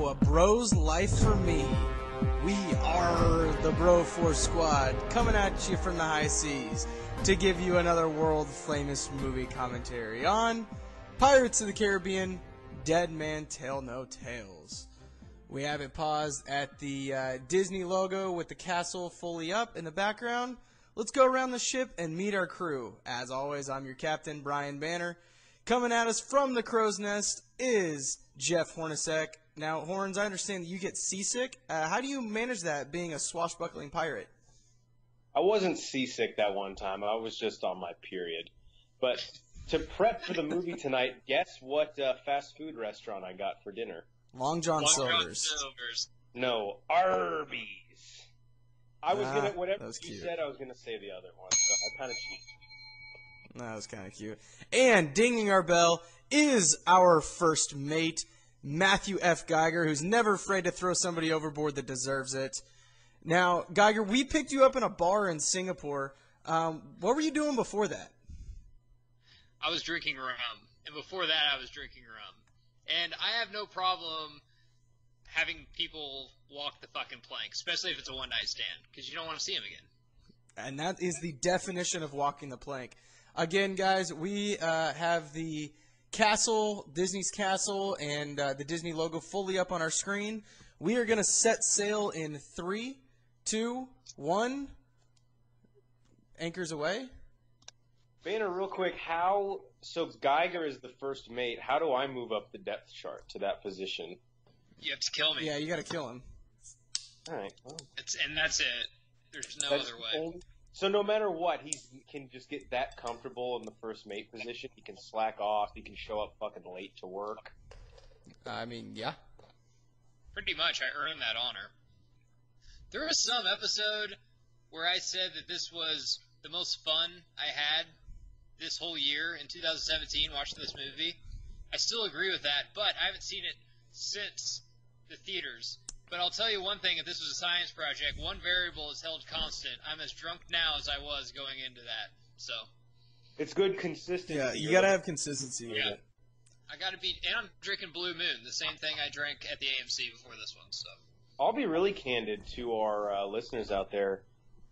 A bro's life for me. We are the Bro Force Squad, coming at you from the high seas to give you another world-famous movie commentary on Pirates of the Caribbean, Dead Man Tell No Tales. We have it paused at the Disney logo with the castle fully up in the background. Let's go around the ship and meet our crew. As always, I'm your captain, Brian Banner. Coming at us from the Crow's Nest is Jeff Hornacek. Now, Horns, I understand that you get seasick. How do you manage that, being a swashbuckling pirate? I wasn't seasick that one time. I was just on my period. But to prep for the movie tonight, guess what fast food restaurant I got for dinner? Long John Silver's. No, Arby's. I was gonna, whatever you cute. said, I was gonna say the other one, so I kind of cheated. That was kind of cute. And dinging our bell is our first mate, Matthew F. Geiger, who's never afraid to throw somebody overboard that deserves it. Now, Geiger, we picked you up in a bar in Singapore. What were you doing before that? I was drinking rum. And before that, I was drinking rum. And I have no problem having people walk the fucking plank, especially if it's a one-night stand, because you don't want to see them again. And that is the definition of walking the plank. Again, guys, we have the castle, Disney's castle, and the Disney logo fully up on our screen. We are going to set sail in 3, 2, 1. Anchors away. Banner, real quick, so Geiger is the first mate. How do I move up the depth chart to that position? You have to kill me. Yeah, you got to kill him. All right. Well. And that's it. There's no other way. So no matter what, he can just get that comfortable in the first mate position. He can slack off. He can show up fucking late to work. I mean, yeah. Pretty much, I earned that honor. There was some episode where I said that this was the most fun I had this whole year in 2017 watching this movie. I still agree with that, but I haven't seen it since the theaters. But I'll tell you one thing, if this was a science project, one variable is held constant. I'm as drunk now as I was going into that. So it's good consistency. Yeah, you got to have consistency with it. I got to be, and I'm drinking Blue Moon, the same thing I drank at the AMC before this one. So I'll be really candid to our listeners out there.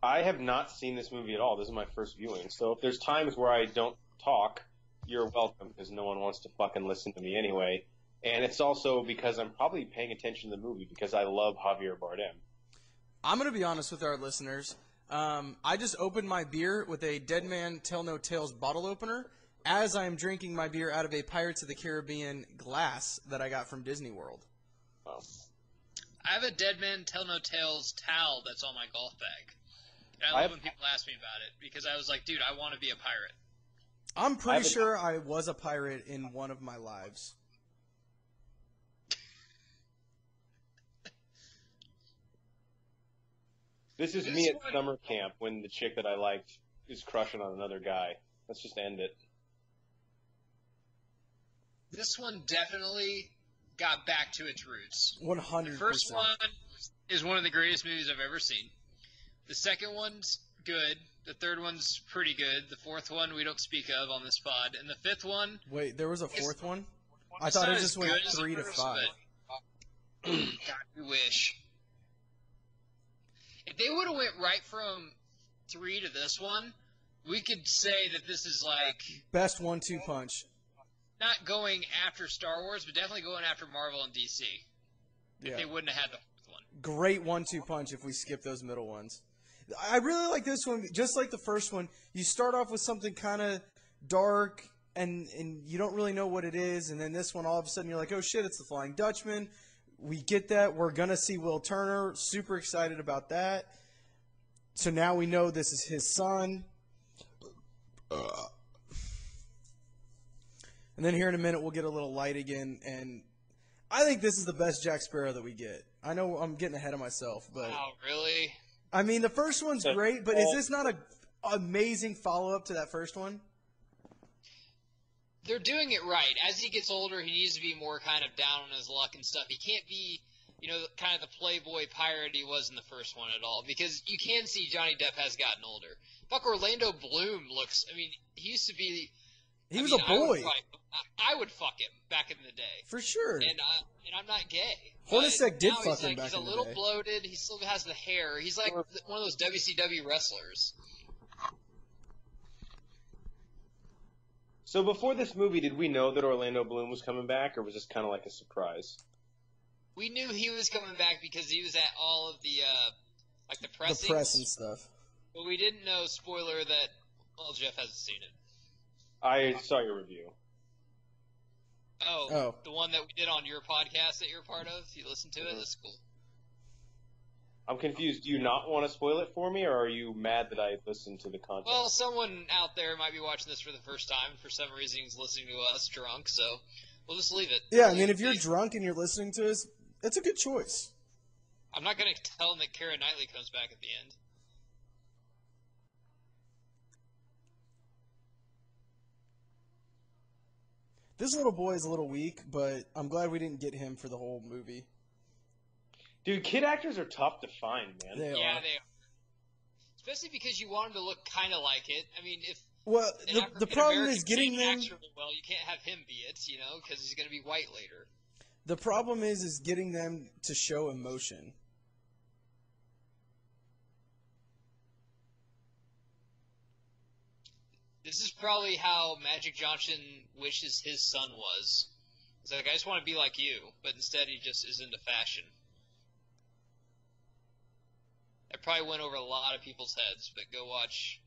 I have not seen this movie at all. This is my first viewing. So if there's times where I don't talk, you're welcome, because no one wants to fucking listen to me anyway. And it's also because I'm probably paying attention to the movie because I love Javier Bardem. I'm going to be honest with our listeners. I just opened my beer with a Dead Man Tell No Tales bottle opener as I am drinking my beer out of a Pirates of the Caribbean glass that I got from Disney World. Oh. I have a Dead Man Tell No Tales towel that's on my golf bag. And I love when people ask me about it because I was like, dude, I want to be a pirate. I'm pretty sure I was a pirate in one of my lives. This is me at summer camp when the chick that I liked is crushing on another guy. Let's just end it. This one definitely got back to its roots. 100%. The first one is one of the greatest movies I've ever seen. The second one's good. The third one's pretty good. The fourth one we don't speak of on this pod. And the fifth one... Wait, there was a fourth one? I thought it just went 3 to 5. God, we wish. If they would have went right from 3 to this one, we could say that this is like... Best 1-2 punch. Not going after Star Wars, but definitely going after Marvel and DC. Yeah. If they wouldn't have had the fourth one. Great 1-2 punch if we skip those middle ones. I really like this one, just like the first one. You start off with something kind of dark, and you don't really know what it is, and then this one, all of a sudden, you're like, oh shit, it's the Flying Dutchman. We get that. We're going to see Will Turner. Super excited about that. So now we know this is his son. And then here in a minute, we'll get a little light again. And I think this is the best Jack Sparrow that we get. I know I'm getting ahead of myself, but... Wow, really? I mean, the first one's great, but is this not an amazing follow-up to that first one? They're doing it right. As he gets older, he needs to be more kind of down on his luck and stuff. He can't be, kind of the playboy pirate he was in the first one at all. Because you can see Johnny Depp has gotten older. Fuck, Orlando Bloom looks, he used to be... He was a boy. I would fuck him back in the day. For sure. And I'm not gay. Hornacek did now fuck him like, back he's in a the little day. bloated. He still has the hair. He's like one of those WCW wrestlers. So before this movie, did we know that Orlando Bloom was coming back, or was this kind of like a surprise? We knew he was coming back because he was at all of the like the pressings. The press and stuff. But we didn't know, spoiler, that Jeff hasn't seen it. I saw your review. Oh, the one that we did on your podcast that you're a part of? You listened to it? That's cool. I'm confused. Do you not want to spoil it for me, or are you mad that I listened to the content? Well, someone out there might be watching this for the first time. For some reason, he's listening to us drunk, so we'll just leave it. Yeah, I mean, if you're drunk and you're listening to us, it's a good choice. I'm not going to tell him that Keira Knightley comes back at the end. This little boy is a little weak, but I'm glad we didn't get him for the whole movie. Dude, kid actors are tough to find, man. They are. They are. Especially because you want him to look kind of like it. I mean, if the problem is getting them. Well, you can't have him be it, because he's going to be white later. The problem is getting them to show emotion. This is probably how Magic Johnson wishes his son was. He's like, I just want to be like you, but instead he just is into fashion. That probably went over a lot of people's heads, but go watch.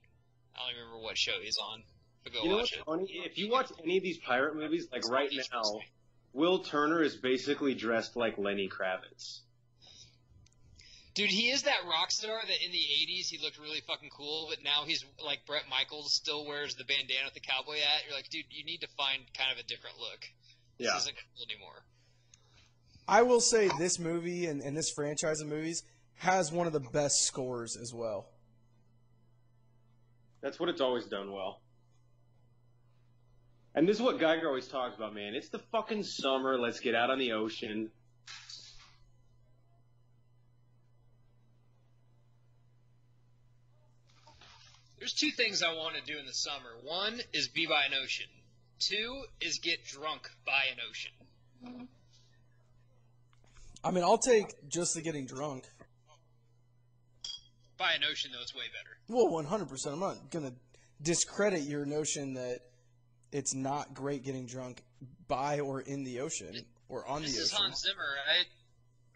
I don't even remember what show he's on, but go watch it. Funny? If you watch any of these pirate movies, like right now, Will Turner is basically dressed like Lenny Kravitz. Dude, he is that rock star that in the 80s he looked really fucking cool, but now he's like Bret Michaels, still wears the bandana with the cowboy hat. You're like, dude, you need to find kind of a different look. This isn't cool anymore. I will say this movie and this franchise of movies has one of the best scores as well. That's what it's always done well. And this is what Geiger always talks about, man. It's the fucking summer. Let's get out on the ocean. There's two things I want to do in the summer. One is be by an ocean. Two is get drunk by an ocean. I mean, I'll take just the getting drunk. By an ocean, though, it's way better. Well, 100%. I'm not going to discredit your notion that it's not great getting drunk by or in the ocean or on the ocean. This is Hans Zimmer, right?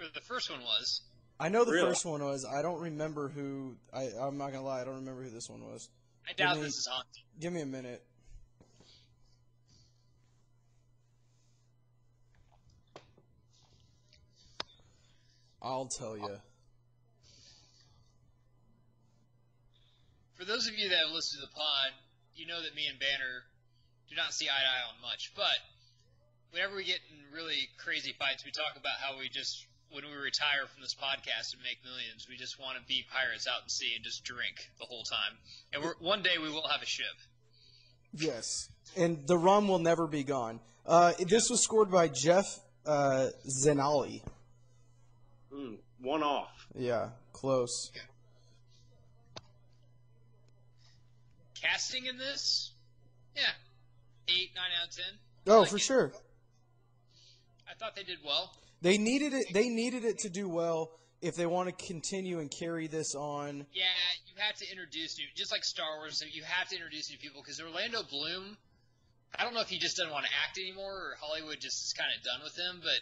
Or the first one was. I know the first one was. I don't remember who. I'm not gonna lie. I don't remember who this one was. I doubt this is Hans. Give me a minute. I'll tell you. For those of you that have listened to the pod, you know that me and Banner do not see eye to eye on much. But whenever we get in really crazy fights, we talk about how we just. When we retire from this podcast and make millions, we just want to be pirates out at sea and just drink the whole time. And one day we will have a ship. Yes. And the rum will never be gone. This was scored by Jeff Zenali. One off. Yeah, close. Casting in this? Yeah. 8, 9 out of 10. Oh, for sure. I thought they did well. They needed it. They needed it to do well if they want to continue and carry this on. Yeah, you have to introduce new, just like Star Wars. You have to introduce new people because Orlando Bloom. I don't know if he just doesn't want to act anymore or Hollywood just is kind of done with him, but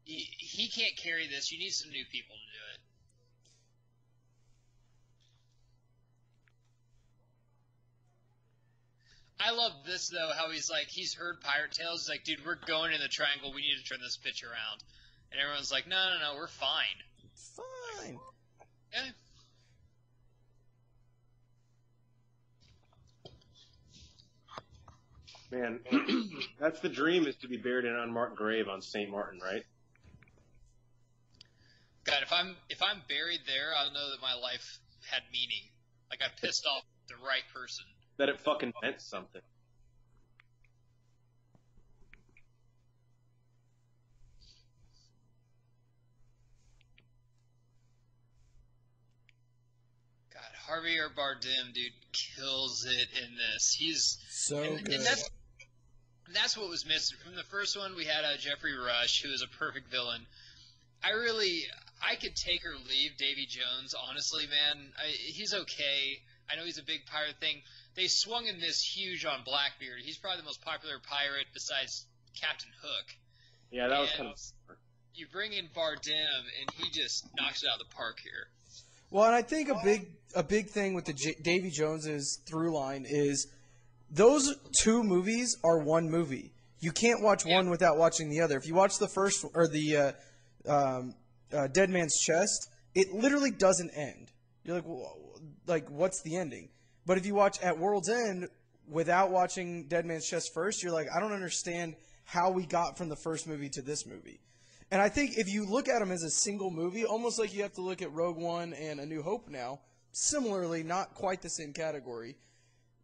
he can't carry this. You need some new people to do it. I love this, though, how he's heard pirate tales. He's like, dude, we're going in the triangle. We need to turn this pitch around. And everyone's like, no, we're fine. Fine. Yeah. Man, that's the dream, is to be buried in an unmarked grave on St. Martin, right? God, if I'm buried there, I'll know that my life had meaning. Like I pissed off the right person. That it fucking meant something. God, Javier Bardem, dude, kills it in this. He's so good. And that's that's what was missing. From the first one, we had Jeffrey Rush, who is a perfect villain. I could take or leave Davy Jones, honestly, man. He's okay. I know he's a big pirate thing. They swung him this huge on Blackbeard. He's probably the most popular pirate besides Captain Hook. Yeah, that was kind of... You bring in Bardem, and he just knocks it out of the park here. Well, and I think a big thing with the Davy Jones's through line is those two movies are one movie. You can't watch one without watching the other. If you watch the first or the Dead Man's Chest, it literally doesn't end. You're like, what's the ending? But if you watch At World's End without watching Dead Man's Chest first, you're like, I don't understand how we got from the first movie to this movie. And I think if you look at them as a single movie, almost like you have to look at Rogue One and A New Hope now, similarly, not quite the same category,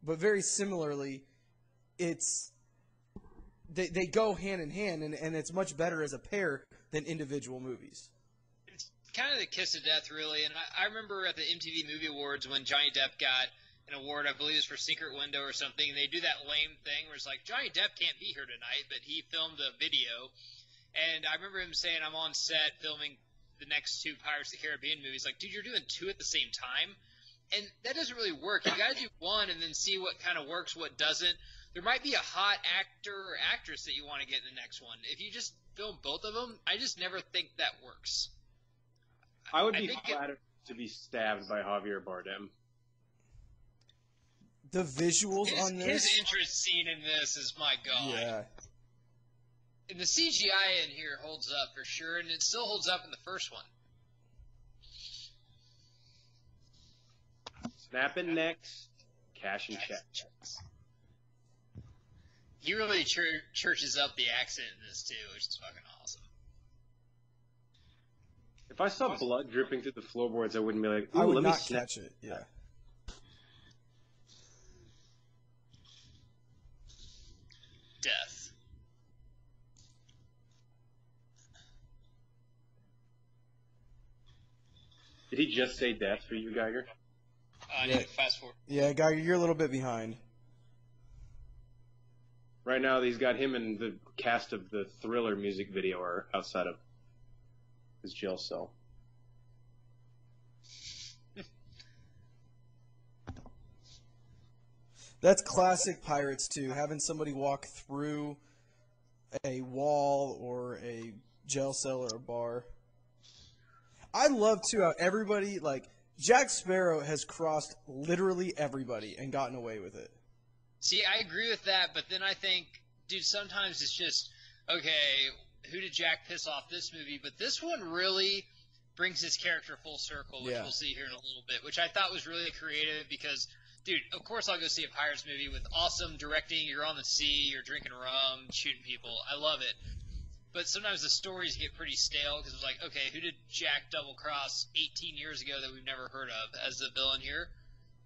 but very similarly, they go hand in hand, and it's much better as a pair than individual movies. It's kind of the kiss of death, really. And I remember at the MTV Movie Awards when Johnny Depp got an award, I believe it was for Secret Window or something, and they do that lame thing where it's like, Johnny Depp can't be here tonight, but he filmed a video. And I remember him saying, I'm on set filming the next two Pirates of the Caribbean movies. Like, dude, you're doing two at the same time? And that doesn't really work. You got to do one and then see what kind of works, what doesn't. There might be a hot actor or actress that you want to get in the next one. If you just film both of them, I just never think that works. I would be flattered to be stabbed by Javier Bardem. The visuals on this. His interest scene in this is, my God. Yeah. And the CGI in here holds up for sure, and it still holds up in the first one. Snapping necks, cash and checks. He really churches up the accent in this, too, which is fucking awesome. If I saw blood dripping through the floorboards, I wouldn't be like, ooh, I would let not me catch it, yeah. Death. Did he just say death for you, Geiger? I need to fast forward. Yeah, Geiger, you're a little bit behind. Right now, he's got him and the cast of the Thriller music video are outside of his jail cell. That's classic Pirates, too. Having somebody walk through a wall or a jail cell or a bar. I love, too, how everybody, like, Jack Sparrow has crossed literally everybody and gotten away with it. See, I agree with that, but then I think, dude, sometimes it's just, okay, who did Jack piss off this movie? But this one really brings his character full circle, which we'll see here in a little bit, which I thought was really creative because, dude, of course I'll go see a Pirates movie with awesome directing. You're on the sea, you're drinking rum, shooting people. I love it. But sometimes the stories get pretty stale because it's like, okay, who did Jack double-cross 18 years ago that we've never heard of as the villain here?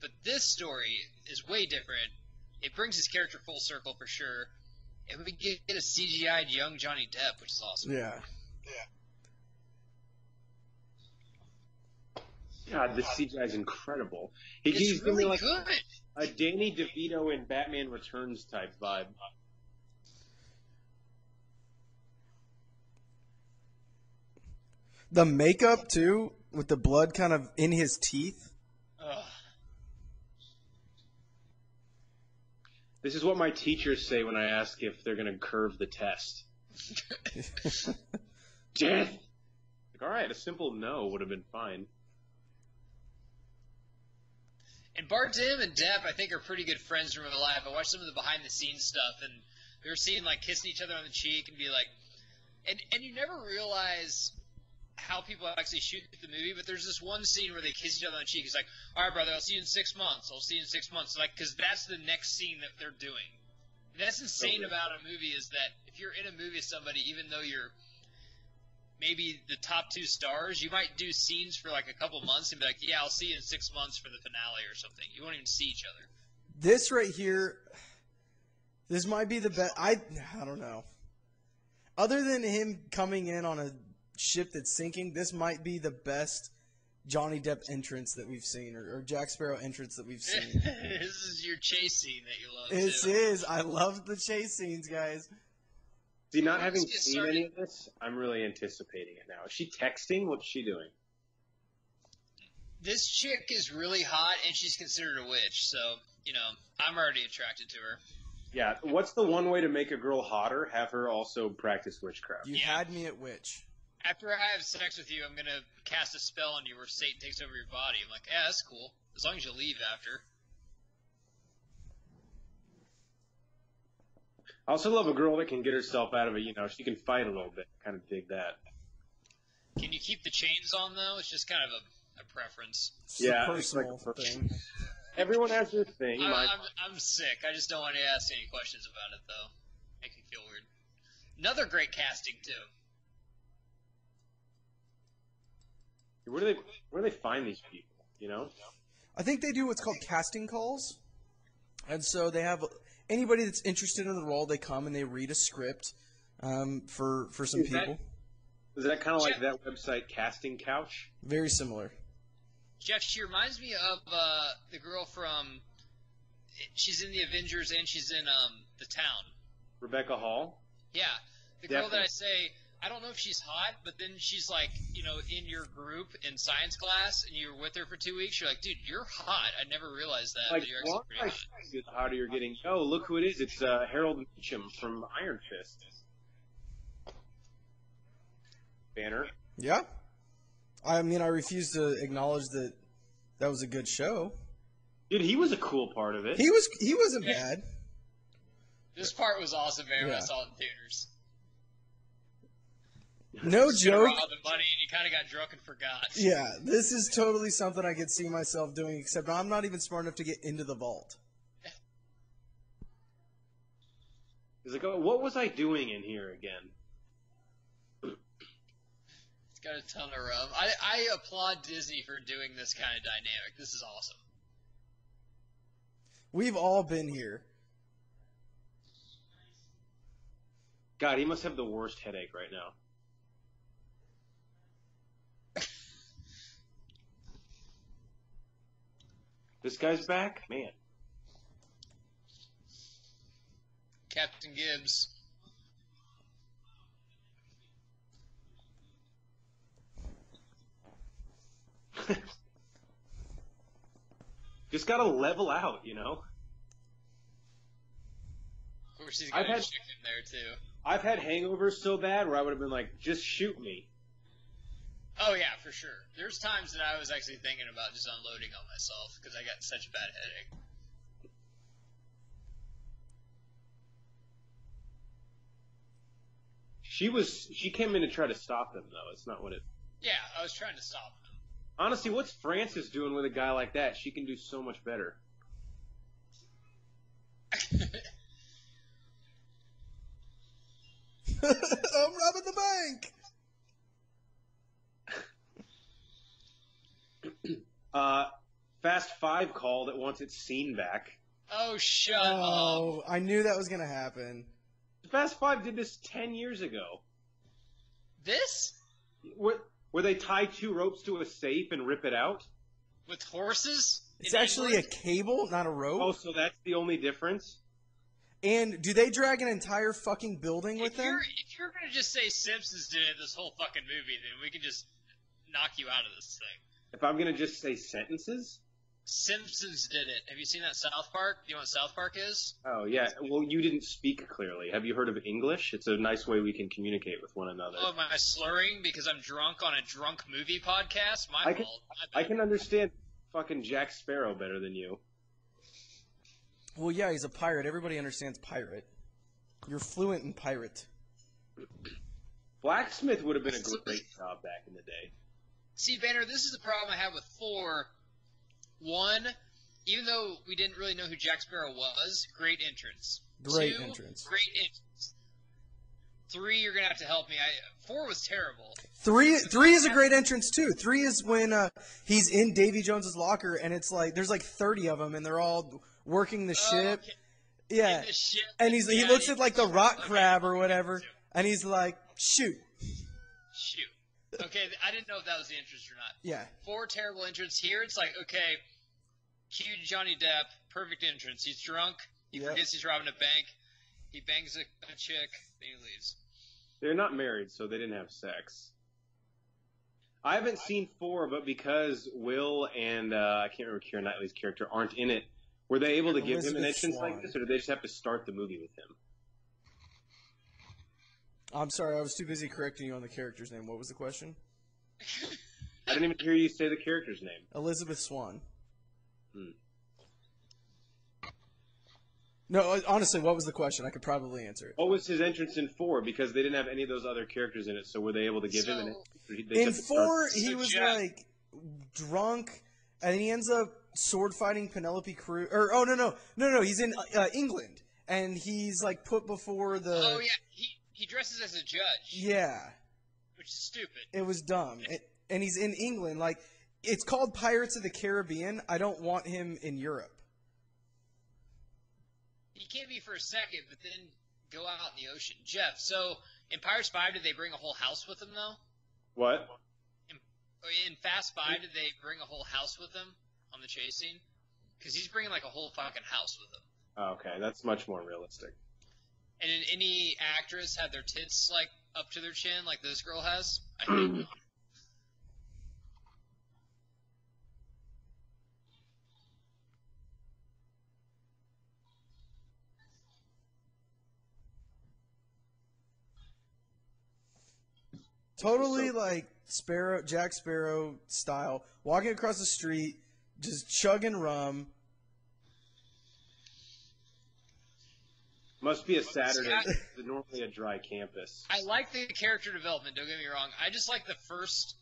But this story is way different. It brings his character full circle for sure. And we get a CGI'd young Johnny Depp, which is awesome. Yeah. God, this CGI is incredible. It's really like good. A Danny DeVito in Batman Returns type vibe. The makeup, too, with the blood kind of in his teeth. Ugh. This is what my teachers say when I ask if they're going to curve the test. Death! Like, all right, a simple no would have been fine. And Bardem and Depp, I think, are pretty good friends in real life. I watched some of the behind-the-scenes stuff, and they were seen, like, kissing each other on the cheek and be like... And you never realize how people actually shoot the movie, but there's this one scene where they kiss each other on the cheek. It's like, all right, brother, I'll see you in 6 months. I'll see you in 6 months. Like, because that's the next scene that they're doing. And that's insane about a movie is that if you're in a movie with somebody, even though you're maybe the top two stars, you might do scenes for like a couple months and be like, yeah, I'll see you in 6 months for the finale or something. You won't even see each other. This right here, this might be the best. I don't know. Other than him coming in on a ship that's sinking, this might be the best Johnny Depp entrance that we've seen, or Jack Sparrow entrance that we've seen. This is your chase scene that you love, It too. is. I love the chase scenes, guys. See, not having Let's get seen started. any of this, I'm really anticipating it now. Is she texting? What's she doing? This chick is really hot, and she's considered a witch, so, you know, I'm already attracted to her. Yeah, what's the one way to make a girl hotter? Have her also practice witchcraft. You Yeah. had me at witch. After I have sex with you, I'm going to cast a spell on you where Satan takes over your body. I'm like, yeah, that's cool. As long as you leave after. I also love a girl that can get herself out of it. She can fight a little bit. Kind of dig that. Can you keep the chains on, though? It's just kind of a preference. It's Yeah, a it's like personal a thing. Everyone has their thing. I'm sick. I just don't want to ask any questions about it, though. Make me feel weird. Another great casting, too. Where do they find these people? I think they do what's called casting calls, and so they have anybody that's interested in the role. They come and they read a script for some people. Is that kind of like that website, Casting Couch? Very similar. Jeff, she reminds me of the girl from... She's in the Avengers and she's in The Town. Rebecca Hall? Yeah. The girl that Definitely. I say, I don't know if she's hot, but then she's like, in your group in science class and you're with her for 2 weeks, you're like, dude, you're hot. I never realized that, Like, but you're well, actually pretty hot. the hotter you're getting. Oh, look who it is. It's Harold Meacham from Iron Fist. Banner. Yeah. I mean, I refuse to acknowledge that was a good show. Dude, he was a cool part of it. He wasn't bad. This part was awesome, man, when I Yeah. saw it in theaters. No Should've joke. brought all the money and you kind of got drunk and forgot. Yeah, this is totally something I could see myself doing, except I'm not even smart enough to get into the vault. He's like, oh, what was I doing in here again? It's got a ton of rum. I applaud Disney for doing this kind of dynamic. This is awesome. We've all been here. God, he must have the worst headache right now. This guy's back? Man. Captain Gibbs. Just gotta level out, Of course, he's I've got a had- chick in there, too. I've had hangovers so bad where I would have been like, just shoot me. Oh, yeah, for sure. There's times that I was actually thinking about just unloading on myself because I got such a bad headache. She came in to try to stop him, though. It's not what it... Yeah, I was trying to stop Honestly, what's Francis doing with a guy like that? She can do so much better. him. I'm robbing the bank. Fast 5 call that wants its scene back. Oh, shut up. Oh, I knew that was gonna happen. Fast 5 did this 10 years ago. This? Where they tie 2 ropes to a safe and rip it out? With horses? It's In actually a England? cable, not a rope. Oh, so that's the only difference? And do they drag an entire fucking building with If them? you're going to just say Simpsons did it this whole fucking movie, then we can just knock you out of this thing. If I'm going to just say sentences? Simpsons did it. Have you seen that South Park? Do you know what South Park is? Oh, yeah. Well, you didn't speak clearly. Have you heard of English? It's a nice way we can communicate with one another. Oh, am I slurring because I'm drunk on a drunk movie podcast? My I can- fault. I can understand fucking Jack Sparrow better than you. Well, yeah, he's a pirate. Everybody understands pirate. You're fluent in pirate. Blacksmith would have been a great job back in the day. See, Banner, this is the problem I have with 4. 1, even though we didn't really know who Jack Sparrow was, great entrance. Great 2, entrance. Great entrance. 3, you're going to have to help me. 4 was terrible. Three is a great entrance too. 3 is when he's in Davy Jones's locker, and it's like there's like 30 of them, and they're all working the ship. Okay. Yeah, In the ship. and he Yeah, looks at like the rock okay. crab or whatever, and he's like, shoot. Shoot. Okay, I didn't know if that was the entrance or not. Yeah. 4 terrible entrance. Here it's like, okay, cue Johnny Depp, perfect entrance. He's drunk. He forgets he's robbing a bank. He bangs a chick. Then he leaves. They're not married, so they didn't have sex. I haven't seen 4, but because Will and I can't remember Keira Knightley's character aren't in it, were they able to give him an entrance like this, or did they just have to start the movie with him? I'm sorry, I was too busy correcting you on the character's name. What was the question? I didn't even hear you say the character's name. Elizabeth Swann. Hmm. No, honestly, what was the question? I could probably answer it. What was his entrance in 4? Because they didn't have any of those other characters in it, so were they able to give him an entrance? In 4, he was like drunk, and he ends up sword fighting Penelope Cruz. Or no, he's in England, and he's like put before the. Oh yeah, he dresses as a judge. Yeah. Which is stupid. It was dumb, and he's in England. Like, it's called Pirates of the Caribbean. I don't want him in Europe. He can't be for a second, but then go out in the ocean. Jeff, so in Pirates 5, did they bring a whole house with them, though? What? In Fast 5, did they bring a whole house with them on the chase scene? Because he's bringing, like, a whole fucking house with him. Oh, okay, that's much more realistic. And did any actress have their tits, like, up to their chin like this girl has? I think not. Totally like Jack Sparrow style, walking across the street, just chugging rum. Must be a Saturday. It's normally a dry campus. I like the character development, don't get me wrong. I just like the first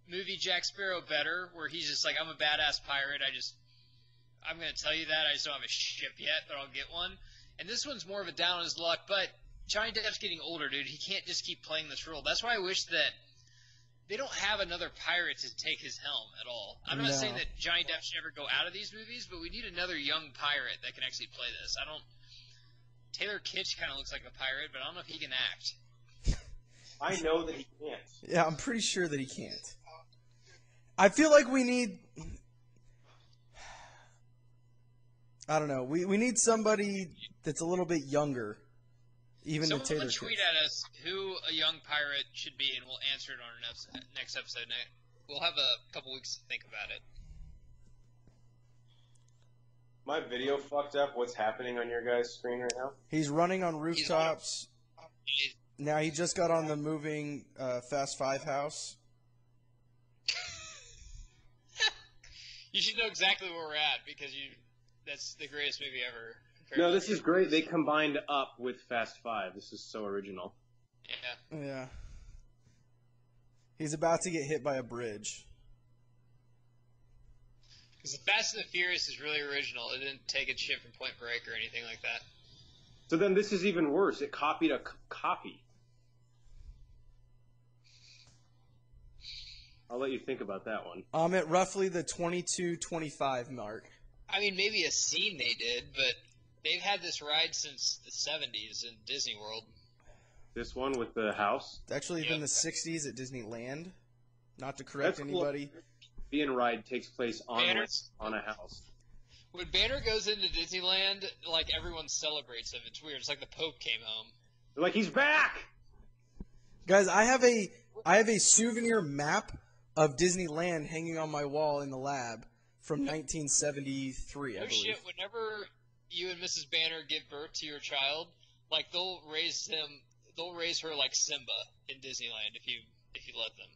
movie Jack Sparrow better, where he's just like, I'm a badass pirate. I'm going to tell you that. I just don't have a ship yet, but I'll get one. And this one's more of a down on his luck, but Johnny Depp's getting older, dude. He can't just keep playing this role. That's why I wish that they don't have another pirate to take his helm at all. I'm not saying that Johnny Depp should ever go out of these movies, but we need another young pirate that can actually play this. Taylor Kitsch kind of looks like a pirate, but I don't know if he can act. I know that he can't. Yeah, I'm pretty sure that he can't. I feel like we need... I don't know. We need somebody that's a little bit younger. Even the Taylor Someone tweet at us who a young pirate should be, and we'll answer it on our next episode. We'll have a couple weeks to think about it. My video fucked up. What's happening on your guys' screen right now? He's running on rooftops. Now he just got on the moving Fast 5 house. You should know exactly where we're at because that's the greatest movie ever. No, this is great. They combined up with Fast 5. This is so original. Yeah. Yeah. He's about to get hit by a bridge. Because the Fast and the Furious is really original. It didn't take its shit from Point Break or anything like that. So then this is even worse. It copied a copy. I'll let you think about that one. I'm at roughly the 22-25 mark. I mean, maybe a scene they did, but they've had this ride since the 70s in Disney World. This one with the house? It's actually been the 60s at Disneyland. Not to correct anybody. The ride takes place on a house. When Banner goes into Disneyland, like, everyone celebrates him. It's weird. It's like the Pope came home. They're like, he's back! Guys, I have a souvenir map of Disneyland hanging on my wall in the lab from 1973, I believe. Shit, whenever you and Mrs. Banner give birth to your child, like, they'll raise her like Simba in Disneyland if you let them.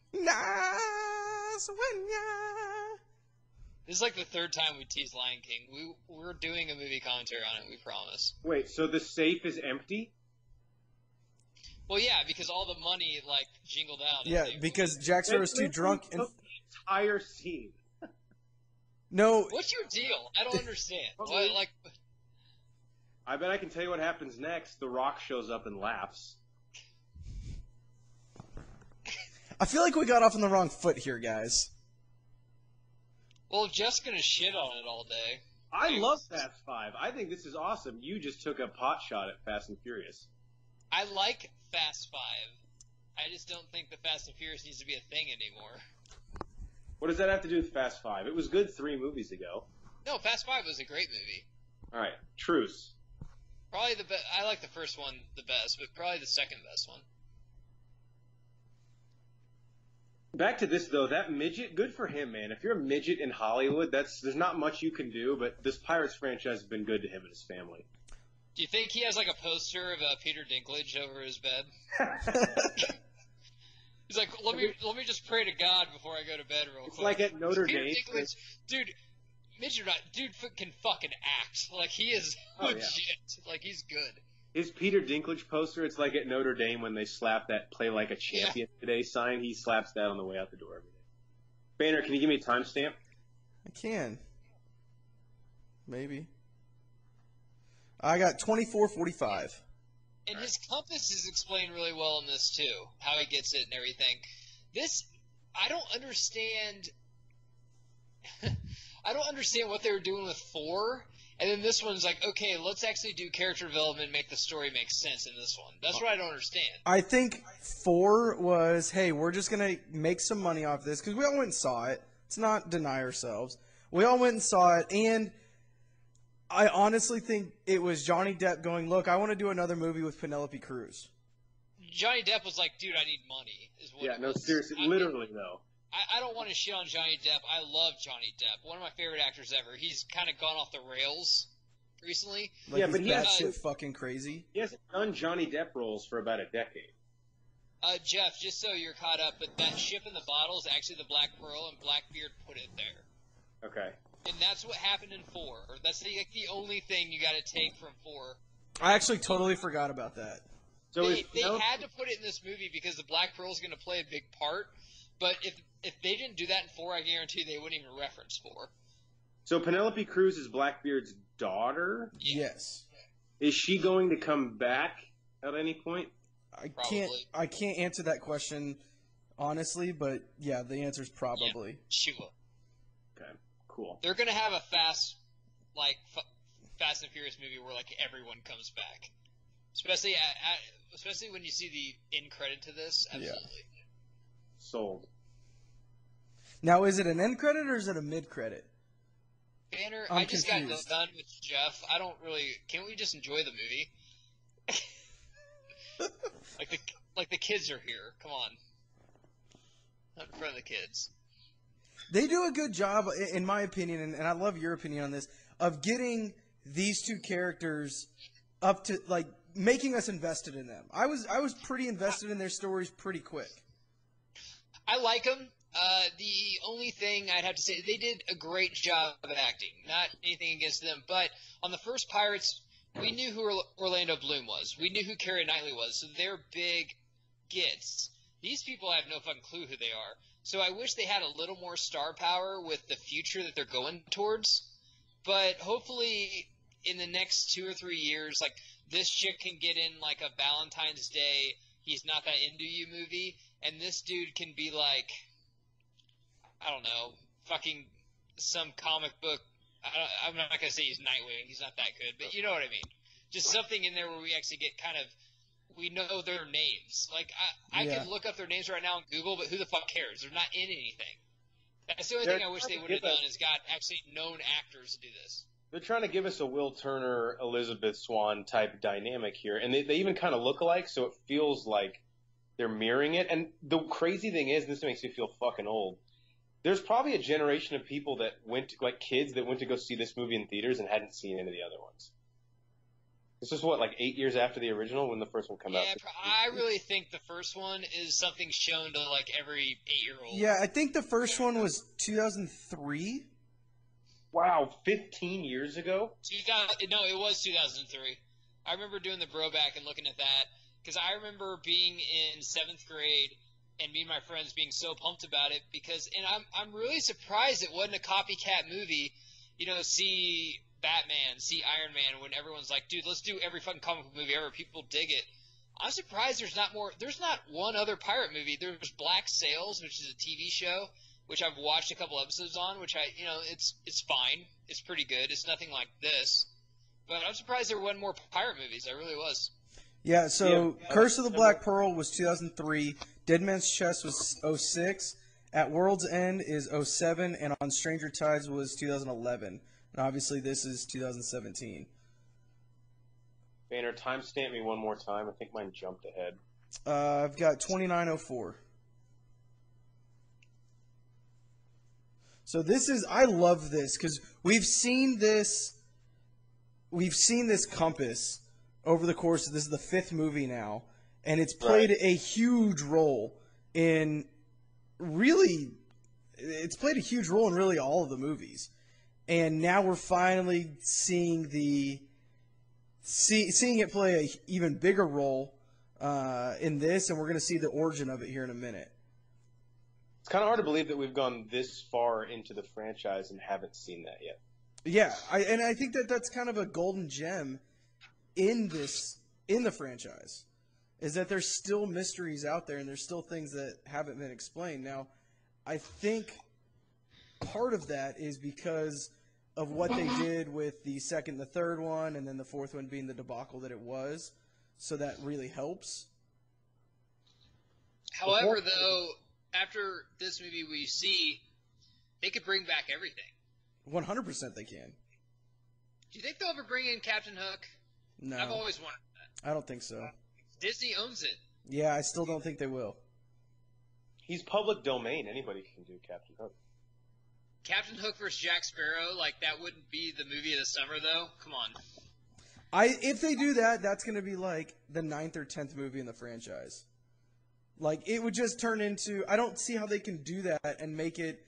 This is like the third time we teased Lion King. We're doing a movie commentary on it, we promise. Wait, so the safe is empty? Well, yeah, because all the money, like, jingled out. Yeah, because Jack Sparrow's too drunk. And... the entire scene. No. What's your deal? I don't understand. I bet I can tell you what happens next. The Rock shows up and laughs. I feel like we got off on the wrong foot here, guys. Well, Jeff's gonna shit on it all day. I love Fast 5. I think this is awesome. You just took a pot shot at Fast and Furious. I like Fast 5. I just don't think the Fast and Furious needs to be a thing anymore. What does that have to do with Fast 5? It was good 3 movies ago. No, Fast 5 was a great movie. All right, truce. Probably the best. I like the first one the best, but probably the second best one. Back to this though, that midget, good for him, man. If you're a midget in Hollywood, there's not much you can do, but this Pirates franchise has been good to him and his family. Do you think he has like a poster of Peter Dinklage over his bed? He's like, let me just pray to God before I go to bed real quick. It's like at Notre Peter Dame. Dinklage, dude, midget, dude can fucking act. Like he is legit. Yeah. Like he's good. His Peter Dinklage poster, it's like at Notre Dame when they slap that "Play Like a Champion Today" sign. He slaps that on the way out the door every day. Banner, can you give me a timestamp? I can. Maybe. I got 24:45. And his compass is explained really well in this too, how he gets it and everything. This, I don't understand. I don't understand what they were doing with 4. And then this one's like, okay, let's actually do character development and make the story make sense in this one. That's what I don't understand. I think 4 was, hey, we're just going to make some money off this, because we all went and saw it. Let's not deny ourselves. We all went and saw it, and I honestly think it was Johnny Depp going, look, I want to do another movie with Penelope Cruz. Johnny Depp was like, dude, I need money. Is what yeah, no, seriously, literally, though. I don't want to shit on Johnny Depp. I love Johnny Depp. One of my favorite actors ever. He's kind of gone off the rails recently. Like, yeah, but he's shit fucking crazy. He hasn't done Johnny Depp roles for about a decade. Jeff, just so you're caught up, but that ship in the bottle is actually the Black Pearl, and Blackbeard put it there. Okay. And that's what happened in 4. Or that's the only thing you got to take from 4. I actually totally forgot about that. So they had to put it in this movie because the Black Pearl is going to play a big part. But if they didn't do that in 4, I guarantee they wouldn't even reference 4. So Penelope Cruz is Blackbeard's daughter? Yes. Is she going to come back at any point? I can't answer that question honestly, but yeah, the answer is probably. Yeah, she will. Okay, cool. They're going to have a Fast and Furious movie where like everyone comes back. Especially when you see the end credit to this, absolutely. Yeah. Sold. Now, is it an end credit or is it a mid credit? Banner, I just got done with Jeff. I don't really. Can't we just enjoy the movie? like the kids are here. Come on. Not in front of the kids. They do a good job, in my opinion, and I love your opinion on this, of getting these two characters up to like making us invested in them. I was pretty invested in their stories pretty quick. I like them. The only thing I'd have to say, they did a great job of acting. Not anything against them, but on the first Pirates, we knew who Orlando Bloom was. We knew who Keira Knightley was, so they're big gets. These people have no fucking clue who they are. So I wish they had a little more star power with the future that they're going towards. But hopefully in the next 2 or 3 years, like, this chick can get in, like, a Valentine's Day, he's not that into you movie, and this dude can be like, I don't know, fucking some comic book. I'm not going to say he's Nightwing. He's not that good. But you know what I mean. Just something in there where we actually get kind of – we know their names. Like, I can look up their names right now on Google, but who the fuck cares? They're not in anything. That's the only thing I wish they would have done is got actually known actors to do this. They're trying to give us a Will Turner, Elizabeth Swann type dynamic here. And they even kind of look alike, so it feels like they're mirroring it. And the crazy thing is, this makes me feel fucking old. There's probably a generation of people that went to, like kids that went to go see this movie in theaters and hadn't seen any of the other ones. This is what, like 8 years after the original when the first one came out? Yeah, I really think the first one is something shown to like every 8-year-old. Yeah, I think the first one was 2003. Wow, 15 years ago? No, it was 2003. I remember doing the Broback and looking at that because I remember being in 7th grade and me and my friends being so pumped about it and I'm really surprised it wasn't a copycat movie. You know, see Batman, see Iron Man, when everyone's like, dude, let's do every fucking comic book movie ever. People dig it. I'm surprised there's not more. There's not one other pirate movie. There's Black Sails, which is a TV show, which I've watched a couple episodes on, which it's fine. It's pretty good. It's nothing like this. But I'm surprised there wasn't more pirate movies. I really was. Yeah, so Yeah, Curse of the Black Pearl was 2003. Dead Man's Chest was '06. At World's End is '07, and On Stranger Tides was 2011. And obviously, this is 2017. Banner, timestamp me one more time. I think mine jumped ahead. I've got 2904. So this is, I love this because we've seen this compass over the course of, this is the 5th movie now, and it's played a huge role in really, it's played a huge role in really all of the movies. And now we're finally seeing seeing it play an even bigger role in this, and we're going to see the origin of it here in a minute. It's kind of hard to believe that we've gone this far into the franchise and haven't seen that yet. Yeah, I think that's kind of a golden gem in the franchise, is that there's still mysteries out there and there's still things that haven't been explained. Now, I think part of that is because of what they did with the second, the third one, and then the fourth one being the debacle that it was. So that really helps. However, though, after this movie, we see they could bring back everything. 100% they can. Do you think they'll ever bring in Captain Hook? No. I've always wanted that. I don't think so. Disney owns it. Yeah, I still don't think they will. He's public domain. Anybody can do Captain Hook. Captain Hook versus Jack Sparrow, like, that wouldn't be the movie of the summer, though. Come on. If they do that, that's going to be like the 9th or 10th movie in the franchise. Like, it would just turn into, I don't see how they can do that and make it,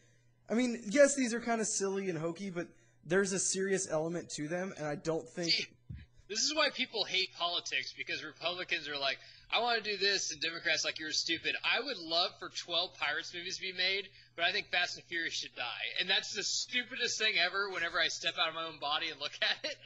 I mean, yes, these are kind of silly and hokey, but there's a serious element to them, and I don't think... See, this is why people hate politics, because Republicans are like, I want to do this, and Democrats like, you're stupid. I would love for 12 Pirates movies to be made, but I think Fast and Furious should die. And that's the stupidest thing ever whenever I step out of my own body and look at it.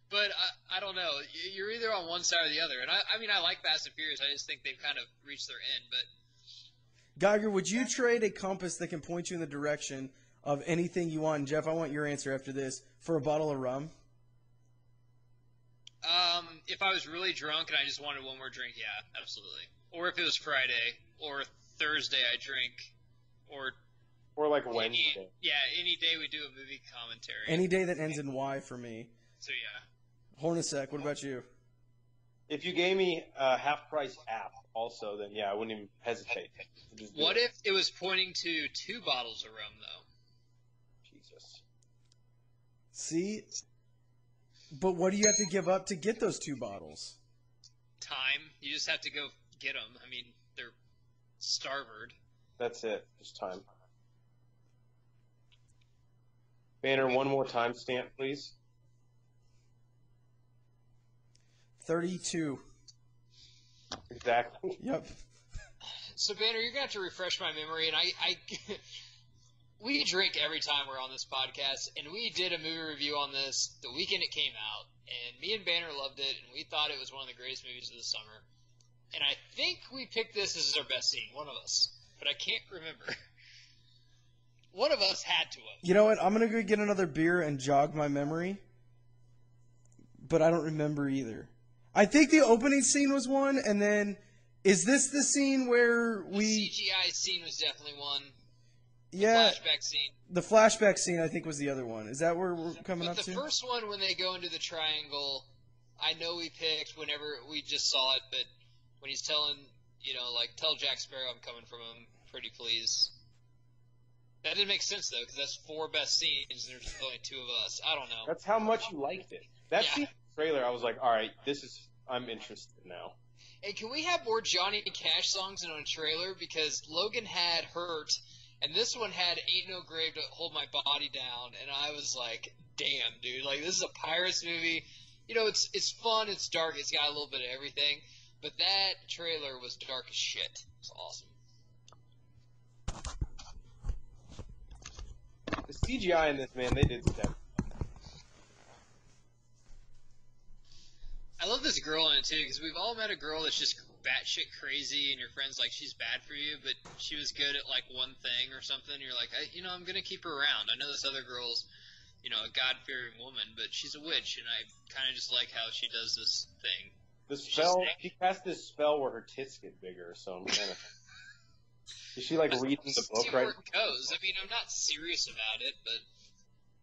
But I don't know. You're either on one side or the other. And I mean, I like Fast and Furious. I just think they've kind of reached their end. But Geiger, would you trade a compass that can point you in the direction of anything you want? And Jeff, I want your answer after this. For a bottle of rum? If I was really drunk and I just wanted one more drink, yeah, absolutely. Or if it was Friday or Thursday, I drink. Or like Wednesday. Any day we do a movie commentary. Any day that ends in Y for me. So yeah. Hornacek, what about you? If you gave me a half-price app also, then yeah, I wouldn't even hesitate. What if it was pointing to 2 bottles of rum, though? Jesus. See? But what do you have to give up to get those 2 bottles? Time. You just have to go get them. I mean, they're starved. That's it. Just time. Banner, one more timestamp, please. 32. Exactly. Yep. So, Banner, you're going to have to refresh my memory, and I we drink every time we're on this podcast, and we did a movie review on this the weekend it came out, and me and Banner loved it, and we thought it was one of the greatest movies of the summer. And I think we picked this as our best scene, one of us, but I can't remember. One of us had to have. You know what? I'm going to go get another beer and jog my memory, but I don't remember either. I think the opening scene was one, and then is this the scene where The CGI scene was definitely one. Yeah. Flashback scene. The flashback scene, I think, was the other one. Is that where we're coming up But to? the first one, when they go into the triangle, I know we picked whenever we just saw it, but when he's telling, tell Jack Sparrow I'm coming from him, pretty please. That didn't make sense, though, because that's 4 best scenes, and there's only 2 of us. I don't know. That's how much you liked it. That scene in the trailer, I was like, all right, I'm interested now. And can we have more Johnny Cash songs in a trailer? Because Logan had Hurt, and this one had Ain't No Grave to Hold My Body Down, and I was like, damn, dude. Like, this is a Pirates movie. It's fun, it's dark, it's got a little bit of everything. But that trailer was dark as shit. It's awesome. The CGI in this, man, they did stuff. I love this girl in it, too, because we've all met a girl that's just batshit crazy, and your friend's like, she's bad for you, but she was good at, like, one thing or something. You're like, I'm going to keep her around. I know this other girl's, a God-fearing woman, but she's a witch, and I kind of just like how she does this thing. The spell, she cast this spell where her tits get bigger, so I'm kind of... Is she, like, reading the book see right where it goes. I mean, I'm not serious about it, but...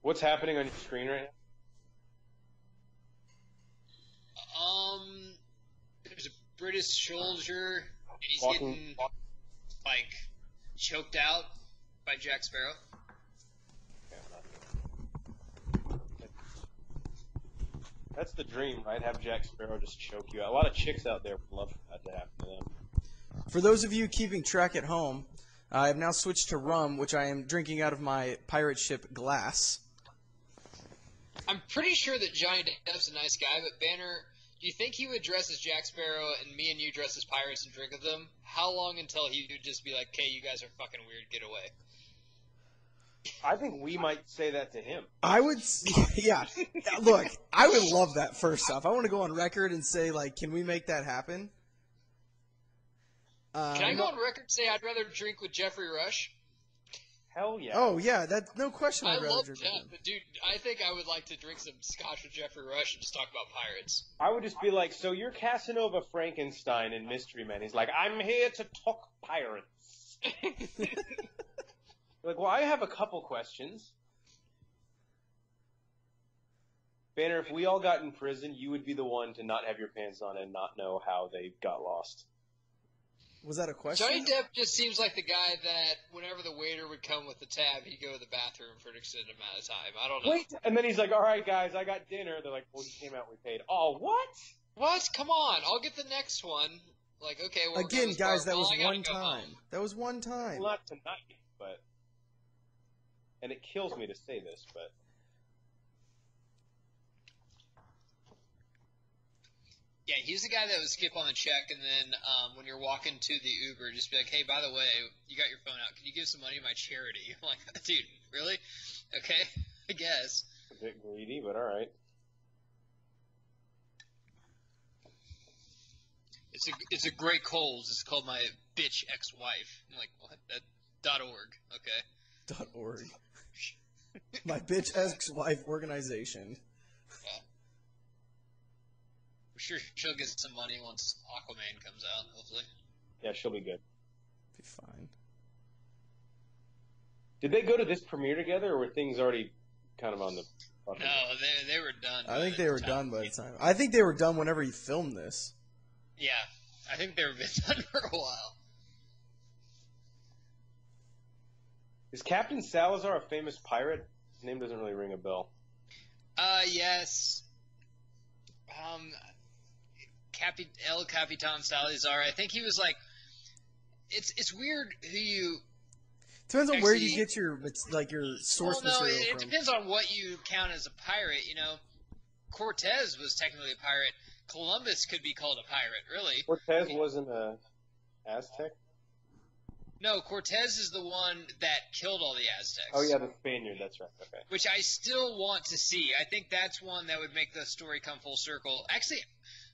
What's happening on your screen right now? There's a British soldier, and he's Walking- getting, like, choked out by Jack Sparrow. That's the dream, right? Have Jack Sparrow just choke you out. A lot of chicks out there would love for that to happen to them. For those of you keeping track at home, I have now switched to rum, which I am drinking out of my pirate ship glass. I'm pretty sure that Johnny Depp's a nice guy, but Banner, do you think he would dress as Jack Sparrow and me and you dress as pirates and drink with them? How long until he would just be like, "Okay, you guys are fucking weird, get away"? I think we might say that to him. I would, yeah. Look, I would love that. First off, I want to go on record and say, like, can we make that happen? Can I go on record and say I'd rather drink with Jeffrey Rush? Hell yeah. Oh yeah, that's no question. I I'd rather love drink Jeff, with him. but dude, I think I would like to drink some scotch with Jeffrey Rush and just talk about pirates. I would just be like, so you're Casanova Frankenstein in Mystery Men. He's like, I'm here to talk pirates. Like, well, I have a couple questions. Banner, if we all got in prison, you would be the one to not have your pants on and not know how they got lost. Was that a question? Johnny Depp just seems like the guy that whenever the waiter would come with the tab, he'd go to the bathroom for an extended amount of time. I don't know. Wait, and then he's like, all right, guys, I got dinner. They're like, well, you came out, we paid. Oh, what? What? Come on, I'll get the next one. Like, okay, well, Again, guys, that well, was I gotta one go time. home. That was one time. Well, not tonight, but... And it kills me to say this, but... Yeah, he's the guy that would skip on the check, and then when you're walking to the Uber, just be like, hey, by the way, you got your phone out. Can you give some money to my charity? I'm like, dude, really? Okay, I guess. A bit greedy, but all right. It's a great Kohl's. It's called my bitch ex-wife. I'm like, what? That .org. Okay. .org. My bitch ex-wife organization. Yeah. I'm sure she'll get some money once Aquaman comes out, hopefully. Yeah, she'll be good. Be fine. Did they go to this premiere together, or were things already kind of on the... No, they were done. I think they were done by the time. I think they were done whenever he filmed this. Yeah, I think they were done for a while. Is Captain Salazar a famous pirate? His name doesn't really ring a bell. Yes. El Capitan Salazar. I think he was like. It's weird who you. Depends on where Actually- you get your source Well, no, material it from. depends on what you count as a pirate. You know, Cortez was technically a pirate. Columbus could be called a pirate, really. Cortez wasn't a Aztec? No, Cortez is the one that killed all the Aztecs. Oh, yeah, the Spaniard, that's right. Okay. Which I still want to see. I think that's one that would make the story come full circle. Actually,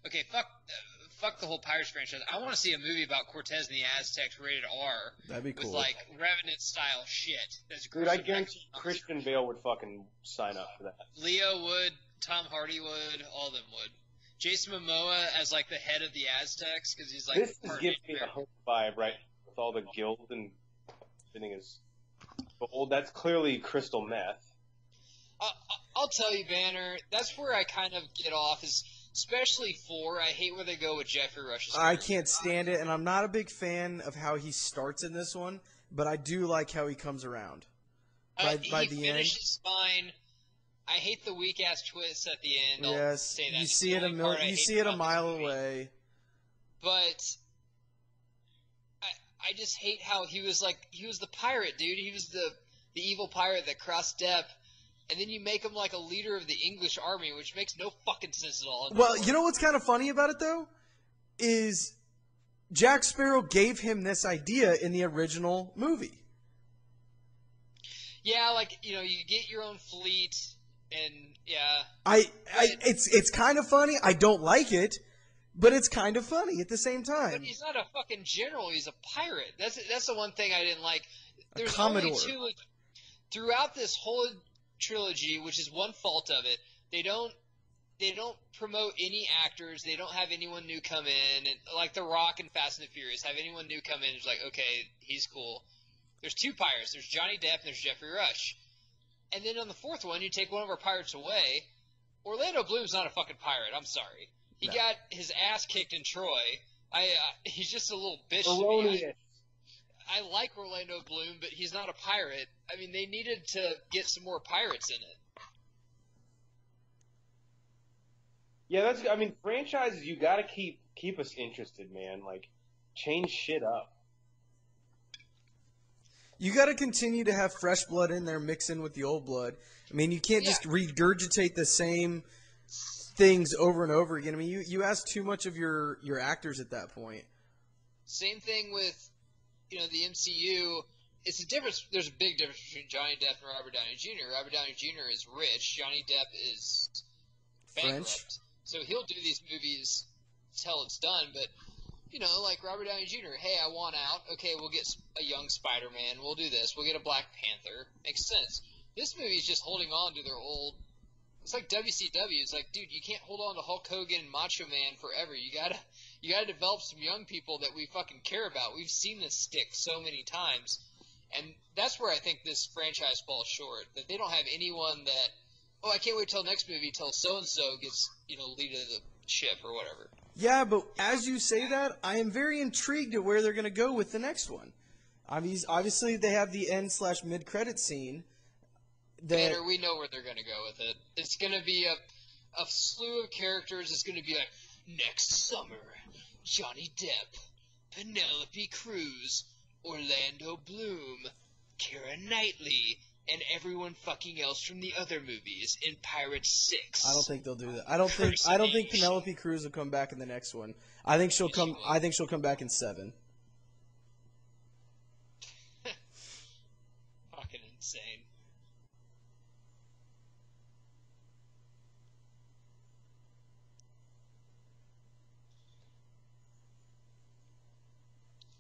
okay, fuck the whole Pirates franchise. I want to see a movie about Cortez and the Aztecs rated R. That'd be cool. With, like, Revenant-style shit. That's Dude, I gruesome. guarantee Christian Bale would fucking sign up for that. Leo would, Tom Hardy would, all of them would. Jason Momoa as, like, the head of the Aztecs, because he's, like, This is part giving me Native a hope vibe, right? With all the guild and everything is gold. That's clearly crystal meth. I'll tell you, Banner, that's where I kind of get off, is especially 4. I hate where they go with Jeffrey Rush's I character. can't stand it, and I'm not a big fan of how he starts in this one, but I do like how he comes around. By He the end, finishes fine. I hate the weak ass twist at the end. I'll yes, say that. you It's see the it only part I you hate see it a about this mile movie. away. But I just hate how he was the pirate, dude. He was the evil pirate that crossed Depp, and then you make him like a leader of the English army, which makes no fucking sense at all. Well, you know what's kind of funny about it though, is Jack Sparrow gave him this idea in the original movie. Yeah, like, you know, you get your own fleet, and yeah. It's kind of funny. I don't like it, but it's kind of funny at the same But time. he's not a fucking general. He's a pirate. That's the one thing I didn't like. There's commodore. only 2 throughout this whole trilogy, which is one fault of it. They don't they don't promote any actors. They don't have anyone new come in, and like The Rock and Fast and the Furious, have anyone new come in. It's like, okay, he's cool. There's 2 pirates. There's Johnny Depp and there's Jeffrey Rush. And then on the 4th one, you take one of our pirates away. Orlando Bloom's not a fucking pirate. I'm sorry. He got his ass kicked in Troy. He's just a little bitch to me. I like Orlando Bloom, but he's not a pirate. I mean, they needed to get some more pirates in it. Yeah, franchises, you gotta keep us interested, man. Like, change shit up. You got to continue to have fresh blood in there, mix in with the old blood. I mean, you can't just regurgitate the same things over and over again. I mean, you ask too much of your actors at that point. Same thing with, the MCU. It's a difference. There's a big difference between Johnny Depp and Robert Downey Jr. Robert Downey Jr. is rich. Johnny Depp is bankrupt. French. So he'll do these movies till it's done, but like Robert Downey Jr., hey, I want out. Okay, we'll get a young Spider-Man. We'll do this. We'll get a Black Panther. Makes sense. This movie is just holding on to their old – it's like WCW. It's like, dude, you can't hold on to Hulk Hogan and Macho Man forever. You gotta develop some young people that we fucking care about. We've seen this stick so many times. And that's where I think this franchise falls short, that they don't have anyone that – I can't wait till next movie till so-and-so gets, lead of the ship or whatever. Yeah, but as you say that, I am very intrigued at where they're going to go with the next one. Obviously, they have the end/mid-credit scene. Banner, we know where they're going to go with it. It's going to be a slew of characters. It's going to be like, next summer, Johnny Depp, Penelope Cruz, Orlando Bloom, Keira Knightley, and everyone fucking else from the other movies in Pirates 6. I don't think they'll do that. I don't think Penelope Cruz will come back in the next one. I think she'll come back in 7. Fucking insane.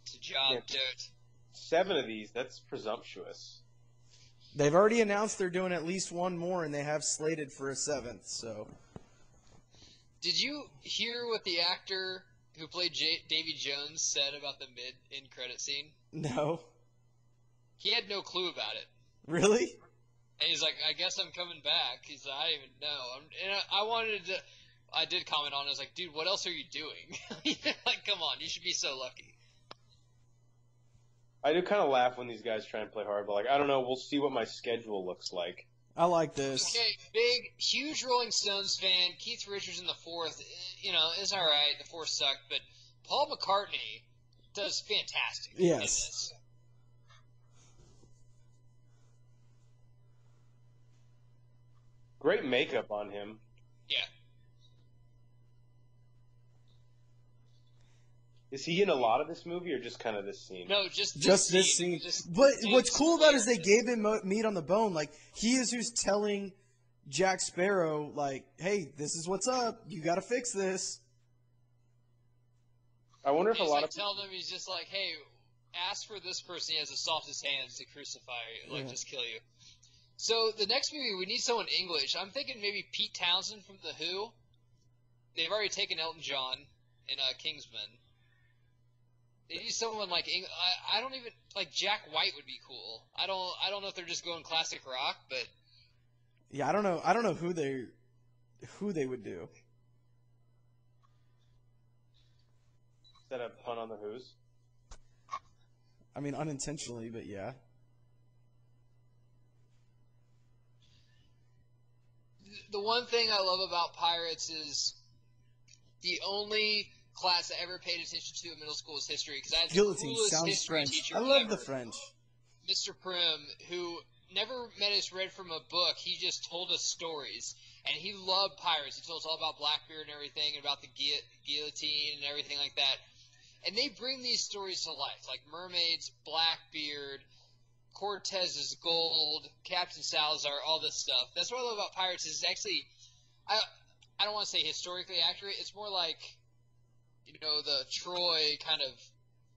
It's a job, dude. 7 of these, that's presumptuous. They've already announced they're doing at least one more, and they have slated for a 7th. So, did you hear what the actor who played Davy Jones said about the mid-end credit scene? No. He had no clue about it. Really? And he's like, I guess I'm coming back. He's like, I didn't even know. I did comment on it. I was like, dude, what else are you doing? Like, come on, you should be so lucky. I do kind of laugh when these guys try and play hard, but I don't know. We'll see what my schedule looks like. I like this. Okay, huge Rolling Stones fan. Keith Richards in the 4th, is all right. The 4th sucked, but Paul McCartney does fantastic. Yes. In this. Great makeup on him. Yeah. Is he in a lot of this movie or just kind of this scene? No, just this scene. But what's cool about it is they gave him meat on the bone. Like, he is who's telling Jack Sparrow, like, hey, this is what's up. You got to fix this. I wonder if a lot of tell them he's just like, hey, ask for this person. He has the softest hands to crucify you, just kill you. So the next movie, we need someone English. I'm thinking maybe Pete Townsend from The Who. They've already taken Elton John in Kingsman. They need someone like I don't even like Jack White would be cool. I don't know if they're just going classic rock, but yeah, I don't know who they would do. Is that a pun on the Who's? I mean, unintentionally, but yeah. The one thing I love about Pirates is the only class that ever paid attention to in middle school is history, because I had the Guillotine coolest sounds history French. teacher I love ever, the French. Mr. Prim, who never met us read from a book. He just told us stories, and he loved pirates. He told us all about Blackbeard and everything, and about the guillotine and everything like that. And they bring these stories to life, like mermaids, Blackbeard, Cortez's gold, Captain Salazar, all this stuff. That's what I love about pirates. Is actually, I don't want to say historically accurate. It's more like, the Troy kind of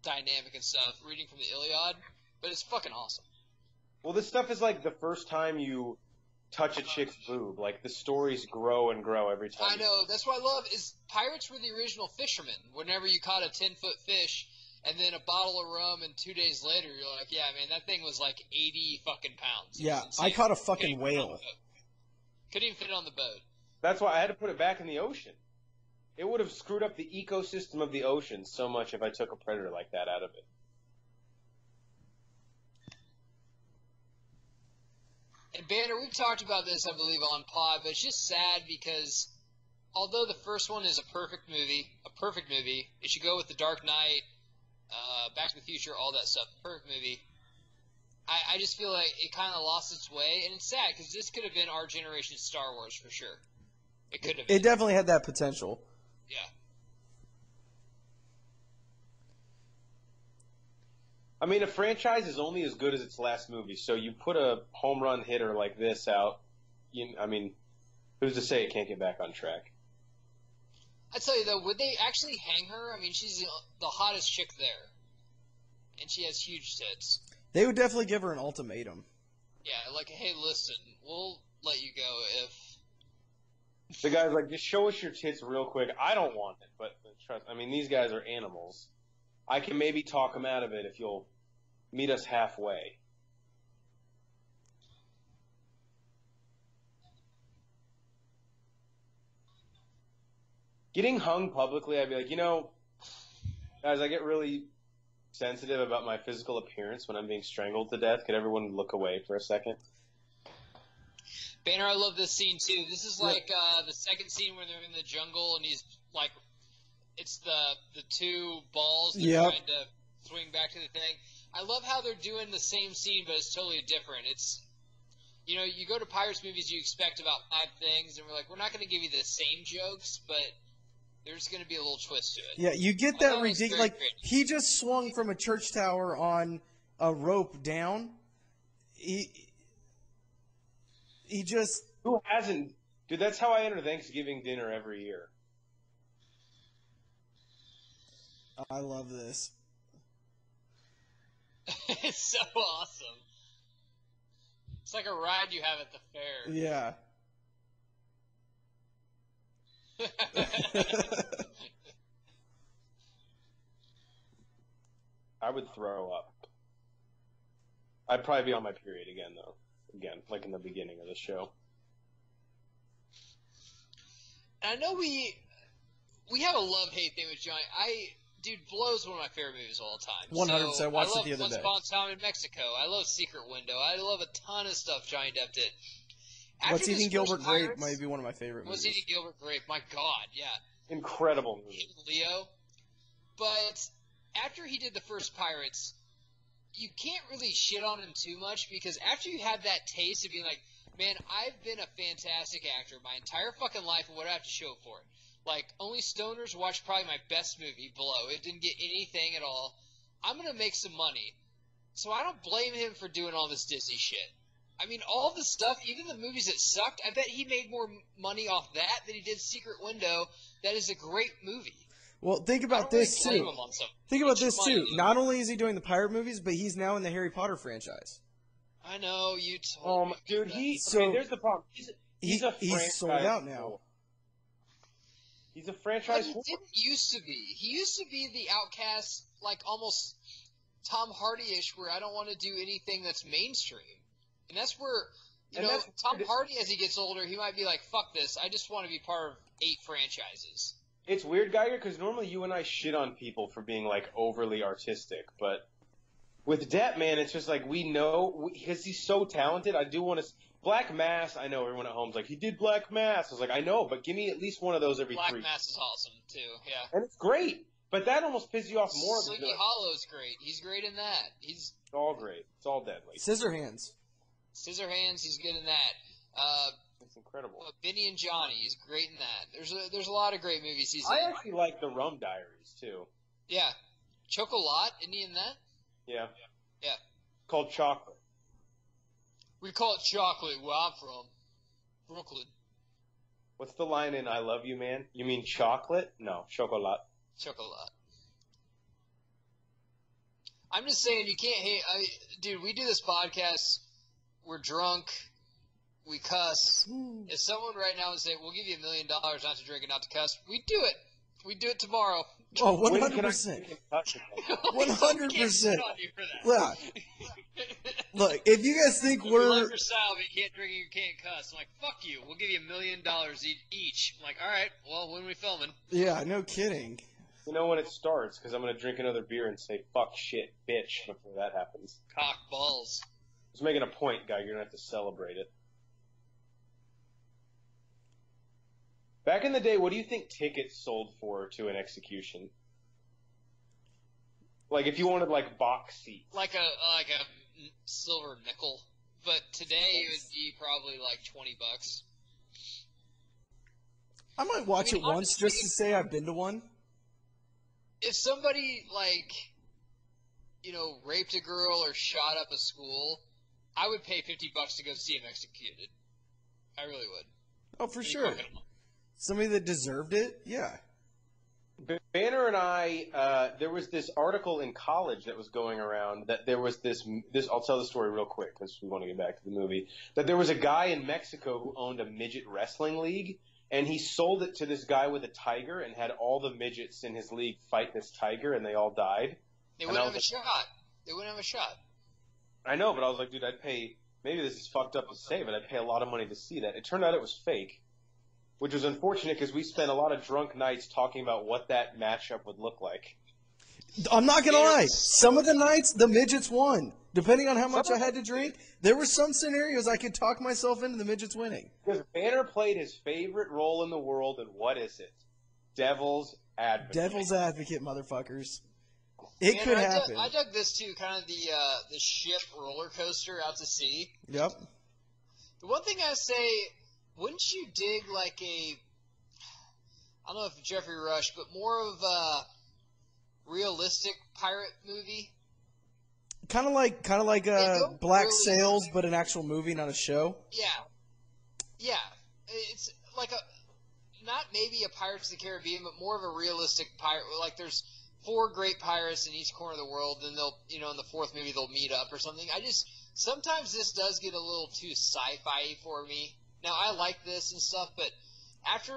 dynamic and stuff, reading from the Iliad. But it's fucking awesome. Well, this stuff is like the first time you touch a chick's boob. Like, the stories grow and grow every time. I know. That's what I love is pirates were the original fishermen. Whenever you caught a 10-foot fish and then a bottle of rum and 2 days later you're like, yeah, man, that thing was like 80 fucking pounds. Yeah, I caught a fucking whale. Couldn't even fit it on the boat. That's why I had to put it back in the ocean. It would have screwed up the ecosystem of the ocean so much if I took a predator like that out of it. And Banner, we've talked about this, I believe, on pod, but it's just sad because although the first one is a perfect movie, it should go with The Dark Knight, Back to the Future, all that stuff, perfect movie. I just feel like it kind of lost its way, and it's sad because this could have been our generation's Star Wars for sure. It could have been. It definitely had that potential. Yeah. I mean, a franchise is only as good as its last movie, so you put a home run hitter like this out, I mean, who's to say it can't get back on track? I tell you though, would they actually hang her? I mean, she's the hottest chick there, and she has huge tits. They would definitely give her an ultimatum. Yeah, like, hey, listen, we'll let you go if... The guy's like, just show us your tits real quick. I don't want it, but trust, I mean, these guys are animals. I can maybe talk them out of it if you'll meet us halfway. Getting hung publicly, I'd be like, guys, I get really sensitive about my physical appearance when I'm being strangled to death. Could everyone look away for a second? Banner, I love this scene too. This is like the second scene where they're in the jungle and he's like, it's the two balls that are trying to swing back to the thing. I love how they're doing the same scene, but it's totally different. It's, you go to Pirates movies, you expect about 5 things, and we're like, we're not going to give you the same jokes, but there's going to be a little twist to it. Yeah, you get that ridiculous. Like, he just swung from a church tower on a rope down. He just... Who hasn't? Dude, that's how I enter Thanksgiving dinner every year. I love this. It's so awesome. It's like a ride you have at the fair. Yeah. I would throw up. I'd probably be on my period again, though. Again, like in the beginning of the show. I know we have a love-hate thing with Johnny. Dude, Blow's one of my favorite movies of all time. 100%. Watched it the other day. I love Once Upon a Time in Mexico. I love Secret Window. I love a ton of stuff Johnny Depp did. What's Eating Gilbert Grape might be one of my favorite movies. What's Eating Gilbert Grape? My God, yeah. Incredible movie. Leo. But after he did the first Pirates, you can't really shit on him too much because after you have that taste of being like, man, I've been a fantastic actor my entire fucking life, and what do I have to show for it? Like, only stoners watched probably my best movie, Blow. It didn't get anything at all. I'm going to make some money. So I don't blame him for doing all this Disney shit. I mean, all the stuff, even the movies that sucked, I bet he made more money off that than he did Secret Window. That is a great movie. Well, think about this, too. Think about this, too. Not only is he doing the pirate movies, but he's now in the Harry Potter franchise. I know, you told me. Dude, there's the problem. He's sold out now. He's a franchise. But he didn't used to be. He used to be the outcast, like almost Tom Hardy-ish, where I don't want to do anything that's mainstream. And that's where, Tom Hardy, as he gets older, he might be like, fuck this, I just want to be part of 8 franchises. It's weird, Geiger, because normally you and I shit on people for being, like, overly artistic, but with Depp, man, it's just like we know, because he's so talented, I do want to... Black Mass, I know everyone at home's like, he did Black Mass. I was like, I know, but give me at least one of those every 3 Black Mass is awesome, too, yeah. And it's great, but that almost pisses you off more. Sleepy Hollow's great. He's great in that. It's all great. It's all deadly. Scissorhands, he's good in that. It's incredible. Benny and Johnny, he's great in that. There's a lot of great movies he's in. I actually like the Rum Diaries, too. Yeah. Chocolat, isn't he in that? Yeah. Yeah. Called Chocolate. We call it chocolate where I'm from. Brooklyn. What's the line in I Love You, Man? You mean chocolate? No, chocolat. Chocolat. I'm just saying, you can't hate... dude, we do this podcast, we're drunk, we cuss. If someone right now would say, "We'll give you $1 million not to drink and not to cuss," we'd do it. We'd do it tomorrow. Oh, When 100%. can I drink and cuss again? 100%. On you for that. Yeah. Look, if you guys think You we're love your style, but you can't drink and you can't cuss. I'm like, fuck you. We'll give you $1 million each. I'm like, all right. Well, when are we filming? yeah, no kidding. You know when it starts, because I'm going to drink another beer and say, fuck, shit, bitch, before that happens. Cock balls. I was making a point, guy. You're going to have to celebrate it. Back in the day, what do you think tickets sold for to an execution? Like, if you wanted, like, box seats. Like a silver nickel. But today it would be probably like $20. I might watch I mean, it once just to say I've been to one. If somebody, like, raped a girl or shot up a school, I would pay $50 to go see him executed. I really would. Oh, for sure. Somebody that deserved it? Yeah. Banner and I, there was this article in college that was going around that there was this, I'll tell the story real quick because we want to get back to the movie, that there was a guy in Mexico who owned a midget wrestling league, and he sold it to this guy with a tiger and had all the midgets in his league fight this tiger, and they all died. They wouldn't have a shot. They wouldn't have a shot. I know, but I was like, dude, I'd pay, maybe this is fucked up to say, but I'd pay a lot of money to see that. It turned out it was fake. Which was unfortunate because we spent a lot of drunk nights talking about what that matchup would look like. I'm not going to lie. Some of the nights, the midgets won. Depending on how much I had to drink, there were some scenarios I could talk myself into the midgets winning. Because Banner played his favorite role in the world, and what is it? Devil's advocate. Devil's advocate, motherfuckers. It could happen. I dug this too, kind of the ship roller coaster out to sea. Yep. The one thing I say, wouldn't you dig like I don't know if Jeffrey Rush, but more of a realistic pirate movie? Kind of like Black really Sails, but an actual movie, not a show. Yeah. It's like not maybe a Pirates of the Caribbean, but more of a realistic pirate. Like there's 4 great pirates in each corner of the world, and they'll, in the 4th movie they'll meet up or something. Sometimes this does get a little too sci-fi for me. Now, I like this and stuff, but after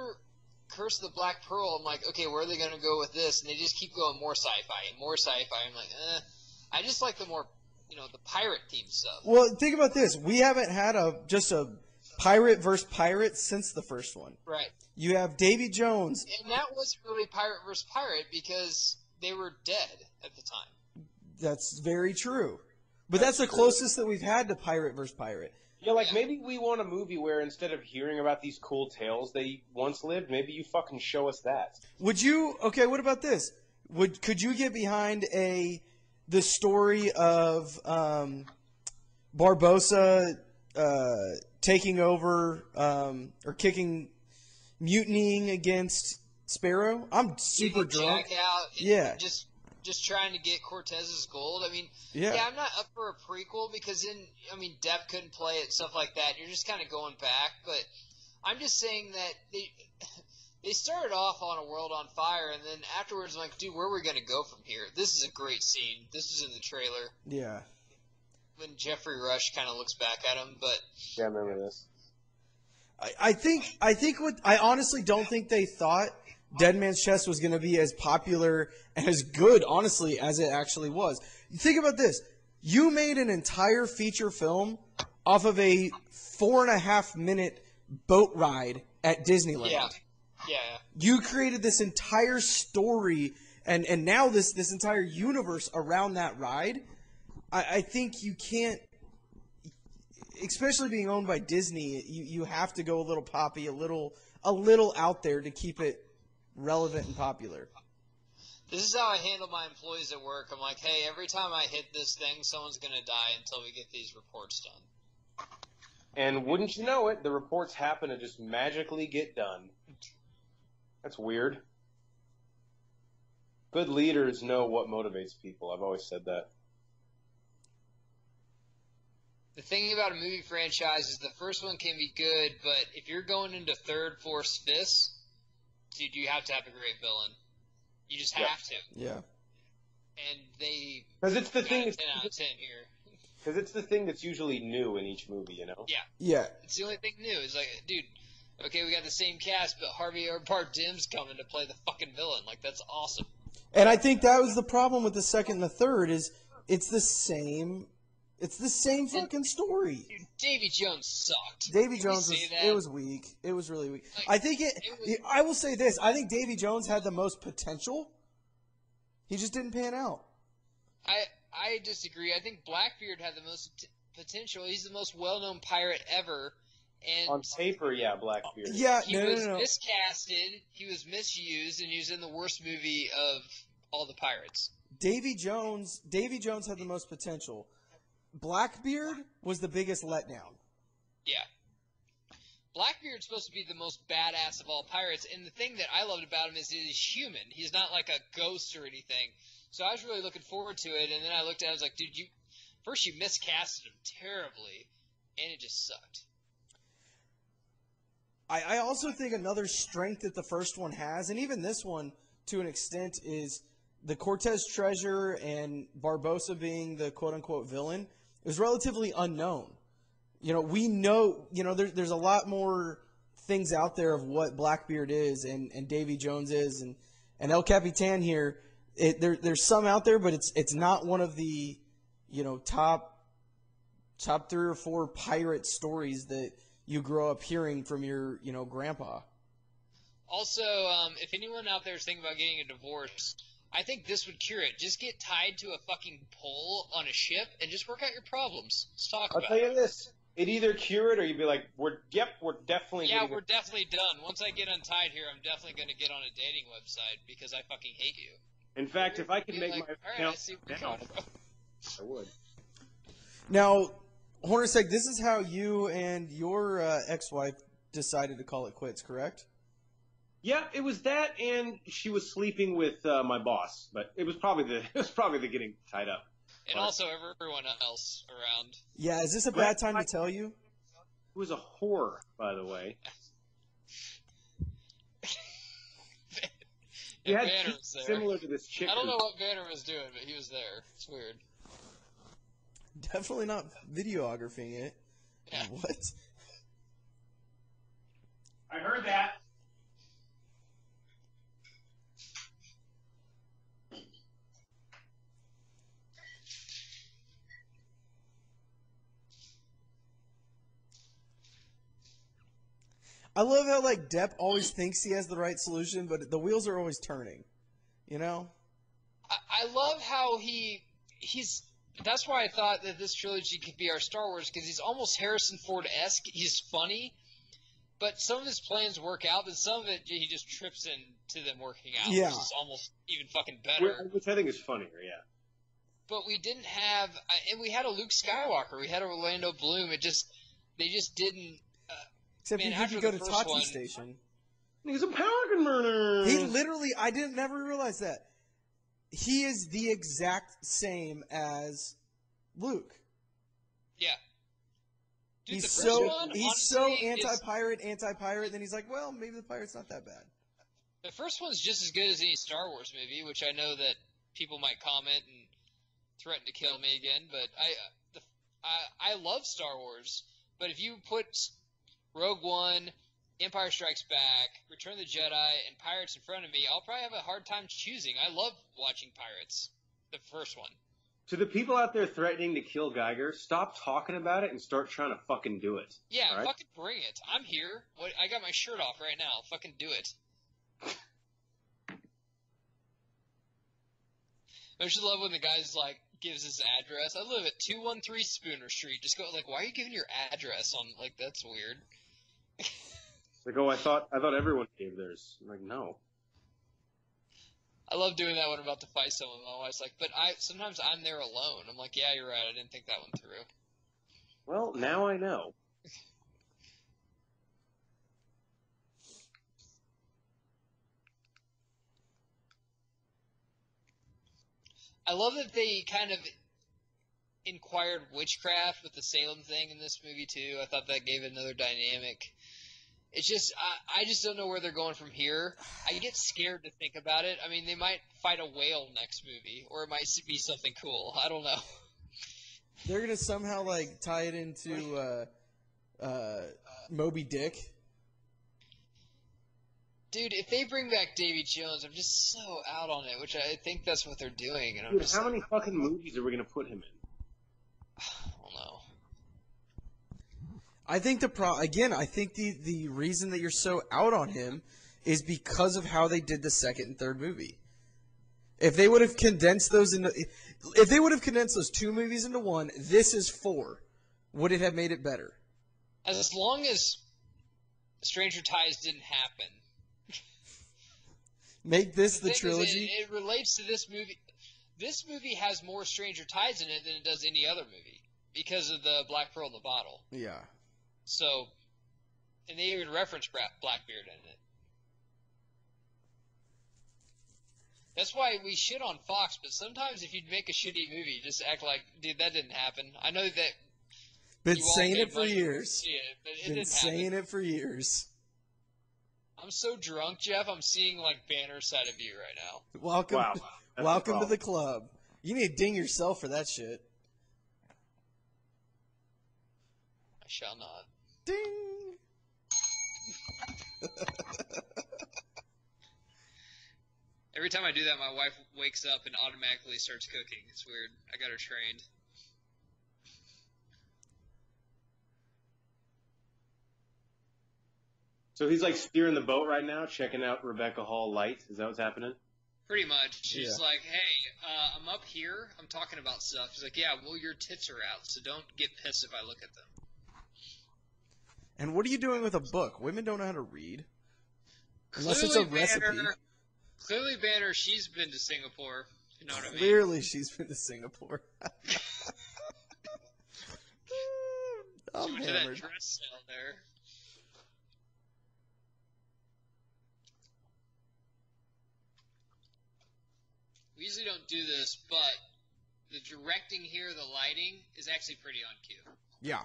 Curse of the Black Pearl, I'm like, okay, where are they going to go with this? And they just keep going more sci-fi and more sci-fi. I'm like, I just like the more, the pirate-themed stuff. Well, think about this. We haven't had just a pirate versus pirate since the first one. Right. You have Davy Jones. And that wasn't really pirate versus pirate because they were dead at the time. That's very true. But that's the closest that we've had to pirate versus pirate. Yeah, like maybe we want a movie where instead of hearing about these cool tales they once lived, maybe you fucking show us that. Would you? Okay, what about this? Could you get behind the story of Barbossa taking over or mutinying against Sparrow? I'm super drunk. Yeah. Just trying to get Cortez's gold. I mean, yeah, I'm not up for a prequel because Depp couldn't play it, stuff like that. You're just kind of going back, but I'm just saying that they started off on a world on fire, and then afterwards, I'm like, dude, where are we going to go from here? This is a great scene. This is in the trailer. Yeah. When Jeffrey Rush kind of looks back at him, but yeah, I remember this. I think I honestly don't think they thought Dead Man's Chest was going to be as popular and as good, honestly, as it actually was. Think about this. You made an entire feature film off of a 4.5-minute boat ride at Disneyland. Yeah. You created this entire story and now this entire universe around that ride. I think you can't, especially being owned by Disney, you have to go a little poppy, a little out there to keep it relevant and popular. This is how I handle my employees at work. I'm like, hey, every time I hit this thing, someone's going to die until we get these reports done. And wouldn't you know it, the reports happen to just magically get done. That's weird. Good leaders know what motivates people. I've always said that. The thing about a movie franchise is the first one can be good, but if you're going into 3rd, 4th, 5th, dude, you have to have a great villain. You just have to. Yeah. And they... Because it's the thing... 10 out of 10 here. Because it's the thing that's usually new in each movie, you know? Yeah. Yeah. It's the only thing new. It's like, dude, okay, we got the same cast, but Javier Bardem's coming to play the fucking villain. Like, that's awesome. And I think that was the problem with the second and the third is it's the same fucking story. Dude, Davy Jones sucked. Davy Can we Jones say that? it was weak. It was really weak. Like, I think was- I will say this. I think Davy Jones had the most potential. He just didn't pan out. I disagree. I think Blackbeard had the most potential. He's the most well-known pirate ever. And On paper, yeah, Blackbeard. Yeah, he no. miscasted, he was misused, and he was in the worst movie of all the pirates. Davy Jones had the most potential. Blackbeard was the biggest letdown. Yeah. Blackbeard's supposed to be the most badass of all pirates, and the thing that I loved about him is that he's human. He's not like a ghost or anything. So I was really looking forward to it, and then I looked at it, I was like, dude, you miscasted him terribly, and it just sucked. I also think another strength that the first one has, and even this one to an extent, is the Cortez treasure and Barbossa being the quote-unquote villain is relatively unknown. You know, we know, there's a lot more things out there of what Blackbeard is and Davy Jones is and El Capitan here. There's some out there, but it's not one of the, top 3 or 4 pirate stories that you grow up hearing from your, grandpa. Also, if anyone out there is thinking about getting a divorce, I think this would cure it. Just get tied to a fucking pole on a ship and just work out your problems. Let's talk I'll about tell it. you this. It'd either cure it or you'd be like, we're definitely Yeah, getting we're definitely done. Once I get untied here, I'm definitely going to get on a dating website because I fucking hate you. In fact, if I could Be make like, my all right, I account see where now, you're coming from. I would. Now, Hornacek, this is how you and your ex-wife decided to call it quits, correct? Yeah, it was that, and she was sleeping with my boss, but it was probably the getting tied up. And also everyone else around. Yeah, is this a bad time to tell you? It was a whore, by the way. He And had Banner teeth was there. similar to this chick. I don't know what Banner was doing, but he was there. It's weird. Definitely not videographing it. Yeah. What? I heard that. I love how Depp always thinks he has the right solution, but the wheels are always turning. You know? I love how he's. That's why I thought that this trilogy could be our Star Wars, because he's almost Harrison Ford-esque. He's funny, but some of his plans work out, but some of it he just trips into them working out, Yeah. which is almost even fucking better. Which I think is funnier, yeah. But we didn't have, and we had a Luke Skywalker, we had a Orlando Bloom. They just didn't. Except Man, he after could go the to first Tati one- Station. He's a power burner. He literally, I didn't never realize that. He is the exact same as Luke. Yeah. Dude, He's the first so one, so honestly, is- anti-pirate. Then he's like, well, maybe the pirate's not that bad. The first one's just as good as any Star Wars movie, which I know that people might comment and threaten to kill me again, but I love Star Wars. But if you put Rogue One, Empire Strikes Back, Return of the Jedi, and Pirates in front of me, I'll probably have a hard time choosing. I love watching Pirates, the first one. To the people out there threatening to kill Geiger, stop talking about it and start trying to fucking do it. Yeah, all right? fucking bring it. I'm here. I got my shirt off right now. Fucking do it. I just love when the guy's like gives his address. I live at 213 Spooner Street. Just go like, why are you giving your address on? Like, that's weird. Like, oh, I thought everyone gave theirs. I'm like, no. I love doing that when I'm about to fight someone. My wife's like, but sometimes I'm there alone. I'm like, yeah, you're right. I didn't think that one through. Well, now I know. I love that they kind of inquired witchcraft with the Salem thing in this movie too. I thought that gave another dynamic. It's just I just don't know where they're going from here. I get scared to think about it. I mean, they might fight a whale next movie, or it might be something cool. I don't know. They're gonna somehow like tie it into Moby Dick. Dude, if they bring back Davy Jones, I'm just so out on it, which I think that's what they're doing. And I'm Dude, just how like, many fucking movies are we gonna put him in? I don't know. I think I think the reason that you're so out on him is because of how they did the second and third movie. If they would have condensed those two movies into one, this is 4. Would it have made it better? As long as Stranger Ties didn't happen. Make this the thing is, trilogy. it relates to this movie. This movie has more Stranger Ties in it than it does any other movie because of the Black Pearl in the bottle. Yeah. So, and they even reference Blackbeard in it. That's why we shit on Fox, but sometimes if you'd make a shitty movie, just act like, dude, that didn't happen. I know that. Been saying it for years. But it Been didn't saying happen. it for years. I'm so drunk, Jeff. I'm seeing like Banner side of you right now. Welcome, Wow. That's welcome to the club. You need to ding yourself for that shit. I shall not. Ding. Every time I do that, my wife wakes up and automatically starts cooking. It's weird. I got her trained. So he's like steering the boat right now, checking out Rebecca Hall Light. Is that what's happening? Pretty much. She's Yeah. like, hey, I'm up here. I'm talking about stuff. She's like, yeah, well, your tits are out, so don't get pissed if I look at them. And what are you doing with a book? Women don't know how to read. Unless it's a recipe. Clearly, Banner, she's been to Singapore. You know what I mean? Clearly, she's been to Singapore. She I'm went to that hammered. dress sale there. We usually don't do this, but the directing here, the lighting, is actually pretty on cue. Yeah.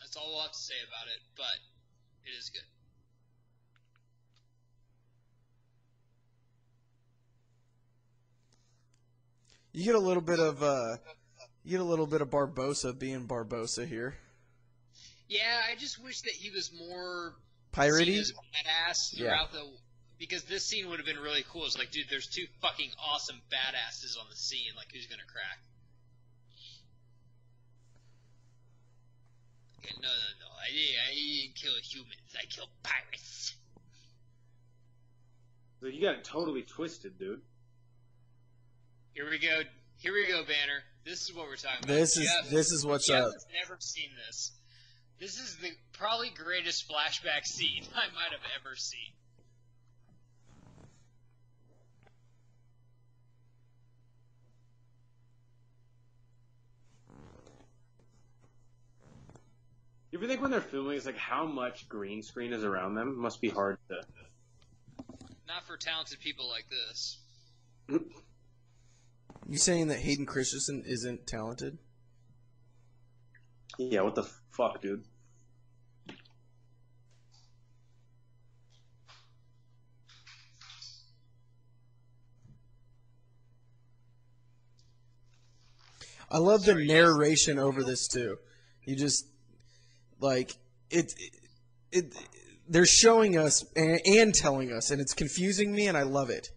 That's all we'll have to say about it, but it is good. You get a little bit of Barbosa being Barbosa here. Yeah, I just wish that he was more Piratey? seen as badass throughout the. Because this scene would have been really cool. It's like, dude, there's 2 fucking awesome badasses on the scene. Like, who's gonna crack? Okay, no. I didn't kill humans. I killed pirates. So you got it totally twisted, dude. Here we go, Banner. This is what we're talking about. This is what's Jeff up. has never seen this. This is the probably greatest flashback scene I might have ever seen. You ever think when they're filming, it's like how much green screen is around them? It must be hard to. Not for talented people like this. You saying that Hayden Christensen isn't talented? Yeah, what the fuck, dude? I love the narration over this too. You just like it. They're showing us and telling us, and it's confusing me, and I love it.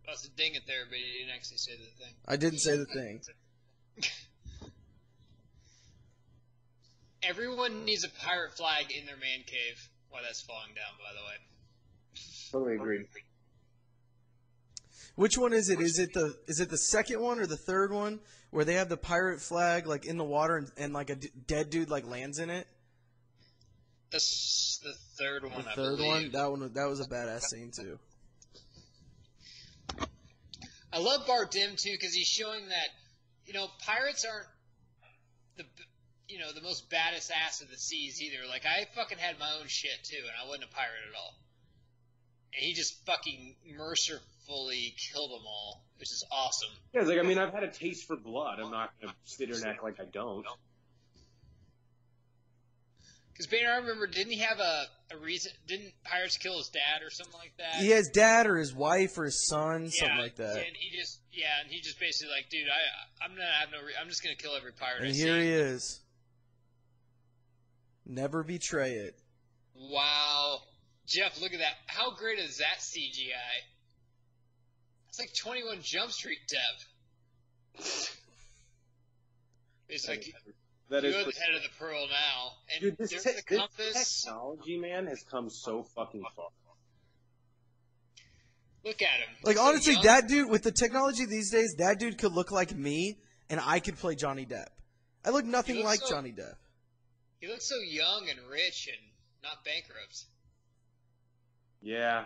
I was ding it there, but you didn't actually say the thing. I didn't say the thing. Everyone needs a pirate flag in their man cave while that's falling down, by the way. Totally agreed. Which one is it? Is it the second one or the third one where they have the pirate flag like in the water and like a dead dude like lands in it? That's the third one. The third one. That was a badass scene too. I love Bardem too because he's showing that pirates aren't the most baddest ass of the seas either. Like I fucking had my own shit too, and I wasn't a pirate at all. And he just fucking mercifully killed them all, which is awesome. Yeah, it's like, I mean, I've had a taste for blood. I'm not going to sit here and act like I don't. Because Banner, I remember, didn't he have a reason? Didn't Pirates kill his dad or something like that? He has dad or his wife or his son, something like that. And he just basically like, dude, I'm gonna have I'm just gonna kill every pirate. And I here see. he is. Never betray it. Wow, Jeff, look at that. How great is that CGI? It's like 21 Jump Street, Dev. It's like. That You're is the head of the pearl now, and dude, there's this the compass. technology, man, has come so fucking far. Look at him. Like, He's so honestly, young. that dude, with the technology these days, that dude could look like me, and I could play Johnny Depp. I look nothing like Johnny Depp. He looks so young and rich and not bankrupt. Yeah.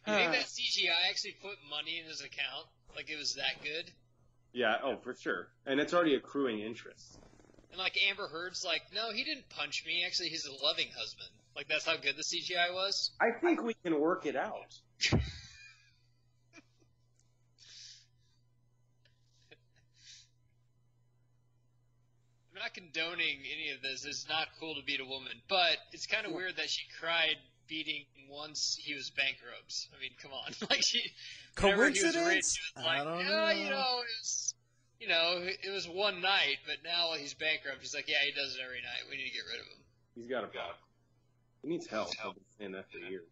You think that CGI actually put money in his account? Like it was that good? Yeah, oh, for sure. And it's already accruing interest. And like Amber Heard's like, no, he didn't punch me. Actually, he's a loving husband. Like that's how good the CGI was. I think we can work it out. I'm not condoning any of this. It's not cool to beat a woman, but it's kind of weird that she cried beating once he was bankrupt. I mean, come on, like she. Coincidence? He was rich, she was like, I don't know. It was one night, but now he's bankrupt. He's like, yeah, he does it every night. We need to get rid of him. He's got a problem. He needs help. I've been saying that for years.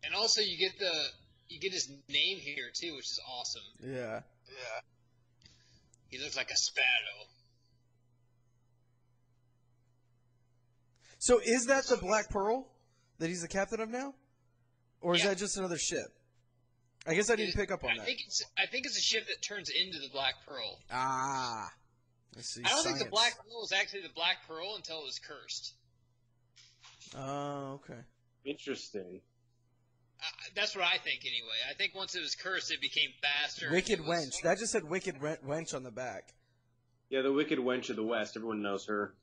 And also, you get his name here too, which is awesome. Yeah. He looks like a Sparrow. So is that the Black Pearl that he's the captain of now? Or is Yeah. that just another ship? I guess I didn't pick up on that. I think it's a ship that turns into the Black Pearl. Ah. I see. I don't think the Science. Black Pearl was actually the Black Pearl until it was cursed. Oh, okay. Interesting. That's what I think, anyway. I think once it was cursed, it became faster. Wicked Wench. That just said Wicked Wench on the back. Yeah, the Wicked Wench of the West. Everyone knows her.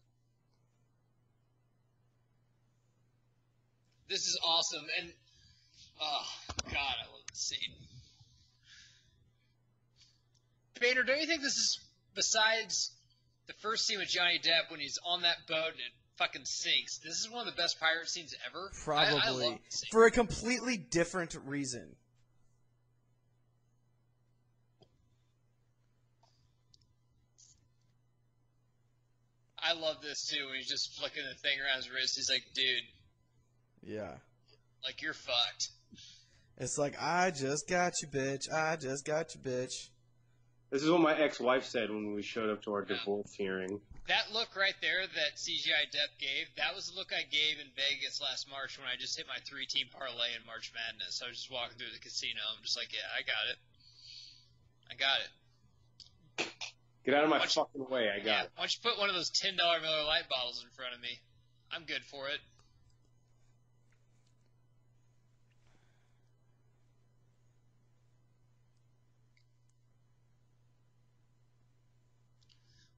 This is awesome, and oh god, I love this scene. Bader, don't you think this is, besides the first scene with Johnny Depp when he's on that boat and it fucking sinks, this is one of the best pirate scenes ever? Probably. I love this scene. For a completely different reason. I love this too when he's just flicking the thing around his wrist. He's like, dude, Yeah. like you're fucked. It's like, I just got you, bitch. I just got you, bitch. This is what my ex-wife said when we showed up to our divorce hearing. That look right there that CGI Depp gave, that was the look I gave in Vegas last March when I just hit my 3-team parlay in March Madness. I was just walking through the casino. I'm just like, yeah, I got it. I got it. Get out of my fucking way, I got it. Why don't you put one of those $10 Miller Lite bottles in front of me? I'm good for it.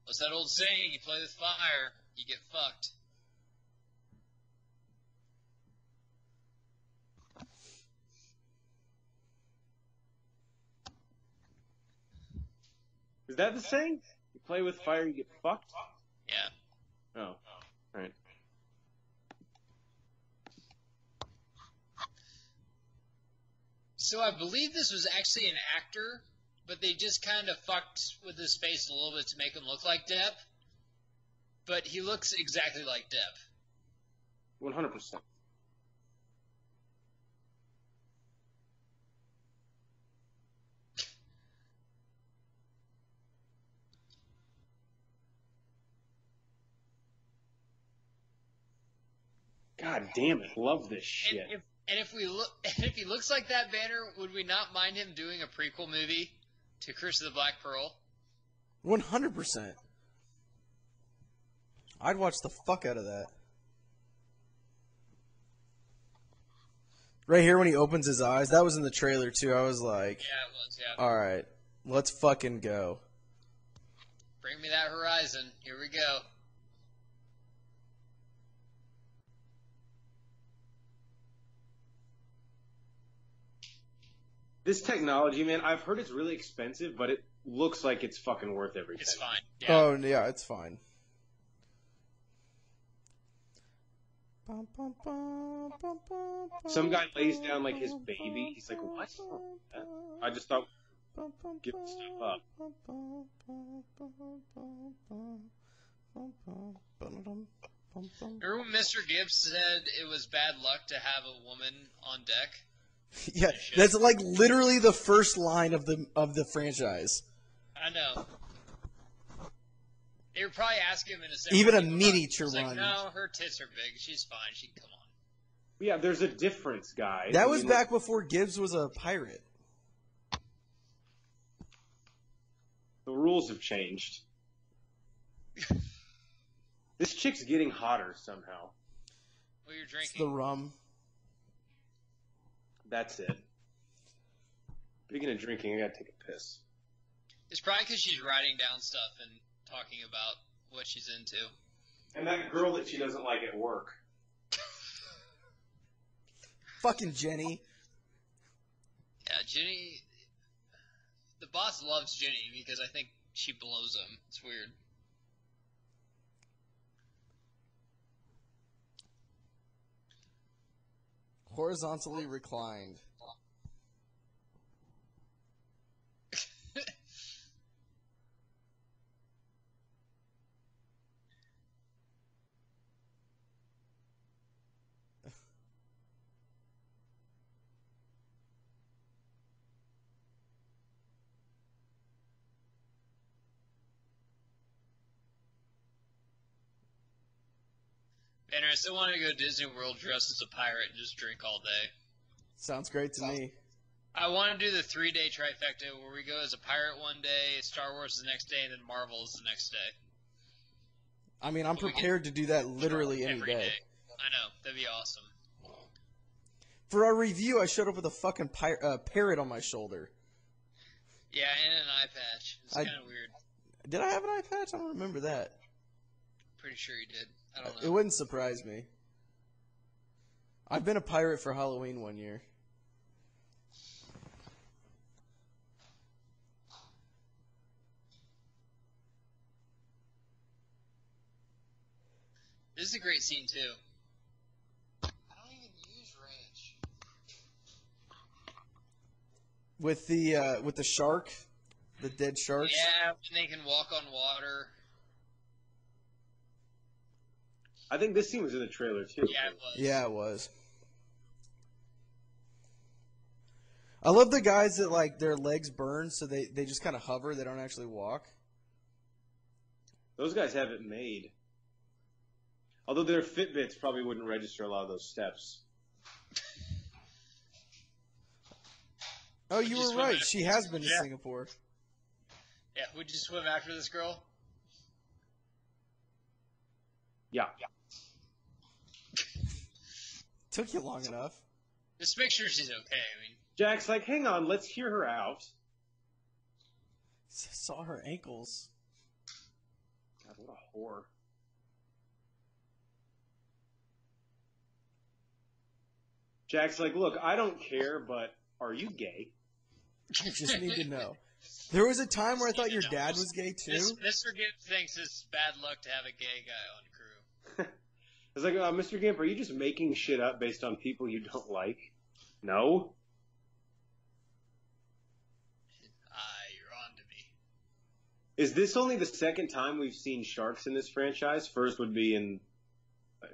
What's that old saying? You play with fire, you get fucked. Is that the saying? You play with fire, you get fucked? Yeah. Oh. Alright. So I believe this was actually an actor, but they just kind of fucked with his face a little bit to make him look like Depp. But he looks exactly like Depp. 100%. God damn it! Love this shit. And if he looks like that Banner, would we not mind him doing a prequel movie to Curse of the Black Pearl? 100%. I'd watch the fuck out of that. Right here when he opens his eyes, that was in the trailer too. I was like, Yeah, it was. Yeah. alright, let's fucking go. Bring me that horizon. Here we go. This technology, man, I've heard it's really expensive, but it looks like it's fucking worth every It's penny. fine. Yeah. Oh yeah, it's fine. Some guy lays down like his baby. He's like, what? I just thought, give stuff up. Remember when Mr. Gibbs said it was bad luck to have a woman on deck? Yeah, that's like literally the first line of the franchise. I know. They were probably asking him in a second. Even a miniature He's one. like, no, her tits are big. She's fine. She can come on. Yeah, there's a difference, guys. That was back before Gibbs was a pirate. The rules have changed. This chick's getting hotter somehow. What you're It's drinking? the rum. That's it. Speaking of drinking, I gotta take a piss. It's probably because she's writing down stuff and talking about what she's into. And that girl that she doesn't like at work. Fucking Jenny. Yeah, Jenny. The boss loves Jenny because I think she blows him. It's weird. Horizontally reclined. And I still want to go to Disney World dressed as a pirate and just drink all day. Sounds great to me. I want to do the 3-day trifecta where we go as a pirate one day, Star Wars the next day, and then Marvel is the next day. I mean, I'm prepared to do that literally any Every day. I know. That'd be awesome. For our review, I showed up with a fucking parrot on my shoulder. Yeah, and an eye patch. It's kind of weird. Did I have an eye patch? I don't remember that. Pretty sure you did. I don't It know. wouldn't surprise me. I've been a pirate for Halloween one year. This is a great scene, too. I don't even use ranch. With the shark, the dead sharks. Yeah, and they can walk on water. I think this scene was in the trailer too. Yeah, it was. Yeah, it was. I love the guys that like their legs burn, so they just kind of hover. They don't actually walk. Those guys have it made. Although their Fitbits probably wouldn't register a lot of those steps. Oh, you you were swim right. after She has been to Yeah. Singapore. Yeah, would you swim after this girl? Yeah. Took you long enough. Just make sure she's okay. I mean, Jack's like, hang on, let's hear her out. Saw her ankles. God, what a whore. Jack's like, look, I don't care, but are you gay? Just need to know. There was a time where I thought your dad was gay too. Mr. Gibbs thinks it's bad luck to have a gay guy on crew. It's like, Mr. Gimp, are you just making shit up based on people you don't like? No? You're on to me. Is this only the second time we've seen sharks in this franchise? First would be in...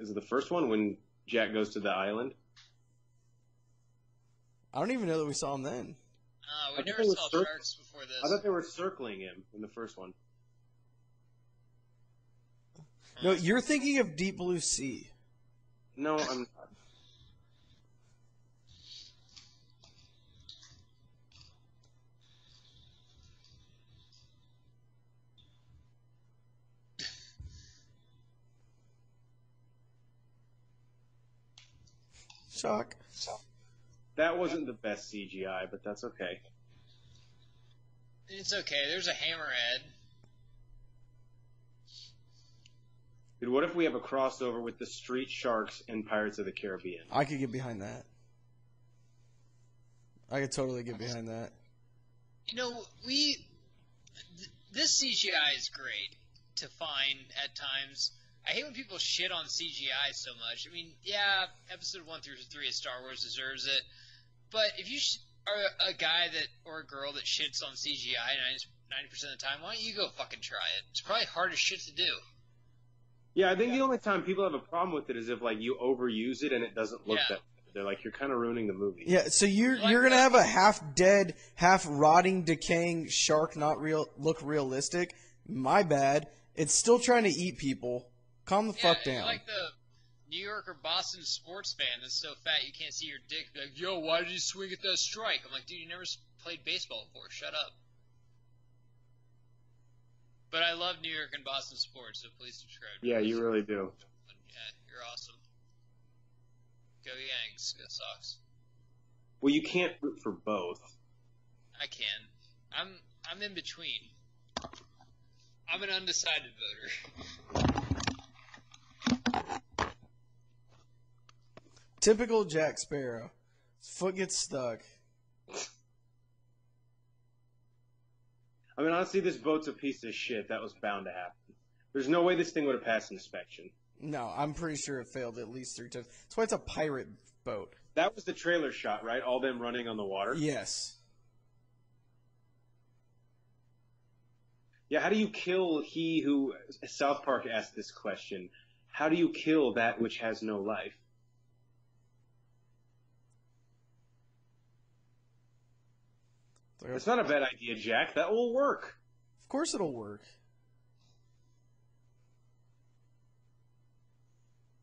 Is it the first one when Jack goes to the island? I don't even know that we saw him then. We I never thought it was saw cir- sharks before this. I thought they were circling him in the first one. No, you're thinking of Deep Blue Sea. No, I'm not. Shock. That wasn't the best CGI, but that's okay. It's okay. There's a hammerhead. Dude, what if we have a crossover with the Street Sharks and Pirates of the Caribbean? I could get behind that. I could totally get behind that. You know, this CGI is great to find at times. I hate when people shit on CGI so much. I mean, yeah, episode 1 through 3 of Star Wars deserves it, but if you are a guy or a girl that shits on CGI 90% of the time, why don't you go fucking try it? It's probably hard as shit to do. Yeah, I think the only time people have a problem with it is if like you overuse it and it doesn't look that good. They're like, you're kind of ruining the movie. Yeah, so you're gonna have a half dead, half rotting, decaying shark look realistic. My bad. It's still trying to eat people. Calm the fuck down. Like the New York or Boston sports fan that's so fat you can't see your dick. Like, yo, why did you swing at that strike? I'm like, dude, you never played baseball before. Shut up. But I love New York and Boston sports, so please subscribe. Yeah, you really do. Yeah, you're awesome. Go Yanks, go Sox. Well, you can't root for both. I can. I'm in between. I'm an undecided voter. Typical Jack Sparrow. His foot gets stuck. I mean, honestly, this boat's a piece of shit. That was bound to happen. There's no way this thing would have passed inspection. No, I'm pretty sure it failed at least 3 times. That's why it's a pirate boat. That was the trailer shot, right? All them running on the water? Yes. Yeah, how do you kill he who... South Park asked this question. How do you kill that which has no life? It's not a bad idea, Jack. That will work. Of course it'll work.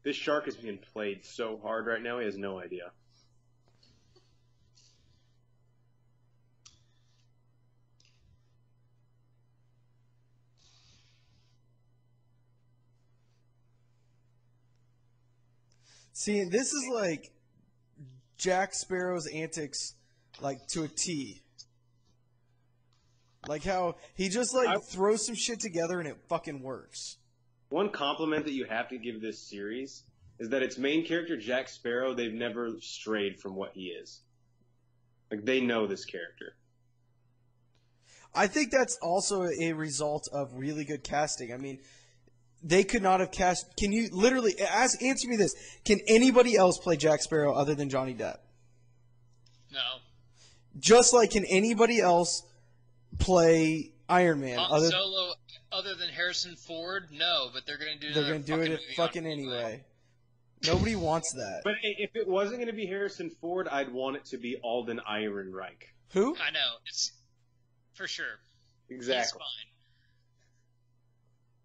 This shark is being played so hard right now, he has no idea. See, this is like Jack Sparrow's antics, like, to a T. Like how he just, like, throws some shit together and it fucking works. One compliment that you have to give this series is that its main character, Jack Sparrow, they've never strayed from what he is. Like, they know this character. I think that's also a result of really good casting. I mean, they could not have cast... Can you literally... Answer me this. Can anybody else play Jack Sparrow other than Johnny Depp? No. Just like, can anybody else play Iron Man? Solo, other than Harrison Ford? No, but they're going to do They're going to do it fucking anyway. Nobody wants that. But if it wasn't going to be Harrison Ford, I'd want it to be Alden Ehrenreich. Who? I know. It's... For sure. Exactly. He's fine.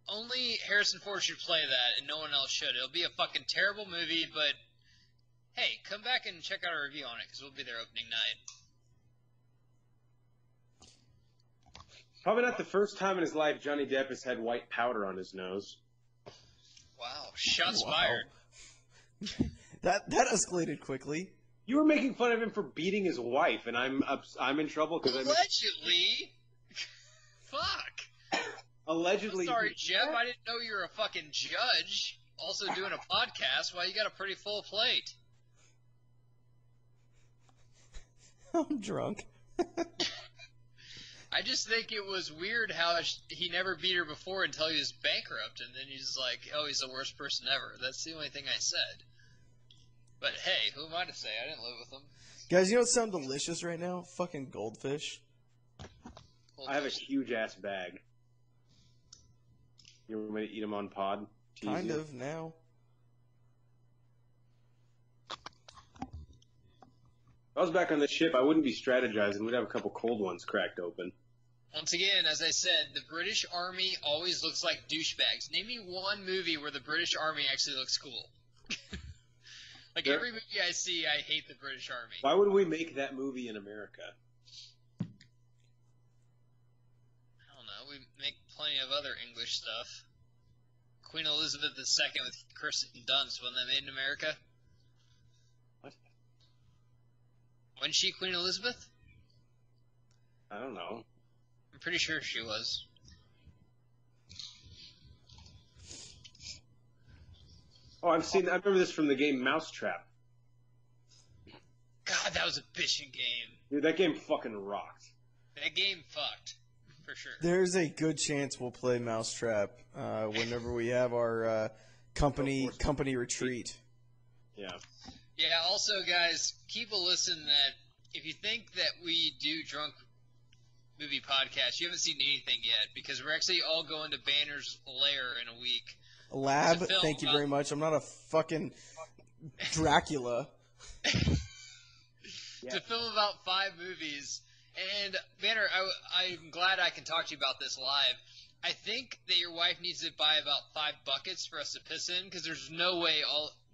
Only Harrison Ford should play that, and no one else should. It'll be a fucking terrible movie, but hey, come back and check out our review on it, because we'll be there opening night. Probably not the first time in his life Johnny Depp has had white powder on his nose. Wow. Shots fired. That escalated quickly. You were making fun of him for beating his wife, and I'm in trouble because Allegedly. Fuck. Allegedly. I'm sorry, Jeff. I didn't know you were a fucking judge. Also doing a podcast. Well, you got a pretty full plate. I'm drunk. I just think it was weird how he never beat her before until he was bankrupt, and then he's like, oh, he's the worst person ever. That's the only thing I said. But hey, who am I to say? I didn't live with him. Guys, you know what sounds delicious right now? Fucking goldfish. I have a huge-ass bag. You want me to eat them on pod? Kind of, now. If I was back on the ship, I wouldn't be strategizing. We'd have a couple cold ones cracked open. Once again, as I said, the British Army always looks like douchebags. Name me one movie where the British Army actually looks cool. Like, every movie I see, I hate the British Army. Why would we make that movie in America? I don't know. We make plenty of other English stuff. Queen Elizabeth II with Kirsten Dunst, wasn't that made in America? What? Wasn't she Queen Elizabeth? I don't know. I'm pretty sure she was. Oh, I remember this from the game Mousetrap. God, God, that was a bitchin' game. Dude, that game fucking rocked. That game fucked. For sure. There's a good chance we'll play Mousetrap whenever we have our company retreat. Yeah. Yeah, also, guys, keep a listen that if you think that we do drunk movie podcast, you haven't seen anything yet, because we're actually all going to Banner's lair in a week. Lab, thank you very much. I'm not a fucking Dracula. To film about 5 movies. And, Banner, I'm glad I can talk to you about this live. I think that your wife needs to buy about 5 buckets for us to piss in, because there's no way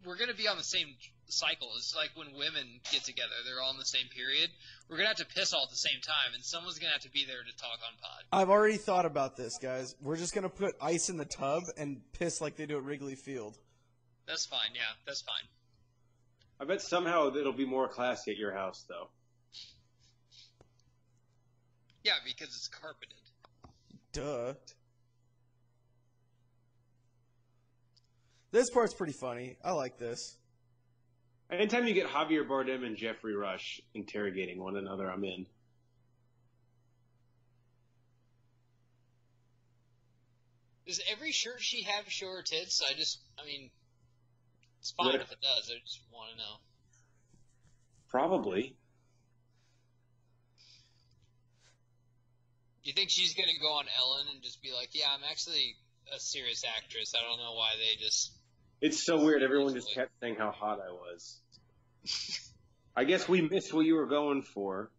we're going to be on the same cycle. It's like when women get together. They're all in the same period. We're going to have to piss all at the same time, and someone's going to have to be there to talk on pod. I've already thought about this, guys. We're just going to put ice in the tub and piss like they do at Wrigley Field. That's fine, yeah. That's fine. I bet somehow it'll be more classy at your house, though. Yeah, because it's carpeted. Duh. This part's pretty funny. I like this. Anytime you get Javier Bardem and Jeffrey Rush interrogating one another, I'm in. Does every shirt she have show her tits? I mean, it's fine if it does. I just want to know. Probably. Do you think she's going to go on Ellen and just be like, yeah, I'm actually a serious actress. I don't know why they just... It's so weird. Everyone just kept saying how hot I was. I guess we missed what you were going for.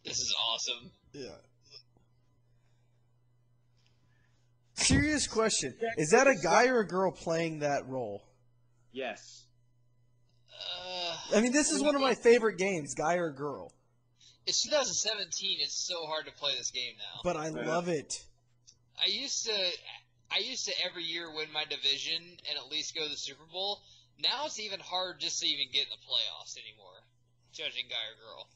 This is awesome. Yeah. Serious question. Is that a guy or a girl playing that role? Yes. I mean, this is one of my favorite games, guy or girl. It's 2017. It's so hard to play this game now. But I love it. I used to every year win my division and at least go to the Super Bowl. Now it's even hard just to even get in the playoffs anymore, judging guy or girl.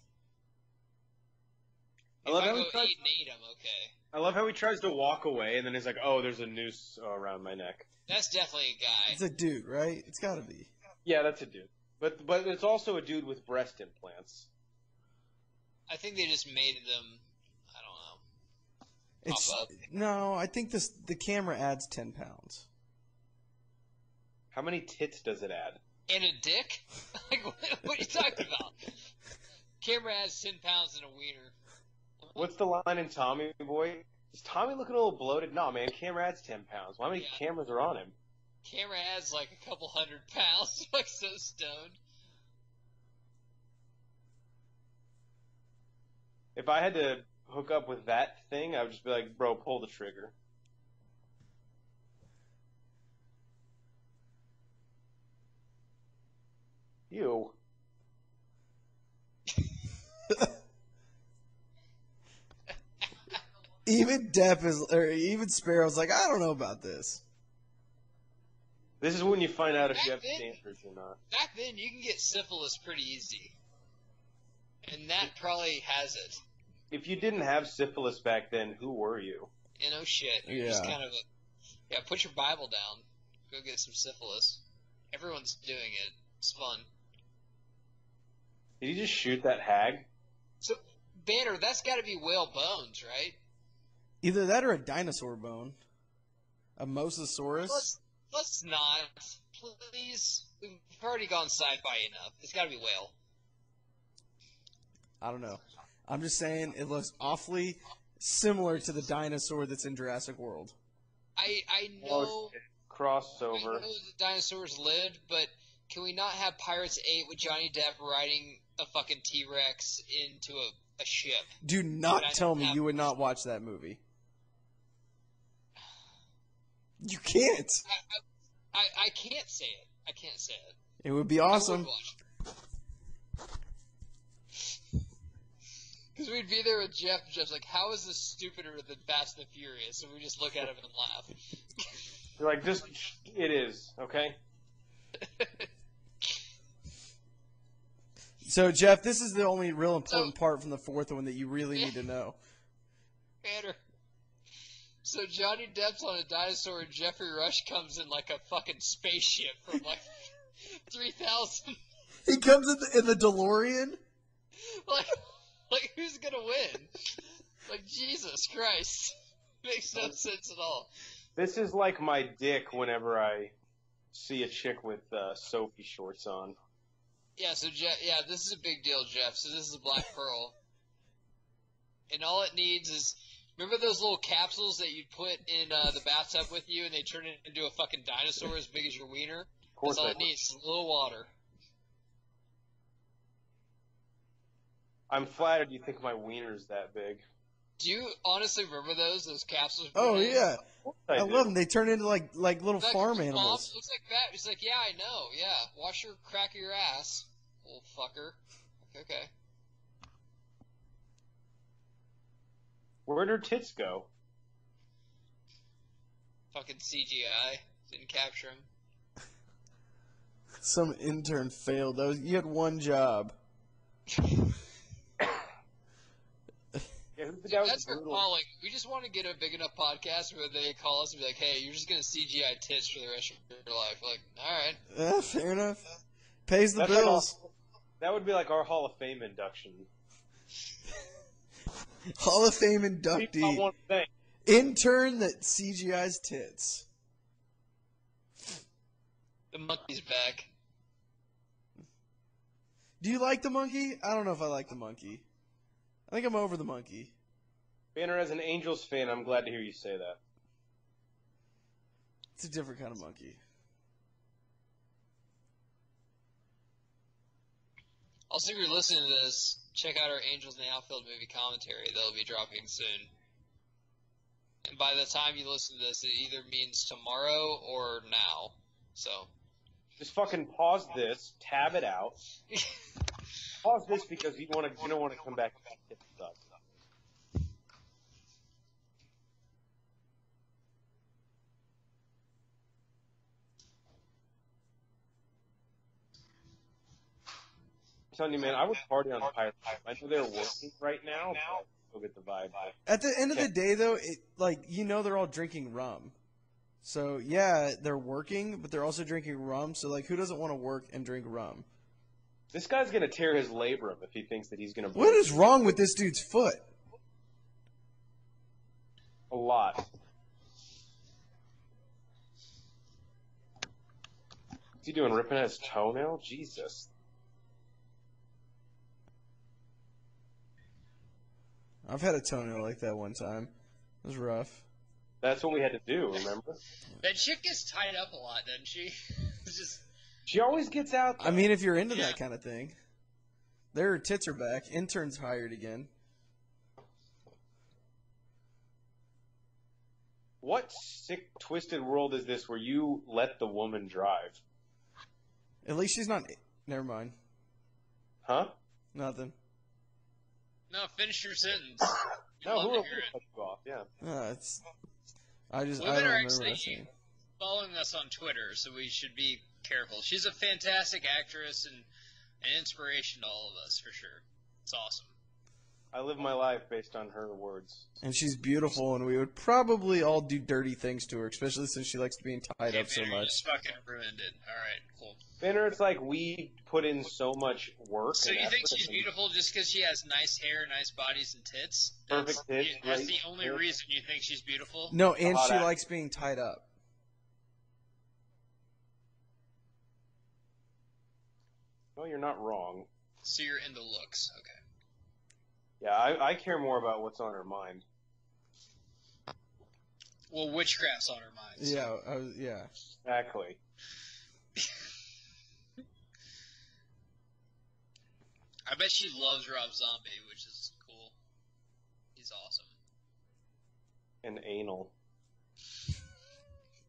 If I go 8-8, I'm okay. I love how he tries to walk away and then he's like, oh, there's a noose around my neck. That's definitely a guy. It's a dude, right? It's got to be. Yeah, that's a dude. But it's also a dude with breast implants. I think they just made them, I don't know, pop up. No, I think the camera adds 10 pounds. How many tits does it add? And a dick? Like, what are you talking about? Camera adds 10 pounds in a wiener. What's the line in Tommy Boy? Is Tommy looking a little bloated? No, man. Camera adds 10 pounds. How many cameras are on him? Camera adds like a couple 100 pounds. Like so stoned. If I had to hook up with that thing, I would just be like, bro, pull the trigger. Ew. Even even Sparrow's like, I don't know about this. This is when you find out if you have cancers or not. Back then, you can get syphilis pretty easy. And that probably has it. If you didn't have syphilis back then, who were you? You know, shit. You're just kind of put your Bible down. Go get some syphilis. Everyone's doing it. It's fun. Did you just shoot that hag? So, Banner, that's got to be whale bones, right? Either that or a dinosaur bone. A mosasaurus. Let's not. Please. We've already gone sci-fi enough. It's got to be whale. I don't know. I'm just saying it looks awfully similar to the dinosaur that's in Jurassic World. I know. Crossover. I know the dinosaurs lived, but can we not have Pirates 8 with Johnny Depp riding a fucking T-Rex into a ship? Do not tell me you would not watch that movie. You can't. I can't say it. I can't say it. It would be awesome. Because we'd be there with Jeff. Jeff's like, how is this stupider than Fast and the Furious? And we just look at him and laugh. You're like, it is, okay? So, Jeff, this is the only real important part from the fourth one that you really need to know. Banner, So Johnny Depp's on a dinosaur, and Jeffrey Rush comes in like a fucking spaceship from like 3000. He comes in the DeLorean. Like who's gonna win? Like Jesus Christ, makes no sense at all. This is like my dick whenever I see a chick with Sophie shorts on. Yeah. So this is a big deal, Jeff. So this is a Black Pearl, and all it needs is. Remember those little capsules that you'd put in the bathtub with you, and they turn it into a fucking dinosaur as big as your wiener? That's all it needs, is a little water. I'm flattered you think my wiener's that big. Do you honestly remember those capsules? Oh, yeah. I love them. They turn into like little farm animals. Looks like that. He's like, yeah, I know. Yeah, wash your crack of your ass, little fucker. Okay. Where'd her tits go? Fucking CGI. Didn't capture him. Some intern failed. You had one job. Yeah, who's the guy with That's the our brutal... calling. We just want to get a big enough podcast where they call us and be like, hey, you're just going to CGI tits for the rest of your life. Like, alright. Yeah, fair enough. Pays the That's bills. That would be like our Hall of Fame induction. Hall of Fame I inductee. want to thank. Intern that CGI's tits. The monkey's back. Do you like the monkey? I don't know if I like the monkey. I think I'm over the monkey. Banner, as an Angels fan, I'm glad to hear you say that. It's a different kind of monkey. Also, if you're listening to this, check out our Angels in the Outfield movie commentary. That'll be dropping soon. And by the time you listen to this, it either means tomorrow or now. So. Just fucking pause this, tab it out. Pause this because you don't want to come back and hit stuff. I'm telling you, man, I would party on Pirate Life. I know they're working right now, but I still get the vibe. At the end of the day, though, they're all drinking rum. So, yeah, they're working, but they're also drinking rum. So, who doesn't want to work and drink rum? This guy's going to tear his labrum if he thinks that he's going to... What is wrong with this dude's foot? A lot. What's he doing, ripping at his toenail? Jesus. I've had a toenail like that one time. It was rough. That's what we had to do, remember? That chick gets tied up a lot, doesn't she? It's just... She always gets out, though. I mean, if you're into that kind of thing. Their tits are back. Intern's hired again. What sick, twisted world is this where you let the woman drive? At least she's not... Never mind. Huh? Nothing. No, finish your sentence. No, who will hear it. cut you off? Yeah. I Women don't are remember actually that saying. following us on Twitter, so we should be careful. She's a fantastic actress and an inspiration to all of us, for sure. It's awesome. I live my life based on her words. And she's beautiful, and we would probably all do dirty things to her, especially since she likes being tied up so Banner, you much. just fucking ruined it. Alright, cool. Banner, it's like we put in so much work. So and you think effort she's and beautiful just because she has nice hair, nice bodies, and tits? Perfect tits, That's great the only hair. reason you think she's beautiful? No, and hot she ass. likes being tied up. No, you're not wrong. So you're into looks. Okay. Yeah, I care more about what's on her mind. Well, witchcraft's on her mind. So. Yeah, yeah. Exactly. I bet she loves Rob Zombie, which is cool. He's awesome. And anal.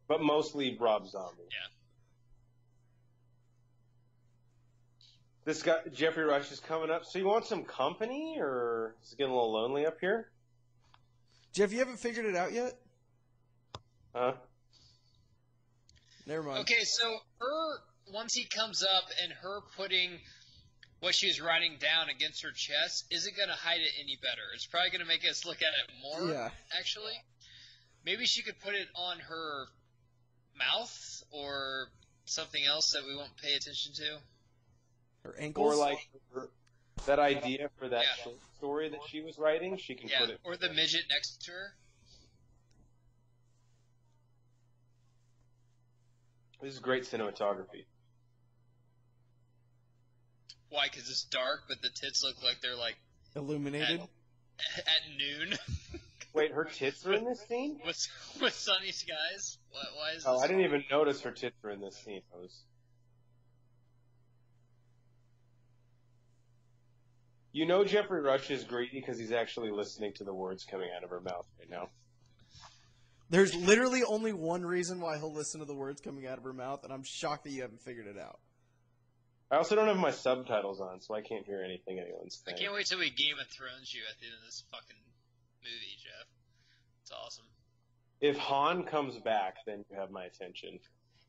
But mostly Rob Zombie. Yeah. This guy, Jeffrey Rush, is coming up. So you want some company, or is it getting a little lonely up here? Jeff, you haven't figured it out yet? Huh? Never mind. Okay, so once he comes up and her putting what she was writing down against her chest isn't going to hide it any better. It's probably going to make us look at it more, Yeah. actually. Maybe she could put it on her mouth or something else that we won't pay attention to. Her ankles? Or like that idea for that Yeah. short story that she was writing, she can Yeah, put it. or the midget next to her. This is great cinematography. Why? Because it's dark, but the tits look like they're like Illuminated? at noon Wait, her tits are in this scene? with sunny skies. Why is this? Oh, I didn't even notice her tits were in this scene. You know Jeffrey Rush is greedy because he's actually listening to the words coming out of her mouth right now. There's literally only one reason why he'll listen to the words coming out of her mouth, and I'm shocked that you haven't figured it out. I also don't have my subtitles on, so I can't hear anything anyone's I saying. can't wait till we Game of Thrones you at the end of this fucking movie, Jeff. It's awesome. If Han comes back, then you have my attention.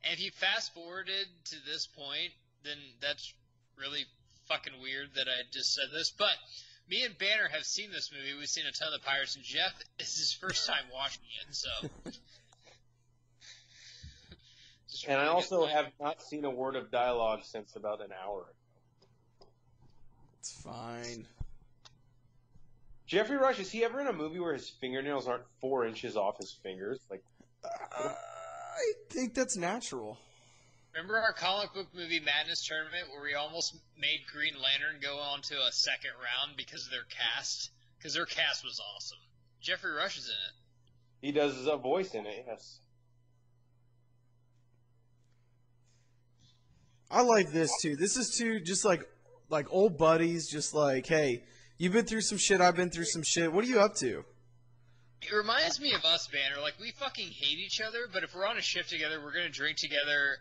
And if you fast forwarded to this point, then that's really fucking weird that I just said this. But me and Banner have seen this movie. We've seen a ton of the Pirates, and Jeff, this is his first time watching it, so. Just And I really also good have not seen a word of dialogue since about an hour ago. It's fine. Jeffrey Rush, is he ever in a movie where his fingernails aren't 4 inches off his fingers? Like, I think that's natural. Remember our comic book movie Madness Tournament where we almost made Green Lantern go on to a second round because of their cast? Because their cast was awesome. Jeffrey Rush is in it. he does a voice in it, yes. I like this too. This is too just like old buddies, just like, hey, you've been through some shit, I've been through some shit. What are you up to? It reminds me of us, Banner. Like, we fucking hate each other, but if we're on a ship together, we're going to drink together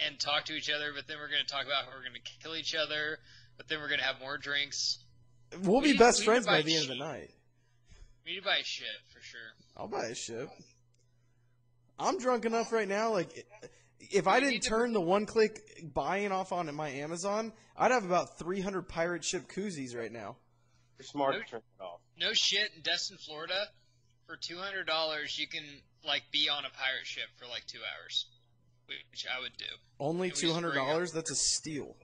and talk to each other, but then we're going to talk about how we're going to kill each other, but then we're going to have more drinks. We'll be We- best we friends by buy the end of the shit. night. We need to buy a ship, for sure. I'll buy a ship. I'm drunk enough right now, like, if I We didn't need to- turn the one-click buying off on my Amazon, I'd have about 300 pirate ship koozies right now. You're smart to turn it off. No shit, in Destin, Florida, for $200, you can, like, be on a pirate ship for, like, 2 hours, which I would do. Only And we just bring $200? That's a steal.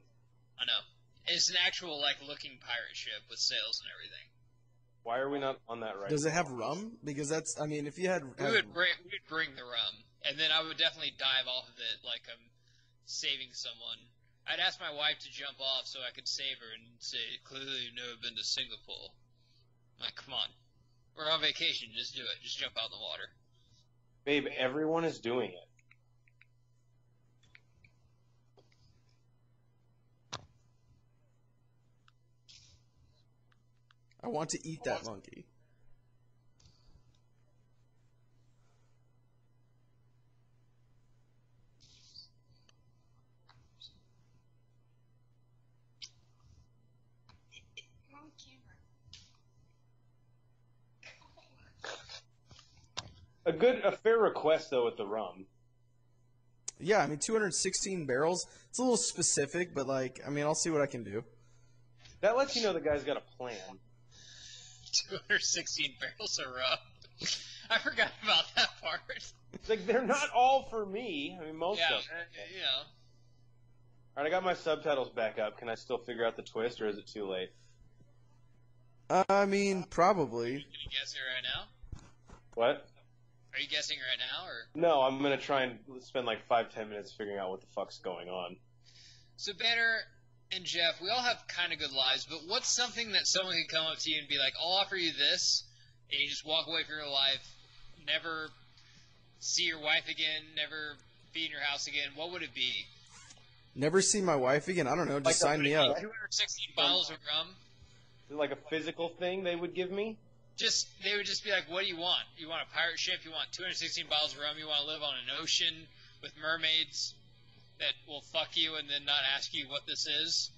I know. It's an actual, like, looking pirate ship with sails and everything. Why are we not on that right Does it have rum? Because that's, I mean, if you had... We'd bring the rum, and then I would definitely dive off of it like I'm saving someone. I'd ask my wife to jump off so I could save her and say, clearly you've never been to Singapore. I'm like, come on. We're on vacation, just do it. Just jump out in the water. Babe, everyone is doing it. I want to eat that monkey. A fair request, though, with the rum. Yeah, I mean, 216 barrels. It's a little specific, but, like, I mean, I'll see what I can do. That lets you know the guy's got a plan. 216 barrels of rum. I forgot about that part. It's like, they're not all for me. I mean, most Yeah, of them. you know. Alright, I got my subtitles back up. Can I still figure out the twist, or is it too late? I mean, probably. Are you guessing right now? What? Are you guessing right now, or? No, I'm gonna try and spend like 5-10 minutes figuring out what the fuck's going on. So Banner and Jeff, we all have kind of good lives, but what's something that someone could come up to you and be like, I'll offer you this, and you just walk away from your life, never see your wife again, never be in your house again, what would it be? Never see my wife again? I don't know. Just sign me up. 216 bottles of rum? Is it like a physical thing they would give me? They would just be like, what do you want? You want a pirate ship? You want 216 bottles of rum? You want to live on an ocean with mermaids that will fuck you and then not ask you what this is?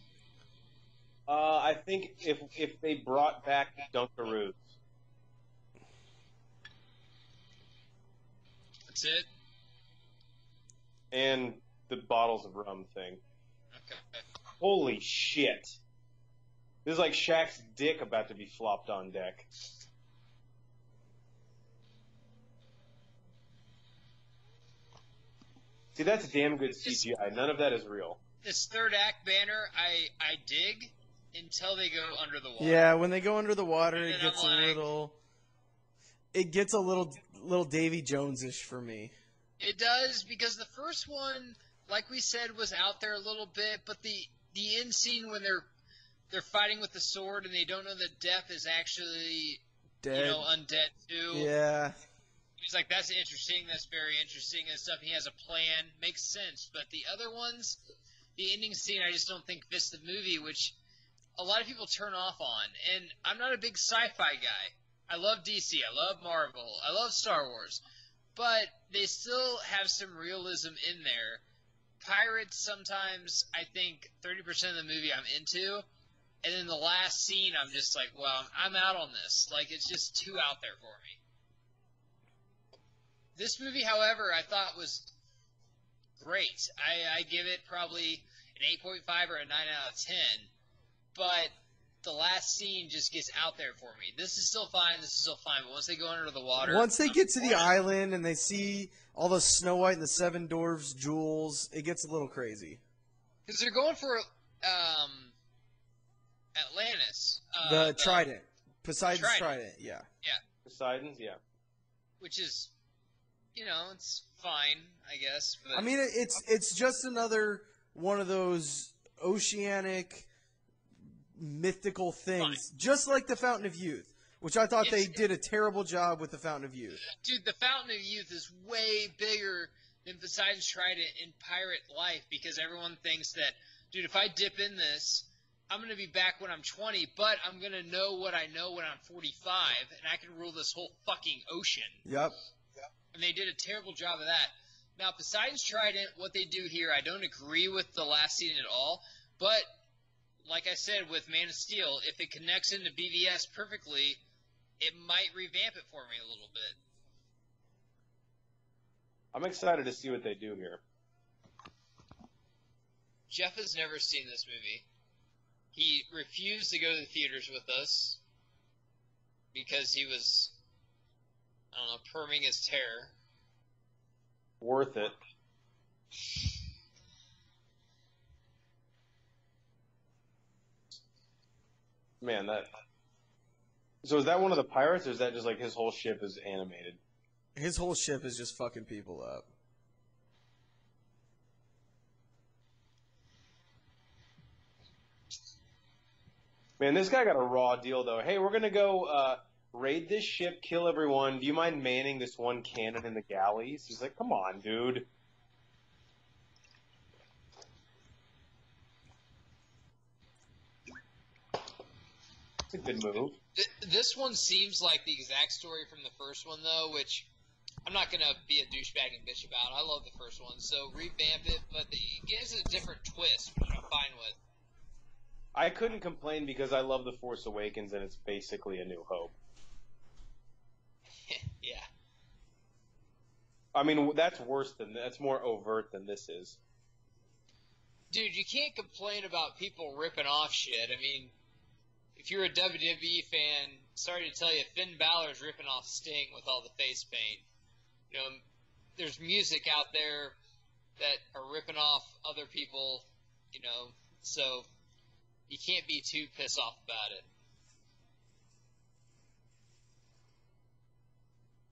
I think if they brought back Dunkaroos. That's it? And the bottles of rum thing. Okay. Holy shit. This is like Shaq's dick about to be flopped on deck. See, that's damn good CGI. None of that is real. This third act banner, I dig until they go under the water. Yeah, when they go under the water, And it then gets I'm a like- little. It gets a little Davy Jones-ish for me. It does, because the first one, like we said, was out there a little bit, but the end scene when they're fighting with the sword and they don't know that Death is actually Dead. undead too. Yeah. He's like, that's interesting, that's very interesting and stuff. He has a plan, makes sense. But the other ones, the ending scene, I just don't think fits the movie, which a lot of people turn off on. And I'm not a big sci-fi guy. I love DC, I love Marvel, I love Star Wars. But they still have some realism in there. Pirates, sometimes, I think 30% of the movie I'm into. And then the last scene, I'm just like, well, I'm out on this. Like, it's just too out there for me. This movie, however, I thought was great. I give it probably an 8.5 or a 9 out of 10. But the last scene just gets out there for me. This is still fine, but once they go under the water... Once they get to the island and they see all the Snow White and the Seven Dwarfs jewels, it gets a little crazy. Because they're going for Atlantis. The Trident. Poseidon's Trident, yeah. Yeah. Poseidon's, yeah. Which is, it's fine, I guess. But I mean, it's just another one of those oceanic, mythical things, just like the Fountain of Youth, which I thought they did a terrible job with the Fountain of Youth. Dude, the Fountain of Youth is way bigger than Poseidon's Trident in pirate life, because everyone thinks that, dude, if I dip in this, I'm going to be back when I'm 20, but I'm going to know what I know when I'm 45, and I can rule this whole fucking ocean. Yep. And they did a terrible job of that. Now, Poseidon's Trident, what they do here, I don't agree with the last scene at all, but like I said with Man of Steel, if it connects into BVS perfectly, it might revamp it for me a little bit. I'm excited to see what they do here. Jeff has never seen this movie. He refused to go to the theaters with us because he was, I don't know, perming his terror. Worth it. Man, that... So is that one of the pirates, or is that just like his whole ship is animated? His whole ship is just fucking people up. Man, this guy got a raw deal, though. Hey, we're going to go raid this ship, kill everyone. Do you mind manning this one cannon in the galleys? He's like, come on, dude. It's a good move. This one seems like the exact story from the first one, though, which I'm not going to be a douchebag and bitch about. I love the first one, so revamp it, but it gives it a different twist, which I'm fine with. I couldn't complain because I love The Force Awakens, and it's basically A New Hope. Yeah. I mean, that's more overt than this is. Dude, you can't complain about people ripping off shit. I mean, if you're a WWE fan, sorry to tell you, Finn Balor's ripping off Sting with all the face paint. There's music out there that are ripping off other people, so you can't be too pissed off about it.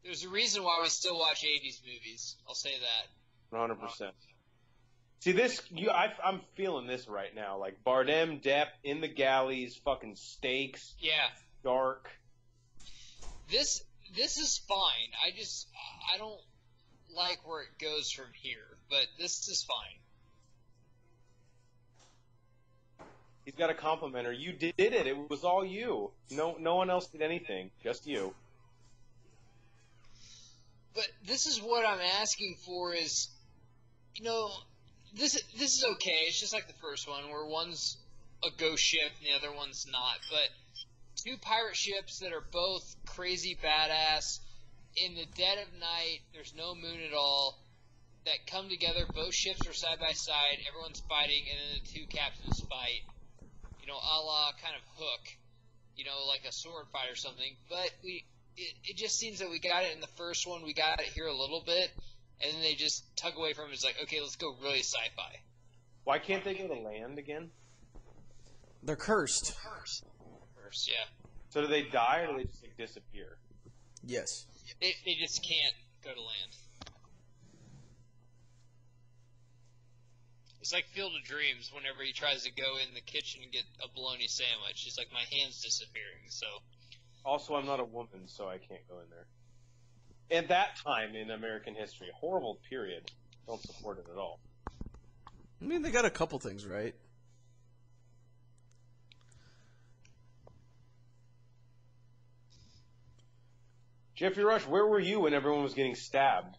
There's a reason why we still watch 80s movies. I'll say that. 100%. See, I'm feeling this right now. Like, Bardem, Depp, in the galleys, fucking stakes. Yeah. Dark. This is fine. I don't like where it goes from here, but this is fine. He's got a compliment her. You did it. It was all you. No one else did anything. Just you. But this is what I'm asking for is, this is okay. It's just like the first one, where one's a ghost ship and the other one's not. But two pirate ships that are both crazy badass in the dead of night, there's no moon at all, that come together, both ships are side by side, everyone's fighting, and then the two captains fight. A la kind of Hook, like a sword fight or something. But it just seems that we got it in the first one, we got it here a little bit, and then they just tug away from it. It's like, okay, let's go really sci-fi. Why can't they go to land again? They're cursed. Cursed, yeah. So do they die or do they just like, disappear? Yes. They just can't go to land. It's like Field of Dreams whenever he tries to go in the kitchen and get a bologna sandwich. He's like, my hand's disappearing, so... Also, I'm not a woman, so I can't go in there. At that time in American history, horrible period. Don't support it at all. I mean, they got a couple things right. Jeffrey Rush, where were you when everyone was getting stabbed?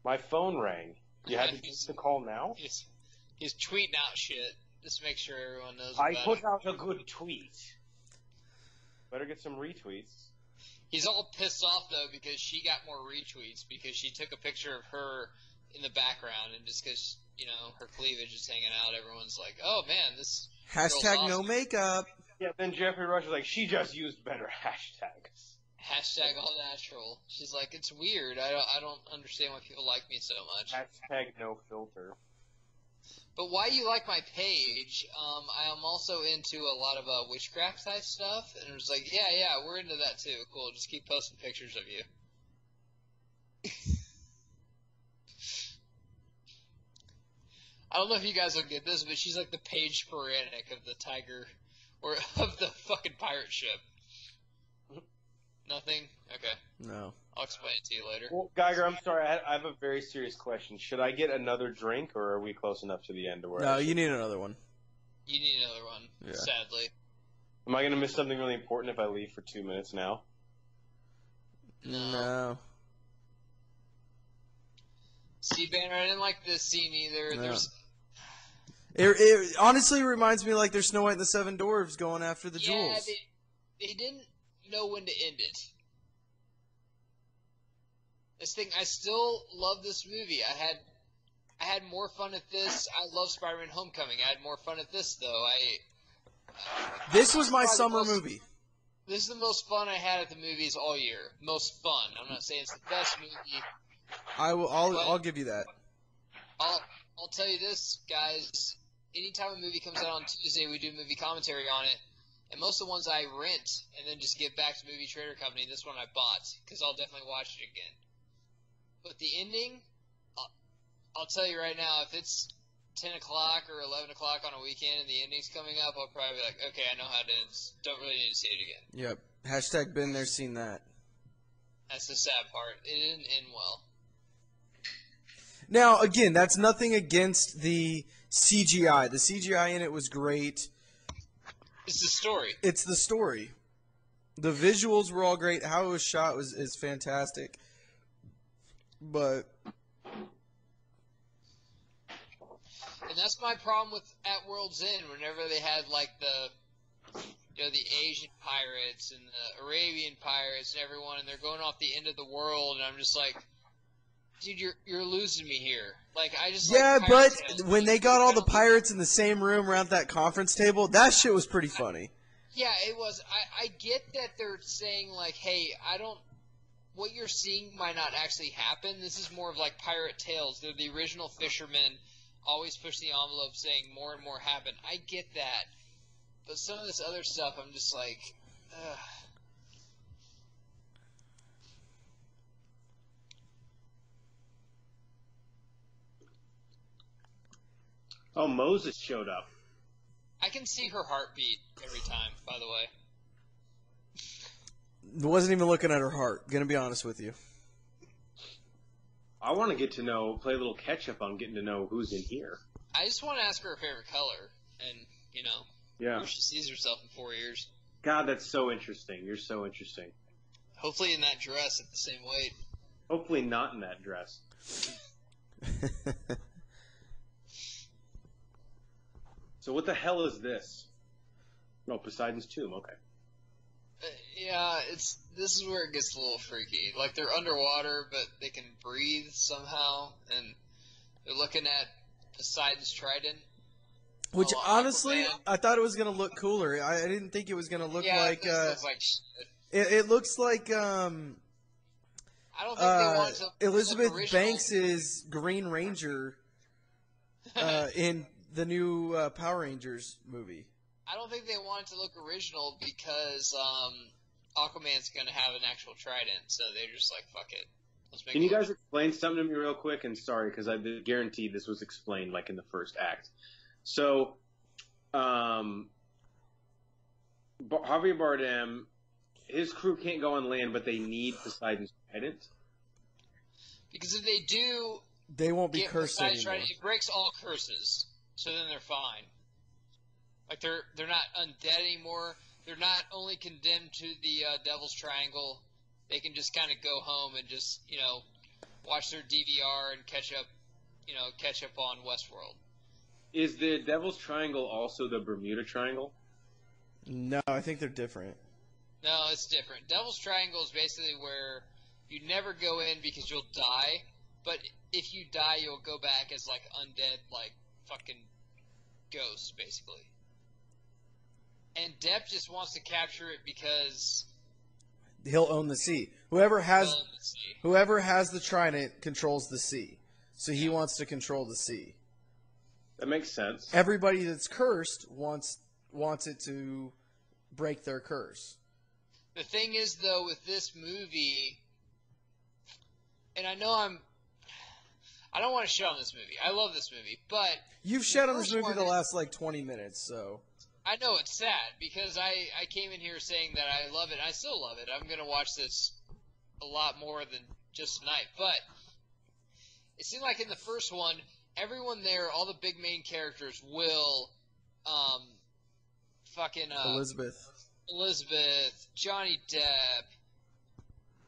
My phone rang. You had to get the call now? He's tweeting out shit. Just make sure everyone knows I about put it. out a good tweet. Better get some retweets. He's all pissed off, though, because she got more retweets because she took a picture of her in the background, and just because, you know, her cleavage is hanging out, everyone's like, oh, man, this girl's Hashtag no awesome. makeup. Yeah, then Jeffrey Rush was like, she just used better hashtags. Hashtag all natural. She's like, it's weird. I don't understand why people like me so much. Hashtag no filter. But why you like my page, I am also into a lot of witchcraft type stuff, and it was like, yeah, we're into that too. Cool, just keep posting pictures of you. I don't know if you guys will get this, but she's like the page sporadic of the tiger, or of the fucking pirate ship. Nothing? Okay. No. I'll explain it to you later. Well, Geiger, I'm sorry. I have a very serious question. Should I get another drink, or are we close enough to the end to where? No, you need another one. You need another one, Yeah. sadly. Am I going to miss something really important if I leave for 2 minutes now? No. See, Banner, I didn't like this scene either. No. There's It honestly reminds me like there's Snow White and the Seven Dwarfs going after the yeah, jewels. they didn't know when to end it. This thing, I still love this movie. I had more fun at this. I love Spider-Man: Homecoming. I had more fun at this, though. This was my Probably summer most- movie. This is the most fun I had at the movies all year. Most fun. I'm not saying it's the best movie. I'll give you that. I'll tell you this, guys. Anytime a movie comes out on Tuesday, we do movie commentary on it. And most of the ones I rent and then just give back to Movie Trader Company. This one I bought because I'll definitely watch it again. But the ending, I'll tell you right now, if it's 10 o'clock or 11 o'clock on a weekend and the ending's coming up, I'll probably be like, okay, I know how it ends. Don't really need to see it again. Yep. Hashtag been there, seen that. That's the sad part. It didn't end well. Now, again, that's nothing against the CGI. The CGI in it was great. It's the story. It's the story. The visuals were all great. How it was shot is fantastic. But And that's my problem with At World's End. Whenever they had like the Asian pirates and the Arabian pirates and everyone, and they're going off the end of the world, and I'm just like, dude, you're losing me here. Like I just yeah, like but pirate tales. when they got all the pirates in the same room around that conference table, that shit was pretty funny. Yeah, it was. I get that they're saying like, hey, what you're seeing might not actually happen. This is more of like pirate tales. They're the original fishermen, always push the envelope, saying more and more happen. I get that, but some of this other stuff, I'm just like, ugh. Oh, Moses showed up. I can see her heartbeat every time, by the way. Wasn't even looking at her heart, gonna be honest with you. I want to play a little catch up on getting to know who's in here. I just want to ask her her favorite color, and, Yeah. where she sees herself in 4 years. God, that's so interesting. You're so interesting. Hopefully in that dress at the same weight. Hopefully not in that dress. So what the hell is this? Oh, Poseidon's tomb. Okay. Yeah, this is where it gets a little freaky. Like, they're underwater, but they can breathe somehow, and they're looking at Poseidon's trident. Which, Oh, honestly, Aquaman. I thought it was gonna look cooler. I didn't think it was gonna look Yeah, like. this looks like shit. It looks like. I I don't think they wanted to Elizabeth look original. Banks is Green Ranger in the new Power Rangers movie. I don't think they wanted to look original because Aquaman's going to have an actual trident, so they're just like, fuck it. Let's make Can it you look guys explain something to me real quick? And sorry, because I guaranteed this was explained like in the first act. So, Javier Bardem, his crew can't go on land, but they need Poseidon's trident. Because if they do, They won't be get cursed Poseidon's anymore. trident, it breaks all curses. So then they're fine. Like they're not undead anymore. They're not only condemned to the Devil's Triangle. They can just kind of go home and just watch their DVR and catch up on Westworld. Is the Devil's Triangle also the Bermuda Triangle? No, I think they're different. No, it's different. Devil's Triangle is basically where you never go in because you'll die, but if you die, you'll go back as like undead, like fucking ghosts, basically. And Depp just wants to capture it because He'll own the sea. Whoever has the trident controls the sea. So he wants to control the sea. That makes sense. Everybody that's cursed wants it to break their curse. the thing is, though, with this movie, and I don't want to shit on this movie. I love this movie, but You've shed on this first movie one the is- last like 20 minutes, so I know it's sad because I came in here saying that I love it. I still love it. I'm going to watch this a lot more than just tonight. But it seemed like in the first one, everyone there, all the big main characters, Will, Elizabeth, Johnny Depp,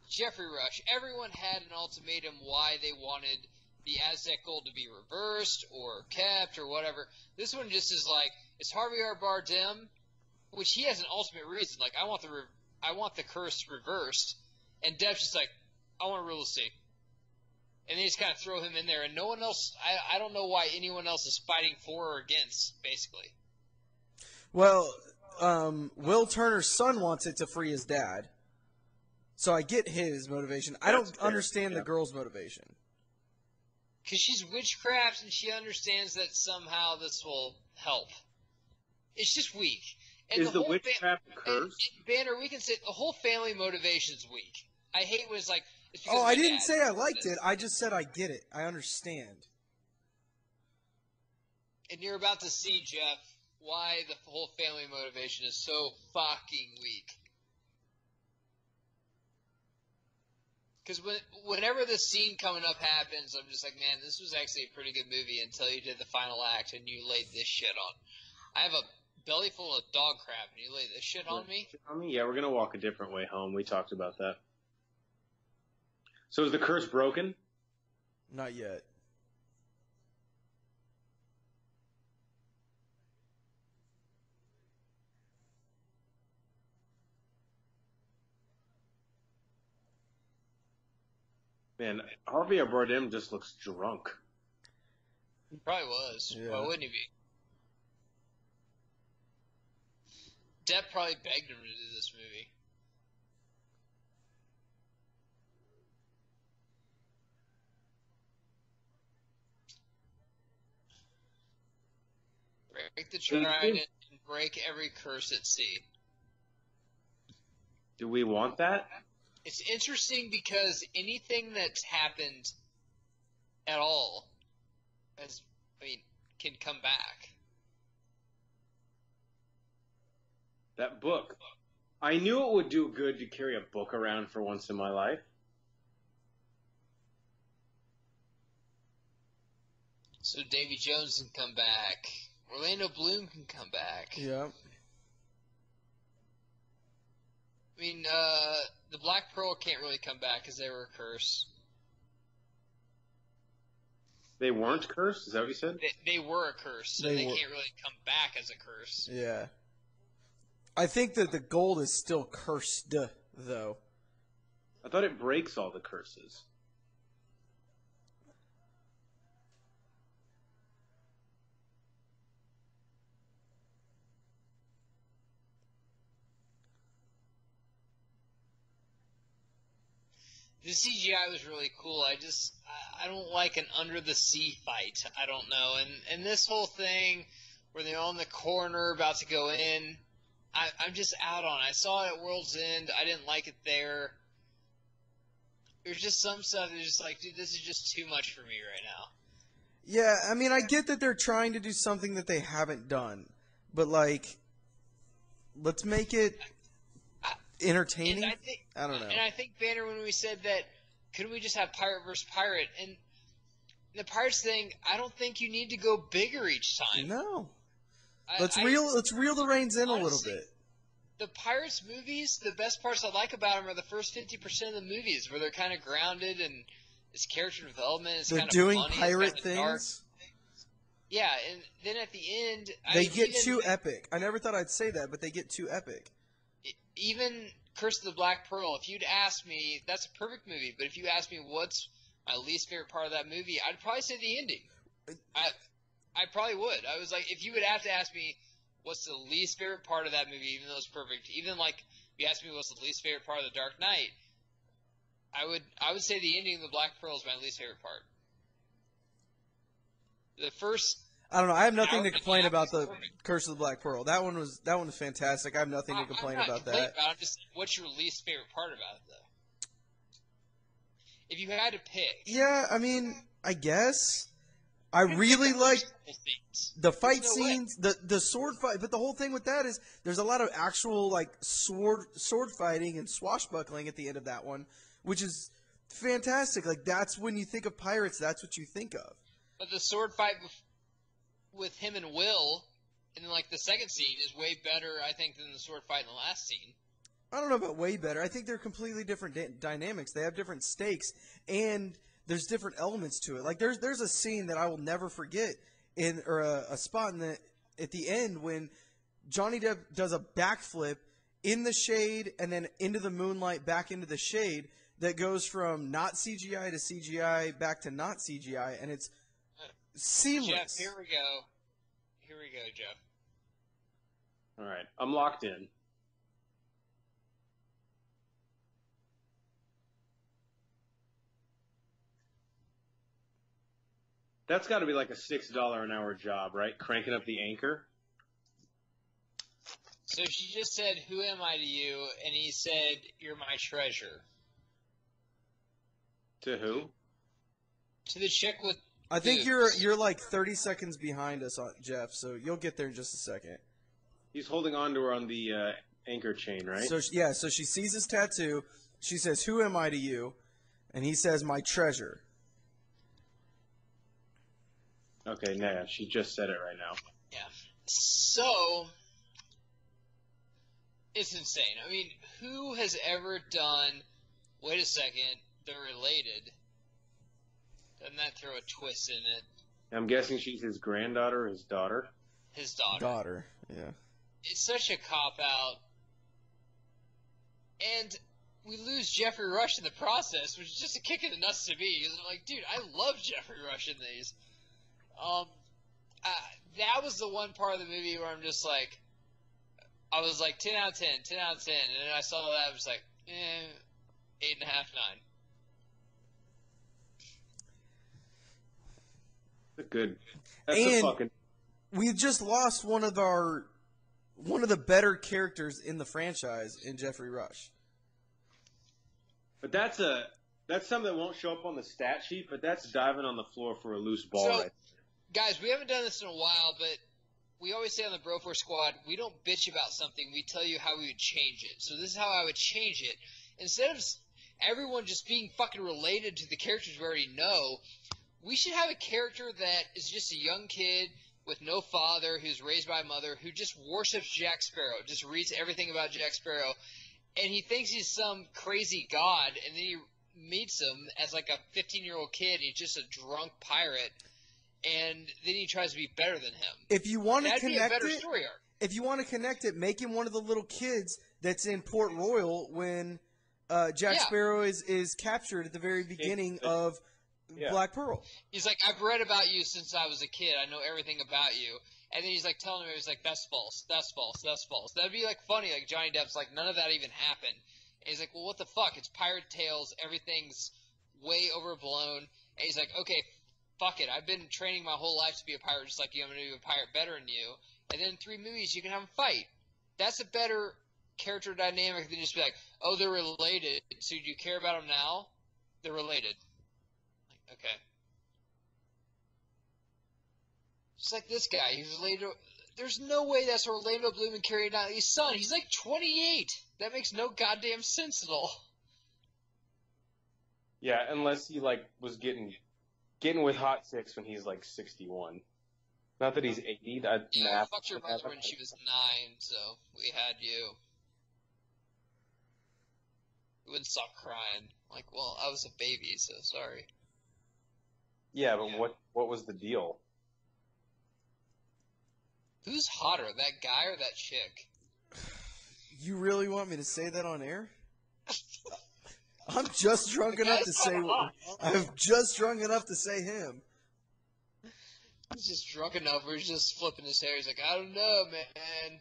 Jeffrey Rush, everyone had an ultimatum why they wanted the Aztec gold to be reversed or kept or whatever. This one just is like, it's Javier Bardem, which he has an ultimate reason. Like, I want the curse reversed, and Depp's just like, I want to rule the sea. And they just kind of throw him in there, and no one else, I don't know why anyone else is fighting for or against, basically. well, Will Turner's son wants it to free his dad. So I get his motivation. I don't That's fair, understand the yeah. girl's motivation. Because she's witchcraft, and she understands that somehow this will help. It's just weak. And Is the whole witchcraft a curse? and Banner, we can say the whole family motivation's weak. I hate when it's like, it's because Oh, my I didn't dad say I did liked this. it. I just said I get it. I understand. And you're about to see, Jeff, why the whole family motivation is so fucking weak. Because whenever this scene coming up happens, I'm just like, man, this was actually a pretty good movie until you did the final act and you laid this shit on. I have a belly full of dog crap and you laid this shit on me? Yeah, we're gonna walk a different way home. We talked about that. So is the curse broken? Not yet. Man, Javier Bardem just looks drunk. He probably was. Yeah. Why wouldn't he be? Depp probably begged him to do this movie. Break the trident and break every curse at sea. Do we want that? It's interesting because anything that's happened at all can come back. That book. I knew it would do good to carry a book around for once in my life. So Davy Jones can come back. Orlando Bloom can come back. Yeah. I mean, the Black Pearl can't really come back because they were a curse. They weren't cursed? Is that what you said? They were a curse, so They they were. can't really come back as a curse. Yeah. I think that the gold is still cursed, though. I thought it breaks all the curses. the CGI was really cool. I don't like an under the sea fight. I don't know. And this whole thing where they're on the corner about to go in, I'm just out on it. I saw it at World's End. I didn't like it there. There's just some stuff that's just like, dude, this is just too much for me right now. Yeah, I mean, I get that they're trying to do something that they haven't done, but like, let's make it entertaining. I don't know. And I think, Banner, when we said that, couldn't we just have pirate versus pirate? And the pirates thing, I don't think you need to go bigger each time. No. Let's reel the reins in honestly, a little bit. The Pirates movies, the best parts I like about them are the first 50% of the movies, where they're kind of grounded and it's character development. It's they're kind of doing funny, pirate kind of things. Dark. Yeah, and then at the end, they get too epic. I never thought I'd say that, but they get too epic. Even Curse of the Black Pearl. If you'd asked me, that's a perfect movie. But if you asked me what's my least favorite part of that movie, I'd probably say the ending. I probably would. I was like, if you would have to ask me what's the least favorite part of that movie, even though it's perfect, even like if you asked me what's the least favorite part of The Dark Knight, I would say the ending of The Black Pearl is my least favorite part. The first, I don't know. I have nothing to complain about the Curse of the Black Pearl. That one was fantastic. I have nothing to complain about that. I'm just, what's your least favorite part about it, though? If you had to pick. Yeah, I mean, I guess. I really like the fight scenes, the sword fight, but the whole thing with that is there's a lot of actual like sword fighting and swashbuckling at the end of that one, which is fantastic. Like that's when you think of pirates, that's what you think of. But the sword fight with him and Will, and then like the second scene is way better, I think, than the sword fight in the last scene. I don't know about way better. I think they're completely different dynamics. They have different stakes and there's different elements to it. Like there's a scene that I will never forget a spot at the end when Johnny Depp does a backflip in the shade and then into the moonlight back into the shade that goes from not CGI to CGI back to not CGI, and it's seamless. Jeff, here we go, Jeff. All right, I'm locked in. That's got to be like a $6 an hour job, right? Cranking up the anchor. So she just said, "Who am I to you?" And he said, "You're my treasure." To who? To the chick with. I think you're like 30 seconds behind us, Jeff. So you'll get there in just a second. He's holding on to her on the anchor chain, right? So so she sees his tattoo. She says, "Who am I to you?" And he says, "My treasure." Okay, nah, she just said it right now. Yeah. So, it's insane. I mean, who has ever done, wait a second, they're related? Doesn't that throw a twist in it? I'm guessing she's his granddaughter or his daughter? His daughter. Daughter, yeah. It's such a cop-out. And we lose Jeffrey Rush in the process, which is just a kick in the nuts to me. Because I'm like, dude, I love Jeffrey Rush in these. That was the one part of the movie where I'm just like, I was like 10 out of 10, 10 out of 10, and then I saw that I was like, 8.5, 9. Good. That's and a fucking. We just lost one of the better characters in the franchise in Jeffrey Rush. But that's something that won't show up on the stat sheet, but that's diving on the floor for a loose ball. So, right? Guys, we haven't done this in a while, but we always say on the Bro4 Squad, we don't bitch about something. We tell you how we would change it. So this is how I would change it. Instead of everyone just being fucking related to the characters we already know, we should have a character that is just a young kid with no father, who's raised by a mother, who just worships Jack Sparrow, just reads everything about Jack Sparrow, and he thinks he's some crazy god, and then he meets him as like a 15-year-old kid, and he's just a drunk pirate, and then he tries to be better than him. If you want to That'd connect be a better it, story arc. If you want to connect it, make him one of the little kids that's in Port Royal when Jack Sparrow is captured at the very beginning of Black Pearl. He's like, I've read about you since I was a kid. I know everything about you. And then he's like telling him, he's like, that's false, that's false, that's false. That'd be like funny. Like Johnny Depp's like, none of that even happened. And he's like, well, what the fuck? It's pirate tales. Everything's way overblown. And he's like, okay, fuck it. I've been training my whole life to be a pirate just like you. I'm going to be a pirate better than you. And then in 3 movies, you can have them fight. That's a better character dynamic than just be like, oh, they're related. So do you care about them now? They're related. Like, okay. Just like this guy. He's related to... There's no way that's Orlando Bloom and Keira Knightley's son. He's like 28. That makes no goddamn sense at all. Yeah, unless he like was getting with hot chicks when he's like 61. Not that he's 80. Yeah, fucked your mother when she was 9, so we had you. You wouldn't stop crying. Like, well, I was a baby, so sorry. Yeah, but what was the deal? Who's hotter, that guy or that chick? You really want me to say that on air? I'm just drunk enough to say. I'm just drunk enough to say him. He's just drunk enough where he's just flipping his hair. He's like, I don't know, man.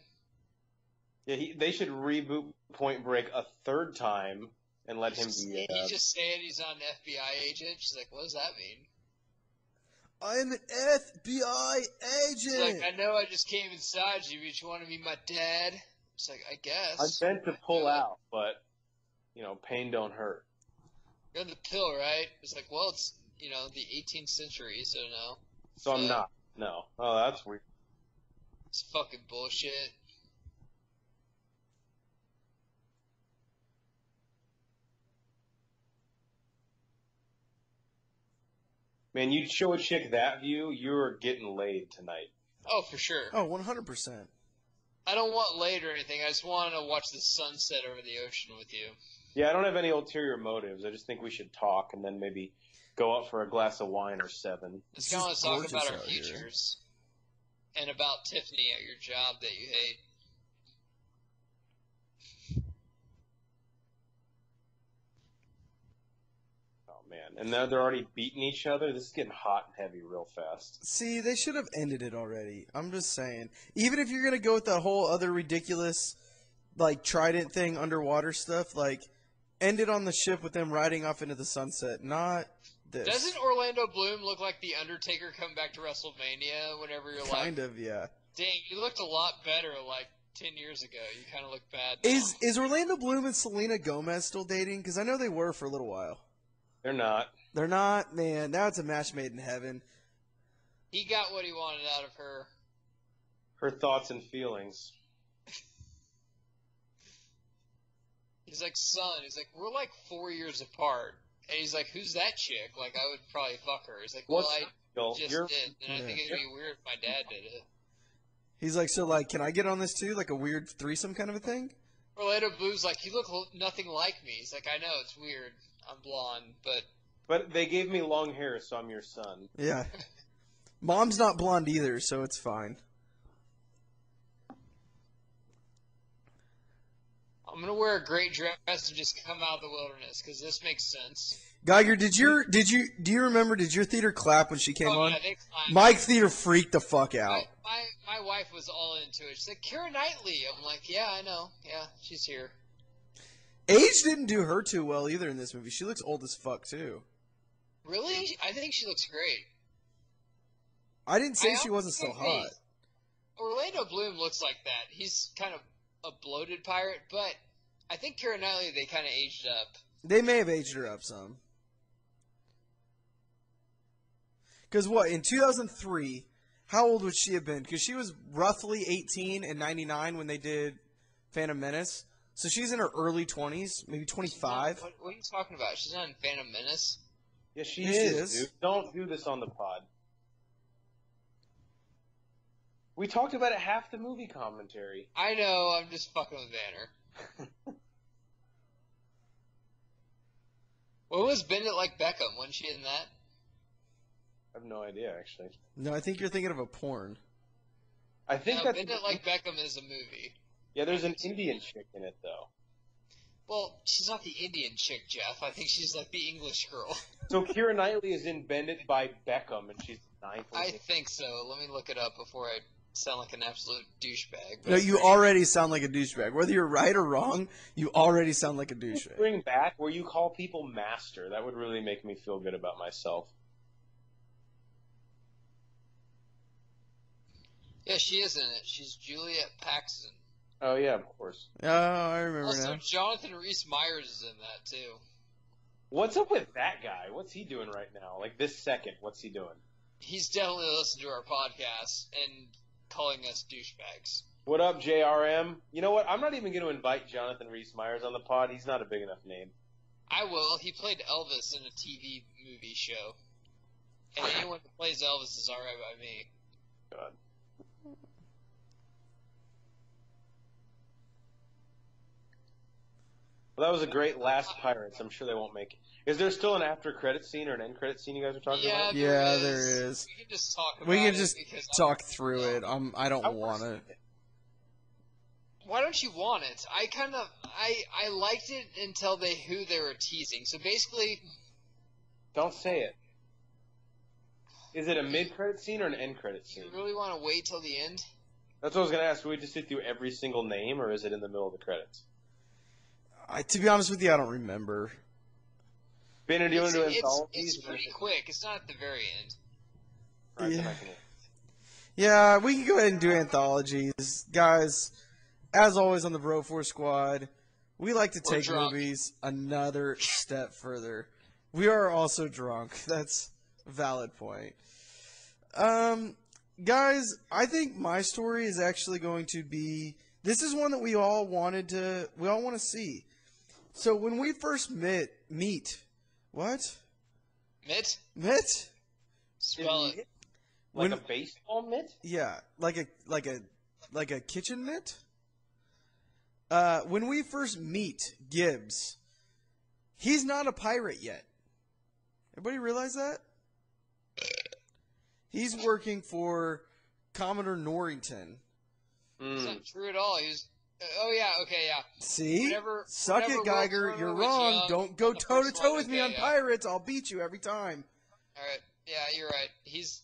Yeah, they should reboot Point Break a 3rd time and let him be. He's just saying he's not an FBI agent. She's like, what does that mean? I'm an FBI agent. She's like, I know I just came inside you, but you want to be my dad? It's like, I guess. I meant to pull out, but, pain don't hurt. You're on the pill, right? It's like, well, it's, the 18th century, so no. So I'm not. No. Oh, that's weird. It's fucking bullshit. Man, you show a chick that view, you're getting laid tonight. Oh, for sure. Oh, 100%. I don't want laid or anything. I just want to watch the sunset over the ocean with you. Yeah, I don't have any ulterior motives. I just think we should talk and then maybe go out for a glass of wine or 7. Just kind of talk about our futures. And about Tiffany at your job that you hate. Man, and now they're already beating each other. This is getting hot and heavy real fast. See, they should have ended it already. I'm just saying. Even if you're gonna go with that whole other ridiculous, like trident thing, underwater stuff, like end it on the ship with them riding off into the sunset. Not this. Doesn't Orlando Bloom look like the Undertaker coming back to WrestleMania? Whenever you're like, kind of, yeah. Dang, you looked a lot better like 10 years ago. You kind of look bad now. Is Orlando Bloom and Selena Gomez still dating? Because I know they were for a little while. They're not. They're not, man. Now it's a match made in heaven. He got what he wanted out of her. Her thoughts and feelings. He's like, son. He's like, we're like 4 years apart. And he's like, who's that chick? Like, I would probably fuck her. He's like, well, I just did. And I think it'd be weird if my dad did it. He's like, so, like, can I get on this too? Like a weird threesome kind of a thing? Orlando Bloom's like, you look nothing like me. He's like, I know, it's weird. I'm blonde, But they gave me long hair, so I'm your son. Yeah. Mom's not blonde either, so it's fine. I'm gonna wear a great dress and just come out of the wilderness because this makes sense. Geiger, do you remember? Did your theater clap when she came on? Yeah, they clapped. Mike theater freaked the fuck out. My wife was all into it. She's like, Keira Knightley. I'm like, yeah, I know. Yeah, she's here. Age didn't do her too well either in this movie. She looks old as fuck too. Really? I think she looks great. I didn't say she wasn't still hot. Orlando Bloom looks like that. He's kind of a bloated pirate, but I think Keira Knightley, they kind of aged up. They may have aged her up some. Because what, in 2003, how old would she have been? Because she was roughly 18 in 99 when they did Phantom Menace. So she's in her early 20s, maybe 25. What are you talking about? She's not in Phantom Menace? Yeah, she is. Dude. Don't do this on the pod. We talked about it half the movie commentary. I know, I'm just fucking with Banner. What was Bend It Like Beckham? Wasn't she in that? I have no idea, actually. No, I think you're thinking of a porn. I think that's... Bend It Like Beckham is a movie. Yeah, there's an Indian chick in it, though. Well, she's not the Indian chick, Jeff. I think she's like the English girl. So Keira Knightley is in Bend It by Beckham, and she's 9. I think so. Let me look it up before I sound like an absolute douchebag. No, you already sound like a douchebag. Whether you're right or wrong, you already sound like a douchebag. Bring back where you call people master. That would really make me feel good about myself. Yeah, she is in it. She's Juliet Paxton. Oh yeah, of course. Oh, I remember Also, now. Jonathan Rhys-Meyers is in that too. What's up with that guy? What's he doing right now? Like this second, what's he doing? He's definitely listened to our podcast and calling us douchebags. What up, JRM? You know what? I'm not even going to invite Jonathan Rhys-Meyers on the pod. He's not a big enough name. I will. He played Elvis in a TV movie show. And anyone who plays Elvis is alright by me. God. Well, that was a great Last Pirates. I'm sure they won't make it. Is there still an after credit scene or an end credit scene you guys are talking about? Yeah, there is. We can just talk about We can it just because talk through it. I don't want to. Why don't you want it? I liked it until who they were teasing. So basically, Don't say it. Is it a mid-credit scene or an end-credit do scene? you really want to wait till the end? That's what I was going to ask. Do we just sit through every single name, or is it in the middle of the credits? To be honest with you, I don't remember. Ben, do you want to do anthologies? It's pretty quick. It's not at the very end. Right, then Yeah. I can- Yeah, we can go ahead and do anthologies. Guys, as always on the Bro 4 Squad, we like to take drunk. movies another step further. We are also drunk. That's a valid point. Guys, I think my story is actually going to be... This is one that we all want to see. So when we first meet... What? Mitt? Met? Spell Is it. it like When- a baseball mitt? Yeah, like a kitchen mitt. When we first meet Gibbs, he's not a pirate yet. Everybody realize that? He's working for Commodore Norrington. It's not true at all. He was. Oh yeah. Okay. Yeah. See? Whenever- Suck whenever it, Geiger. Will You're Turner was wrong. young, Don't go the toe to first toe one, with me okay, on yeah. pirates. I'll beat you every time. All right. Yeah, you're right. He's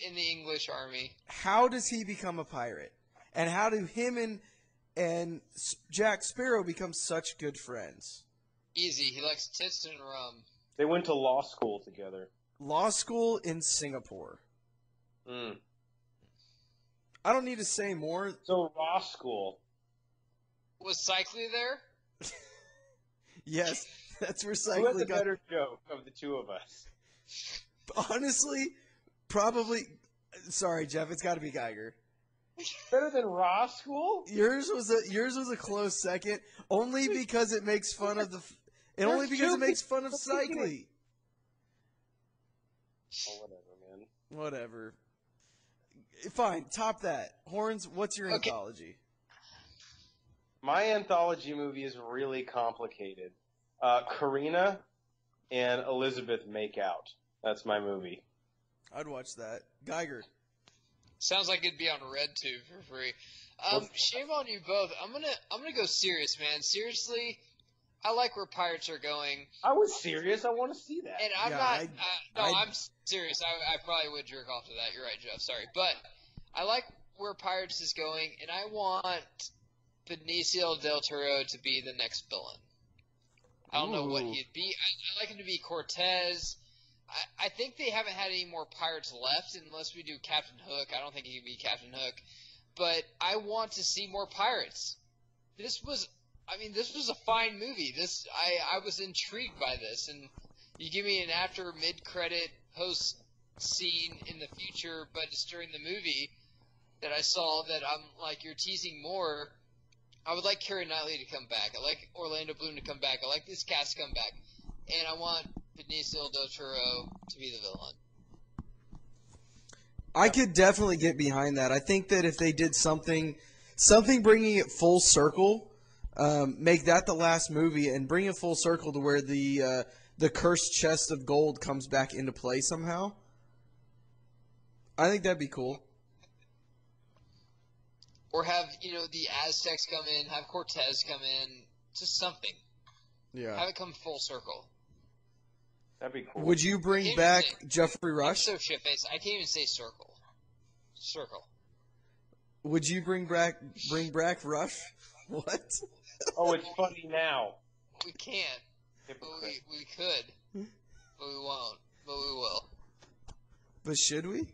in the English Army. How does he become a pirate? And how do him and Jack Sparrow become such good friends? Easy. He likes tits and rum. They went to law school together. Law school in Singapore. Mm. I don't need to say more. So law school. Was Cycly there? Yes, that's where Who has Cycling the got. better joke of the two of us? Honestly, probably. Sorry, Jeff. It's got to be Geiger. Better than Raw School? Yours was a close second, only because it makes fun of the. And only because it makes fun of Cycling. Oh, whatever, man. Whatever. Fine. Top that. Horns. What's your Okay. anthology? My anthology movie is really complicated. Karina and Elizabeth make out. That's my movie. I'd watch that. Geiger. Sounds like it'd be on RedTube for free. Shame on you both. I'm gonna go serious, man. Seriously, I like where pirates are going, I was serious. I want to see that. and I'm Yeah, not. I'd- I'm serious. I probably would jerk off to that. You're right, Jeff. Sorry, but I like where pirates is going, and I want Benicio del Toro to be the next villain. I don't know what Ooh. he'd be. I like him to be Cortez. I think they haven't had any more pirates left unless we do Captain Hook. I don't think he can be Captain Hook. But I want to see more pirates. This was a fine movie. I was intrigued by this, and you give me an after mid-credit post scene in the future, but it's during the movie that I saw that I'm like, you're teasing more. I would like Keira Knightley to come back. I like Orlando Bloom to come back. I like this cast to come back. And I want Benicio del Toro to be the villain. I could definitely get behind that. I think that if they did something bringing it full circle, make that the last movie and bring it full circle to where the cursed chest of gold comes back into play somehow. I think that'd be cool. Or have, the Aztecs come in, have Cortez come in, just something. Yeah. Have it come full circle. That'd be cool. Would you bring back Jeffrey I'm Rush? so shit-faced, I can't even say circle. Circle. Would you bring back Rush? What? Oh, it's funny now. We can't, but Hypocrite. we could, but we won't, but we will. But should we?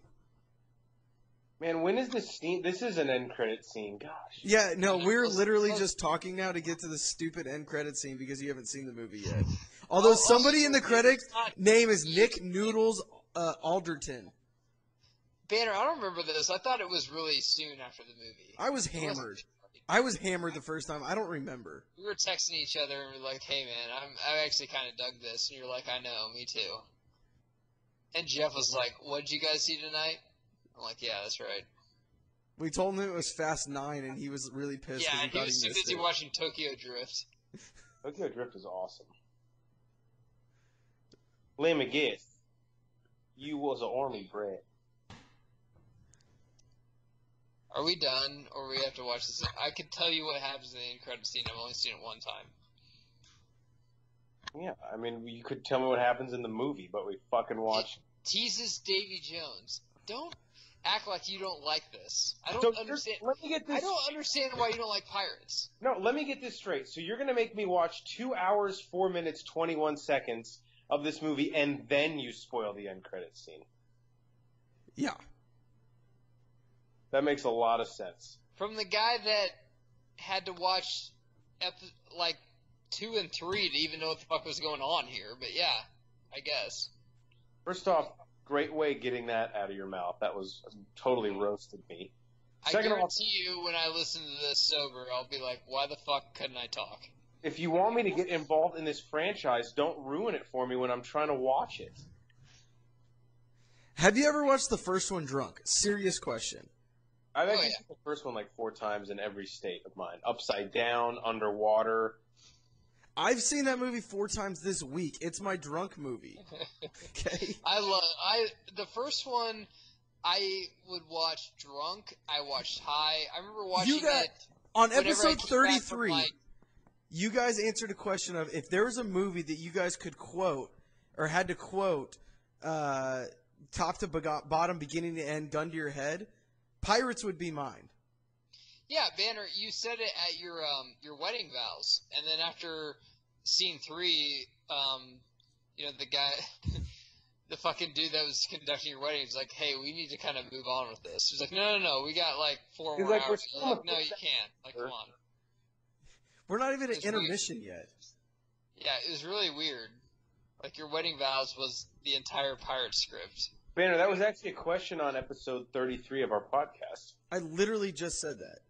Man, when is this scene? This is an end credit scene. Gosh. Yeah, no, we're literally just talking now to get to the stupid end credit scene because you haven't seen the movie yet. Although somebody in the credits name is Nick Noodles Alderton. Banner, I don't remember this. I thought it was really soon after the movie. I was hammered. I was hammered the first time. I don't remember. We were texting each other and we were like, "Hey man, I actually kind of dug this," and you're like, "I know, me too." And Jeff was like, "What did you guys see tonight?" I'm like, "Yeah, that's right." We told him it was Fast 9, and he was really pissed. Yeah, he he was too busy it. watching Tokyo Drift. Tokyo Drift is awesome. Let me guess. You was an army brat. Are we done, or we have to watch this? I could tell you what happens in the end credit scene. I've only seen it one time. Yeah, I mean, you could tell me what happens in the movie, but we fucking watched. It teases Davy Jones. Don't act like you don't like this. I So don't understand. let me get this. I don't understand why you don't like pirates. No, let me get this straight. So you're gonna make me watch 2 hours, 4 minutes, 21 seconds of this movie, and then you spoil the end credit scene. Yeah. That makes a lot of sense. From the guy that had to watch like 2 and 3 to even know what the fuck was going on here. But yeah, I guess. First off, great way getting that out of your mouth. That was totally roasted me. I Second off, guarantee you, when I listen to this sober, I'll be like, "Why the fuck couldn't I talk?" if you want me to get involved in this franchise, don't ruin it for me when I'm trying to watch it. Have you ever watched the first one drunk? Serious question. I've actually yeah. seen the first one like 4 times in every state of mine. Upside down, underwater. I've seen that movie 4 times this week. It's my drunk movie. Okay? The first one I would watch drunk. I watched high. I remember watching it on whenever I episode came back from, 33. like, You guys answered a question of if there was a movie that you guys could quote or had to quote top to bottom, beginning to end, gun to your head, Pirates would be mine. Yeah, Banner, you said it at your wedding vows, and then after scene 3, the guy, the fucking dude that was conducting your wedding was like, "Hey, we need to kind of move on with this." He's like, "No, we got like 4 more hours." You're like, "No, you can't. Like, come on." We're not even at It's intermission yet. Yeah, it was really weird. Like, your wedding vows was the entire pirate script. Banner, that was actually a question on episode 33 of our podcast. I literally just said that.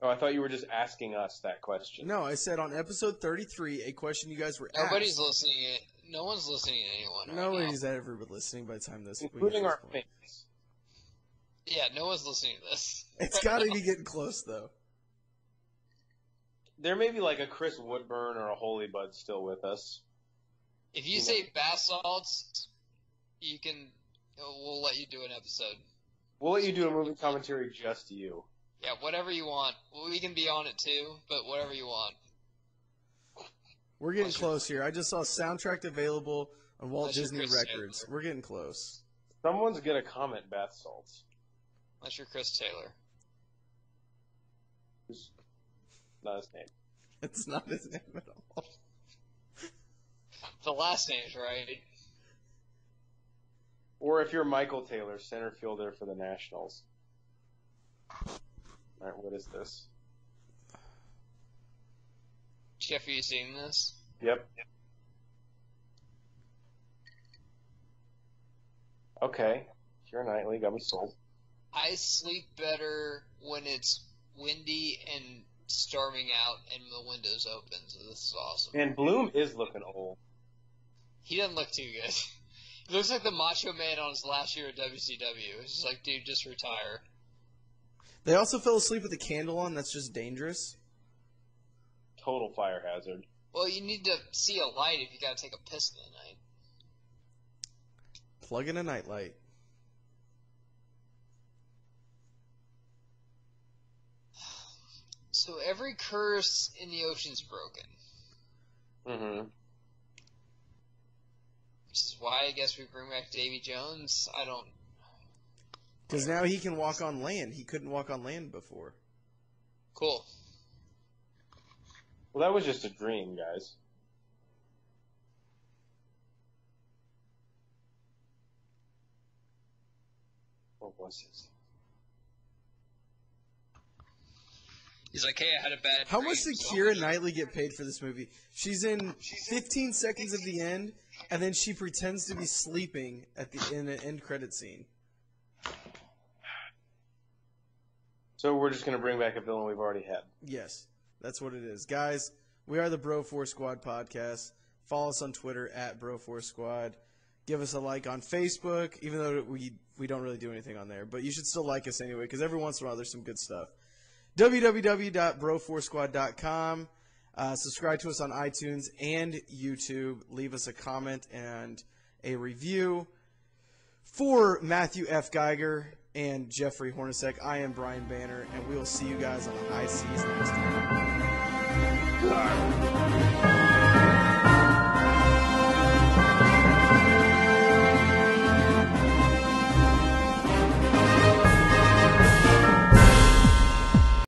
Oh, I thought you were just asking us that question. No, I said on episode 33, a question you guys were Nobody's asked. listening. No one's listening to anyone right Nobody's ever been listening by the time this Including our point. fans. now. Yeah, no one's listening to this. It's got to be getting close, though. There may be like a Chris Woodburn or a Holy Bud still with us. If you say bath salts, we'll let you do an episode. We'll let you do a movie commentary just you. Yeah, whatever you want. We can be on it too, but whatever you want. We're getting close here. I just saw soundtrack available on Walt Unless you're Disney Chris Records. Taylor. We're getting close. Someone's gonna comment bath salts. Unless you're Chris Taylor. Who's not his name. It's not his name at all. The last name's right. Or if you're Michael Taylor, center fielder for the Nationals. Alright, what is this? Jeff, are you seeing this? Yep. Okay. Keira Knightley got me sold. I sleep better when it's windy and storming out and the windows open, so this is awesome. And Bloom is looking old. He doesn't look too good. He looks like the Macho Man on his last year at WCW. It's just like, dude, just retire. They also fell asleep with a candle on. That's just dangerous. Total fire hazard. Well, you need to see a light if you gotta take a piss in the night. Plug in a nightlight. So every curse in the ocean's broken. Mm-hmm. Which is why I guess we bring back Davy Jones. I don't Because now he can walk on land. He couldn't walk on land before. Cool. Well, that was just a dream, guys. What was it? He's like, hey, I had a bad How dream, much did so- Keira Knightley get paid for this movie? She's in 15 seconds of the end, and then she pretends to be sleeping in the end credit scene. So we're just going to bring back a villain we've already had. Yes, that's what it is. Guys, we are the Bro4 Squad podcast. Follow us on Twitter at Bro4 Squad. Give us a like on Facebook, even though we don't really do anything on there. But you should still like us anyway, because every once in a while there's some good stuff. www.bro4squad.com. Subscribe to us on iTunes and YouTube. Leave us a comment and a review. For Matthew F. Geiger and Jeffrey Hornacek, I am Brian Banner, and we will see you guys on the high seas next time.